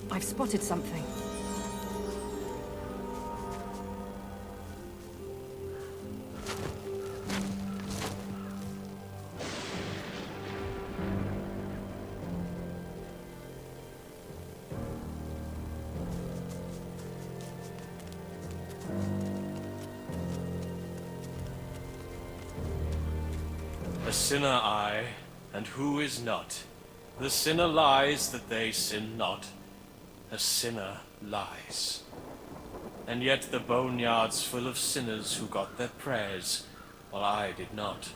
Speaker 2: I've spotted something.
Speaker 4: A sinner I, and who is not? The sinner lies that they sin not. A sinner lies. And yet the boneyard's full of sinners who got their prayers, while I did not.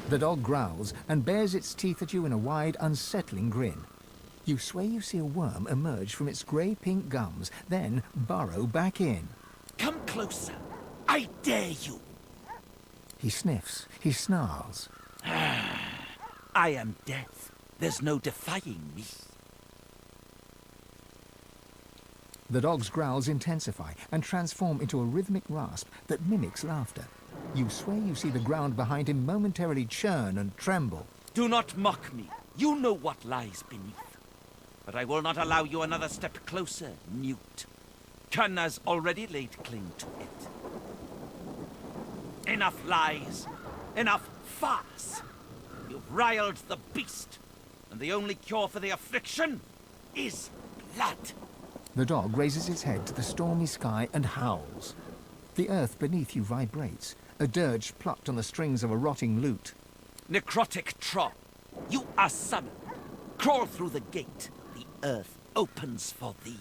Speaker 7: The dog growls and bares its teeth at you in a wide, unsettling grin. You swear you see a worm emerge from its grey-pink gums, then burrow back in.
Speaker 17: Come closer. I dare you.
Speaker 7: He sniffs. He snarls.
Speaker 17: I am death. There's no defying me.
Speaker 7: The dog's growls intensify and transform into a rhythmic rasp that mimics laughter. You swear you see the ground behind him momentarily churn and tremble.
Speaker 17: Do not mock me. You know what lies beneath. But I will not allow you another step closer, Newt. Khan has already laid claim to it. Enough lies. Enough farce. You've riled the beast. And the only cure for the affliction is blood.
Speaker 7: The dog raises its head to the stormy sky and howls. The earth beneath you vibrates, a dirge plucked on the strings of a rotting lute.
Speaker 17: Necrotic troll, you are summoned. Crawl through the gate. The earth opens for thee.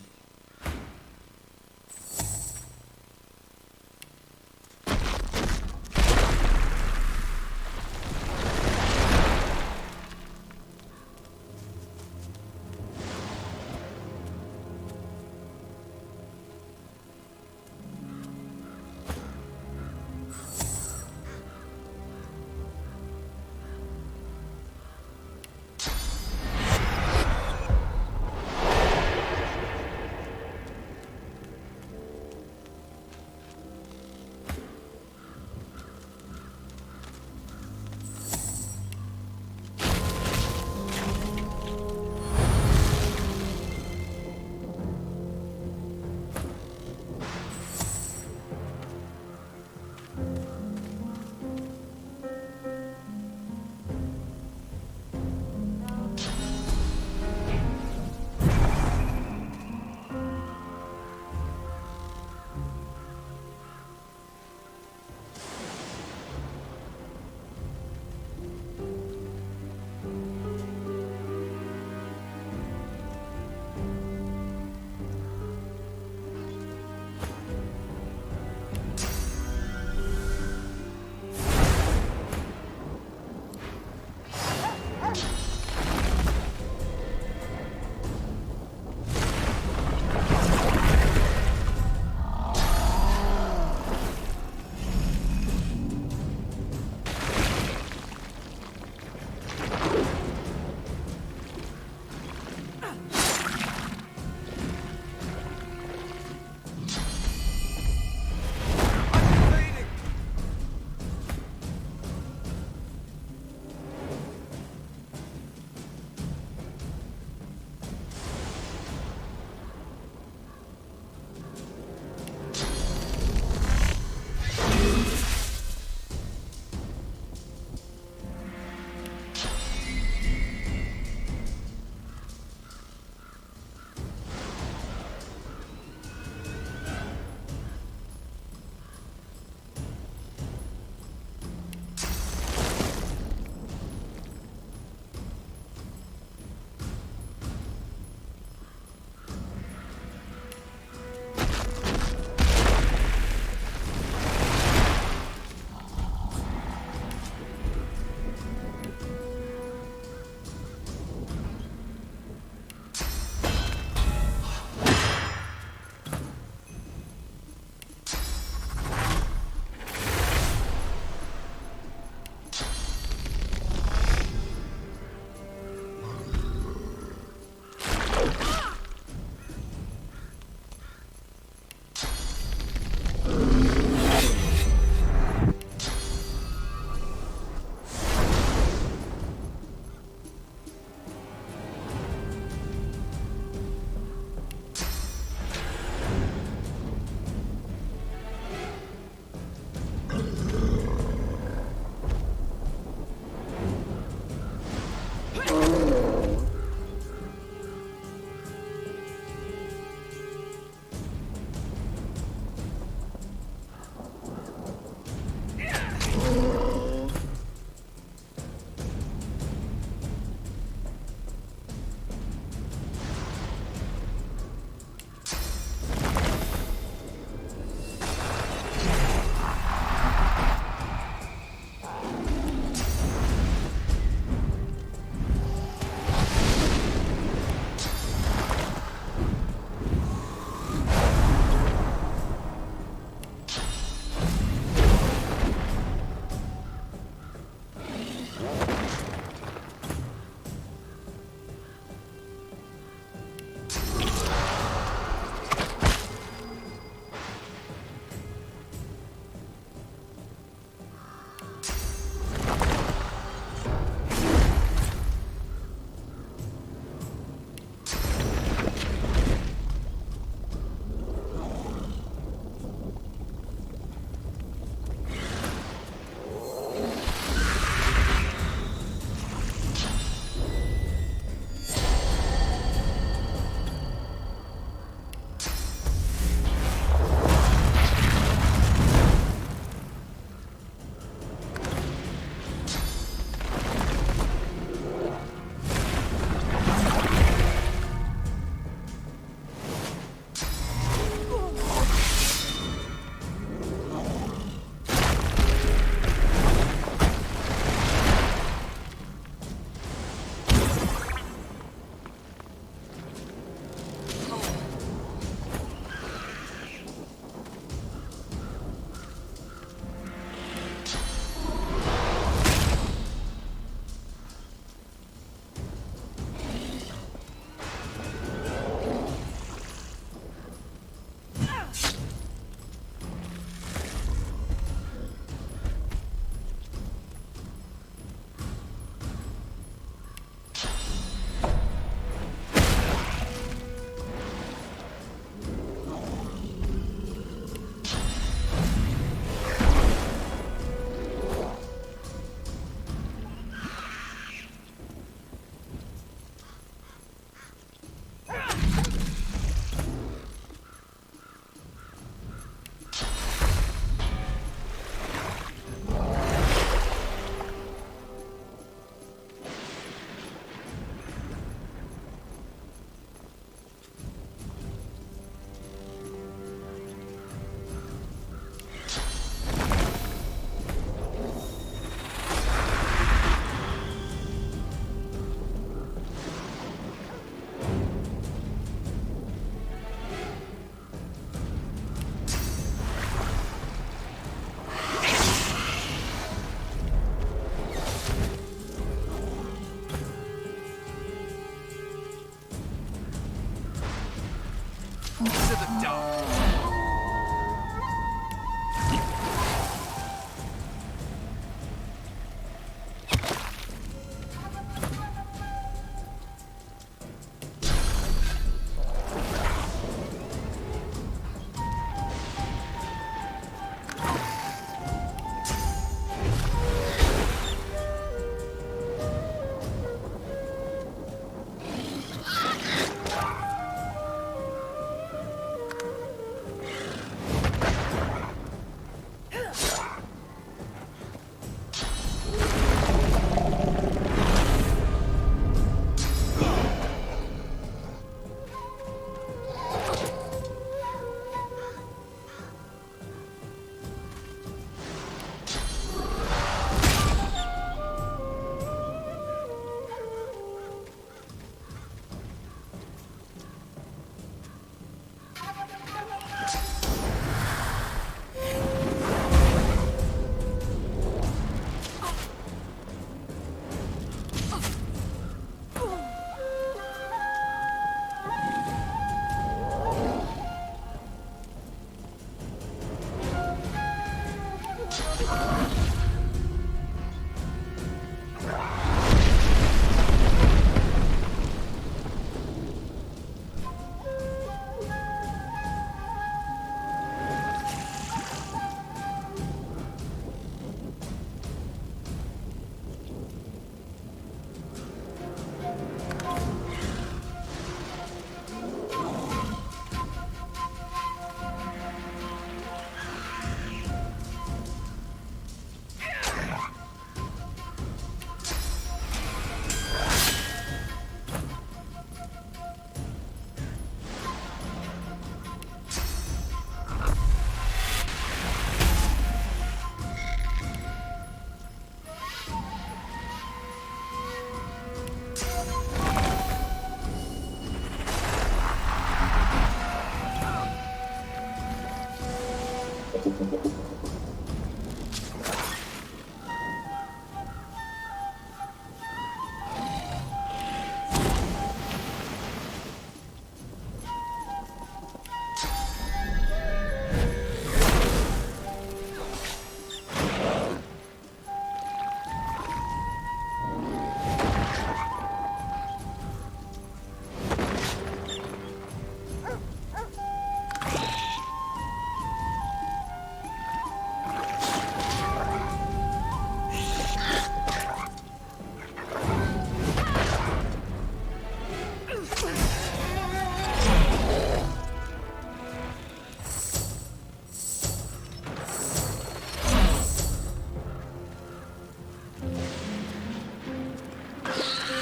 Speaker 18: Into the dark.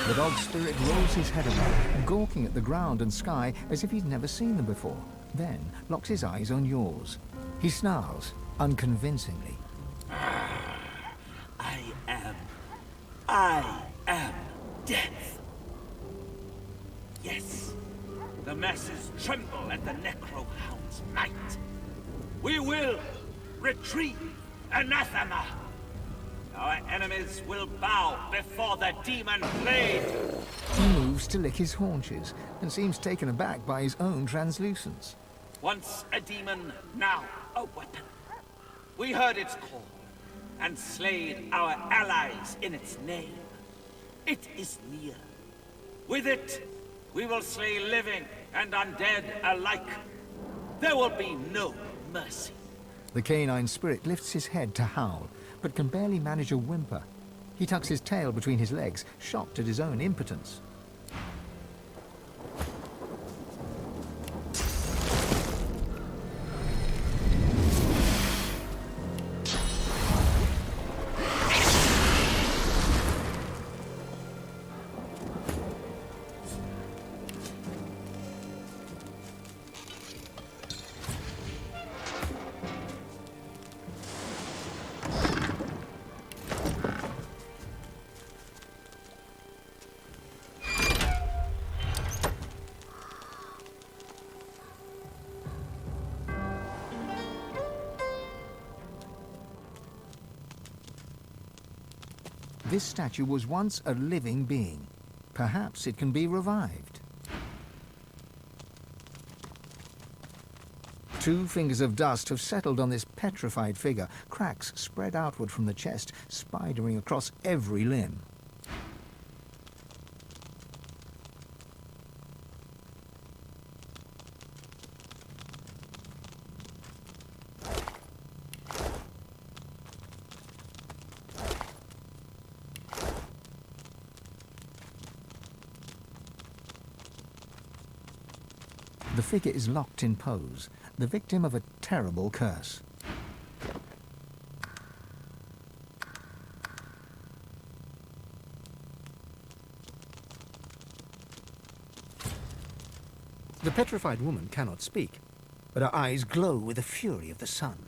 Speaker 7: The dog's spirit rolls his head around, gawking at the ground and sky as if he'd never seen them before, then locks his eyes on yours. He snarls, unconvincingly.
Speaker 17: I am death. Yes, the masses tremble at the Necrohound's might. We will retrieve anathema. Our enemies will bow before the demon blade.
Speaker 7: He moves to lick his haunches and seems taken aback by his own translucence.
Speaker 17: Once a demon, now a weapon. We heard its call and slayed our allies in its name. It is near. With it, we will slay living and undead alike. There will be no mercy.
Speaker 7: The canine spirit lifts his head to howl, but can barely manage a whimper. He tucks his tail between his legs, shocked at his own impotence. This statue was once a living being. Perhaps it can be revived. 2 fingers of dust have settled on this petrified figure, cracks spread outward from the chest, spidering across every limb. The figure is locked in pose, the victim of a terrible curse. The petrified woman cannot speak, but her eyes glow with the fury of the sun.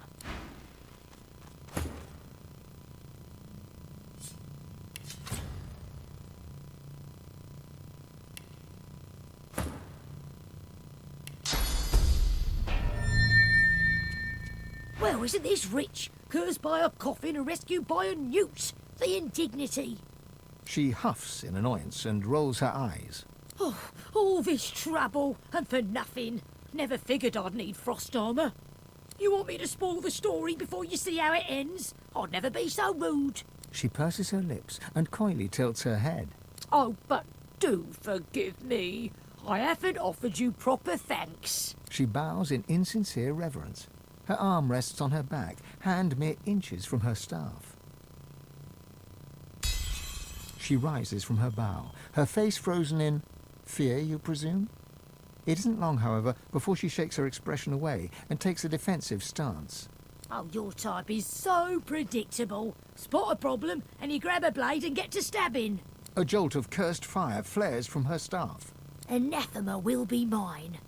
Speaker 6: Well, isn't this rich? Cursed by a coffin and rescued by a newt. The indignity.
Speaker 7: She huffs in annoyance and rolls her eyes.
Speaker 6: Oh, all this trouble, and for nothing. Never figured I'd need frost armour. You want me to spoil the story before you see how it ends? I'd never be so rude.
Speaker 7: She purses her lips and coyly tilts her head.
Speaker 6: Oh, but do forgive me. I haven't offered you proper thanks.
Speaker 7: She bows in insincere reverence. Her arm rests on her back, hand mere inches from her staff. She rises from her bow, her face frozen in fear, you presume? It isn't long, however, before she shakes her expression away and takes a defensive stance.
Speaker 6: Oh, your type is so predictable. Spot a problem and you grab a blade and get to stabbing.
Speaker 7: A jolt of cursed fire flares from her staff.
Speaker 6: Anathema will be mine.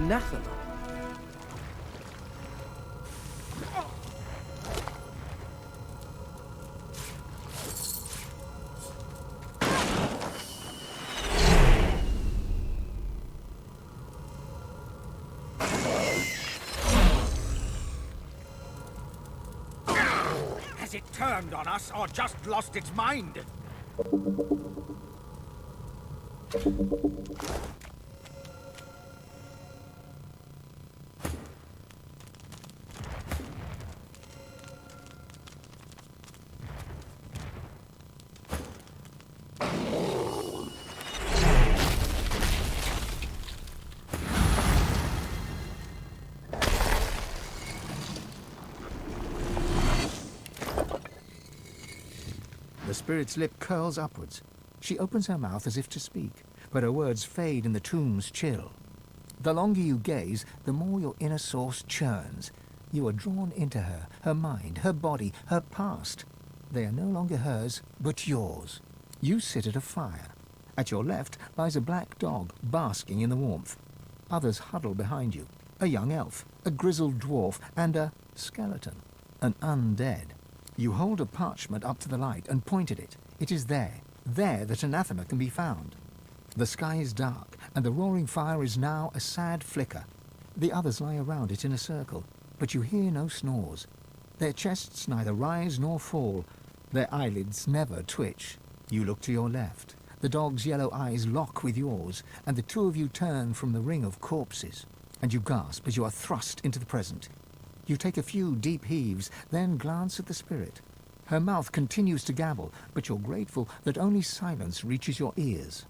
Speaker 15: anathema?
Speaker 1: Has it turned on us or just lost its mind?
Speaker 7: The spirit's lip curls upwards. She opens her mouth as if to speak, but her words fade in the tomb's chill. The longer you gaze, the more your inner source churns. You are drawn into her, her mind, her body, her past. They are no longer hers, but yours. You sit at a fire. At your left lies a black dog, basking in the warmth. Others huddle behind you. A young elf, a grizzled dwarf, and a skeleton, an undead. You hold a parchment up to the light and point at it. It is there that anathema can be found. The sky is dark, and the roaring fire is now a sad flicker. The others lie around it in a circle, but you hear no snores. Their chests neither rise nor fall. Their eyelids never twitch. You look to your left. The dog's yellow eyes lock with yours, and the two of you turn from the ring of corpses. And you gasp as you are thrust into the present. You take a few deep heaves, then glance at the spirit. Her mouth continues to gabble, but you're grateful that only silence reaches your ears.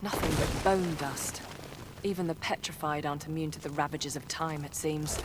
Speaker 2: Nothing but bone dust. Even the petrified aren't immune to the ravages of time, it seems.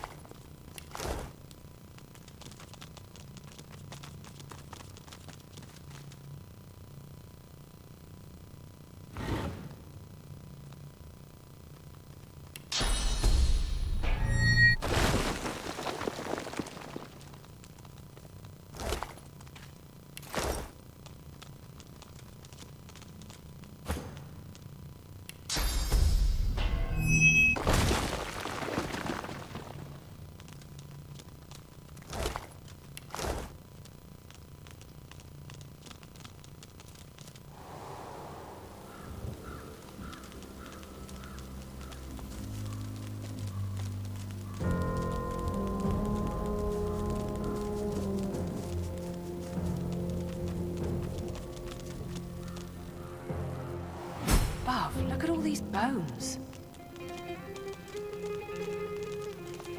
Speaker 2: Look at all these bones.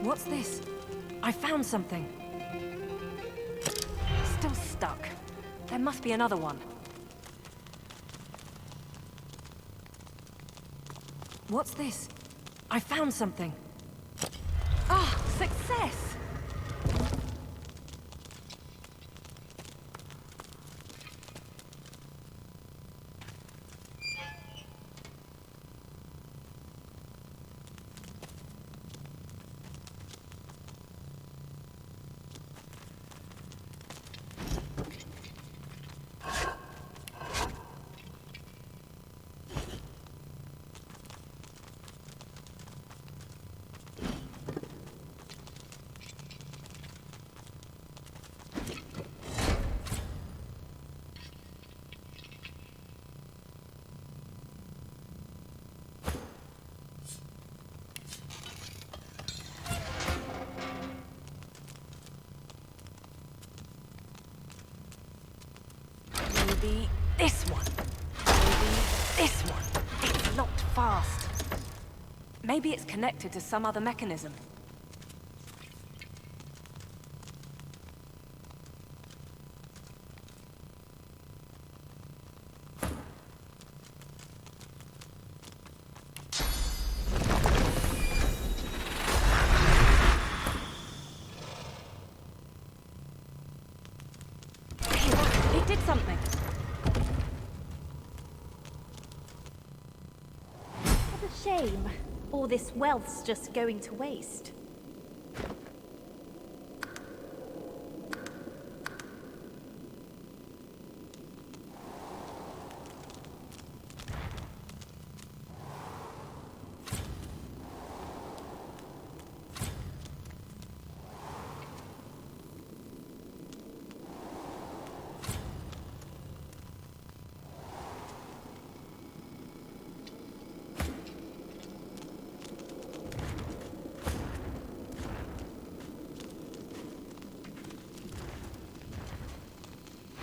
Speaker 2: What's this? I found something. Still stuck. There must be another one. What's this? I found something. Ah, success! Maybe this one. Maybe this one. It's locked fast. Maybe it's connected to some other mechanism.
Speaker 3: this wealth's just going to waste.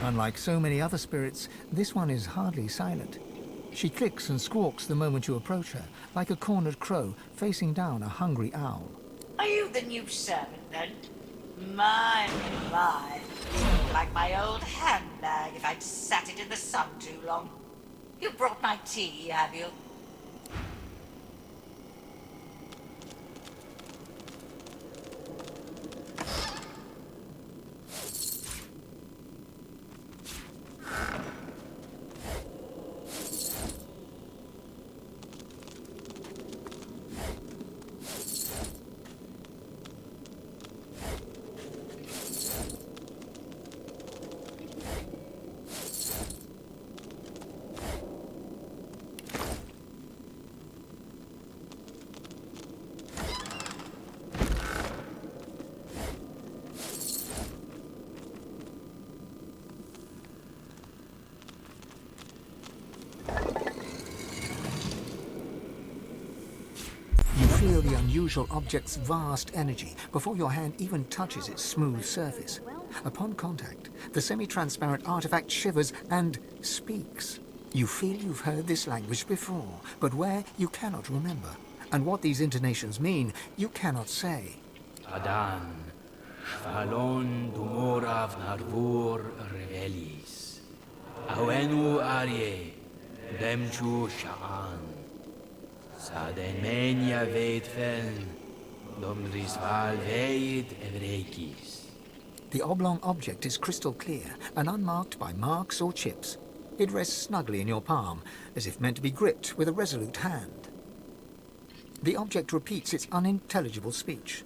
Speaker 7: Unlike so many other spirits, this one is hardly silent. She clicks and squawks the moment you approach her, like a cornered crow facing down a hungry owl.
Speaker 14: Are you the new servant, then? My, my. You look like my old handbag if I'd sat it in the sun too long. You brought my tea, have you?
Speaker 7: Feel the unusual object's vast energy before your hand even touches its smooth surface. Upon contact, the semi-transparent artifact shivers and speaks. You feel you've heard this language before, but where you cannot remember. And what these intonations mean, you cannot say.
Speaker 9: Adan, Falon Dumorav Narvur Revelis, Awenu Arye, Demchu Sha'an. Sademenia Veitfen, Domrisval Veit Evrekis.
Speaker 7: The oblong object is crystal clear and unmarked by marks or chips. It rests snugly in your palm, as if meant to be gripped with a resolute hand. The object repeats its unintelligible speech.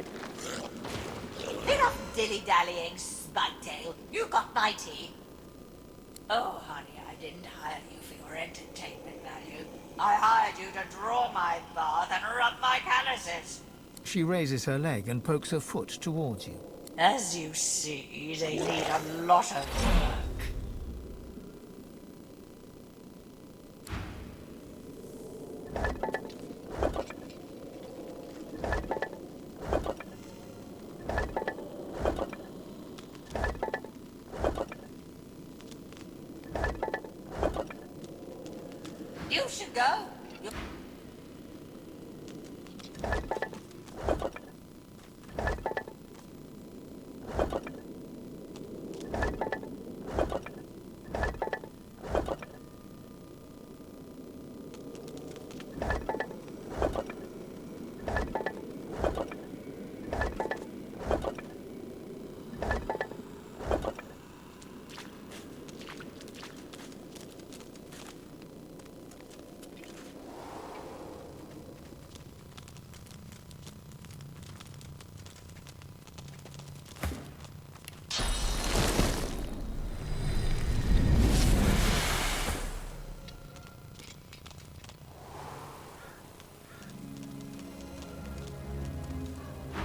Speaker 20: head.
Speaker 14: Enough dilly-dallying, spike-tail. You got my tea. Oh, honey, I didn't hire you for your entertainment value. I hired you to draw my bath and rub my calluses.
Speaker 7: She raises her leg and pokes her foot towards you.
Speaker 14: As you see, they need a lot of work. You should go.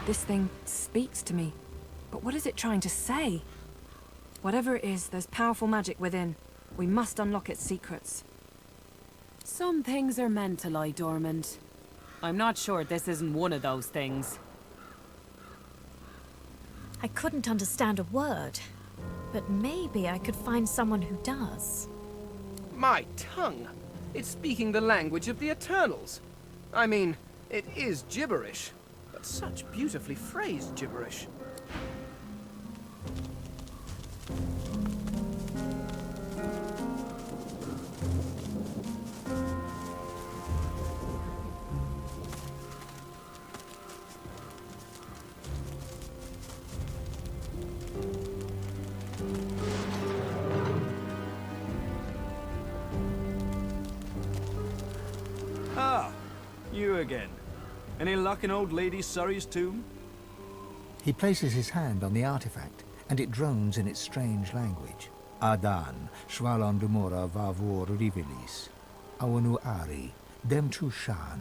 Speaker 2: This thing speaks to me. But what is it trying to say? Whatever it is, there's powerful magic within. We must unlock its secrets.
Speaker 8: Some things are meant to lie dormant. I'm not sure this isn't one of those things.
Speaker 3: I couldn't understand a word, but maybe I could find someone who does.
Speaker 15: My tongue! It's speaking the language of the Eternals. I mean, it is gibberish, but such beautifully phrased gibberish.
Speaker 12: Ah, you again. Any luck in old Lady Surrey's tomb?
Speaker 7: He places his hand on the artifact, and it drones in its strange language. Adan, Shvalon Dumora Vavor Rivilis, Awanu Ari, Dem Tushan.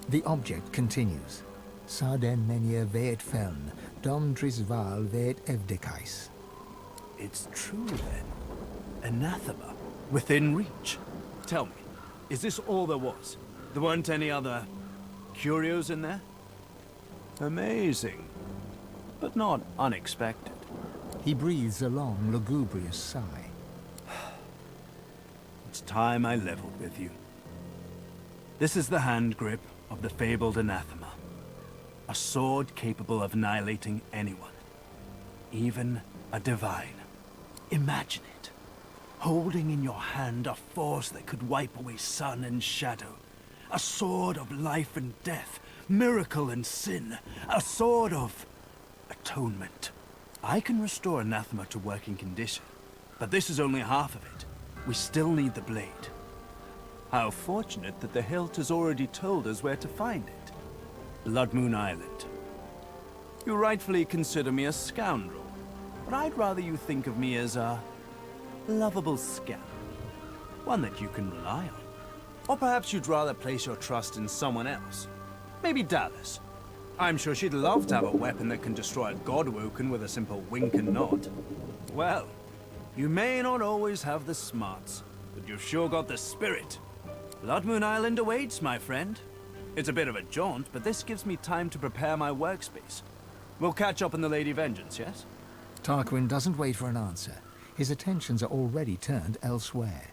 Speaker 7: The object continues. Saden Menye Veet Feln, Dom Drisval Veet Evdekais.
Speaker 12: It's true then. Anathema. Within reach. Tell me, is this all there was? There weren't any other curios in there? Amazing. But not unexpected.
Speaker 7: He breathes a long, lugubrious sigh.
Speaker 12: It's time I leveled with you. This is the hand grip of the fabled anathema. A sword capable of annihilating anyone. Even a divine. Imagine it. Holding in your hand a force that could wipe away sun and shadow. A sword of life and death, miracle and sin. A sword of atonement. I can restore anathema to working condition, but this is only half of it. We still need the blade. How fortunate that the hilt has already told us where to find it. Blood Moon Island. You rightfully consider me a scoundrel, but I'd rather you think of me as a lovable scamp. One that you can rely on. Or perhaps you'd rather place your trust in someone else. Maybe Dallas. I'm sure she'd love to have a weapon that can destroy a Godwoken with a simple wink and nod. Well, you may not always have the smarts, but you've sure got the spirit. Blood Moon Island awaits, my friend. It's a bit of a jaunt, but this gives me time to prepare my workspace. We'll catch up on the Lady Vengeance, yes?
Speaker 7: Tarquin doesn't wait for an answer. His attentions are already turned elsewhere.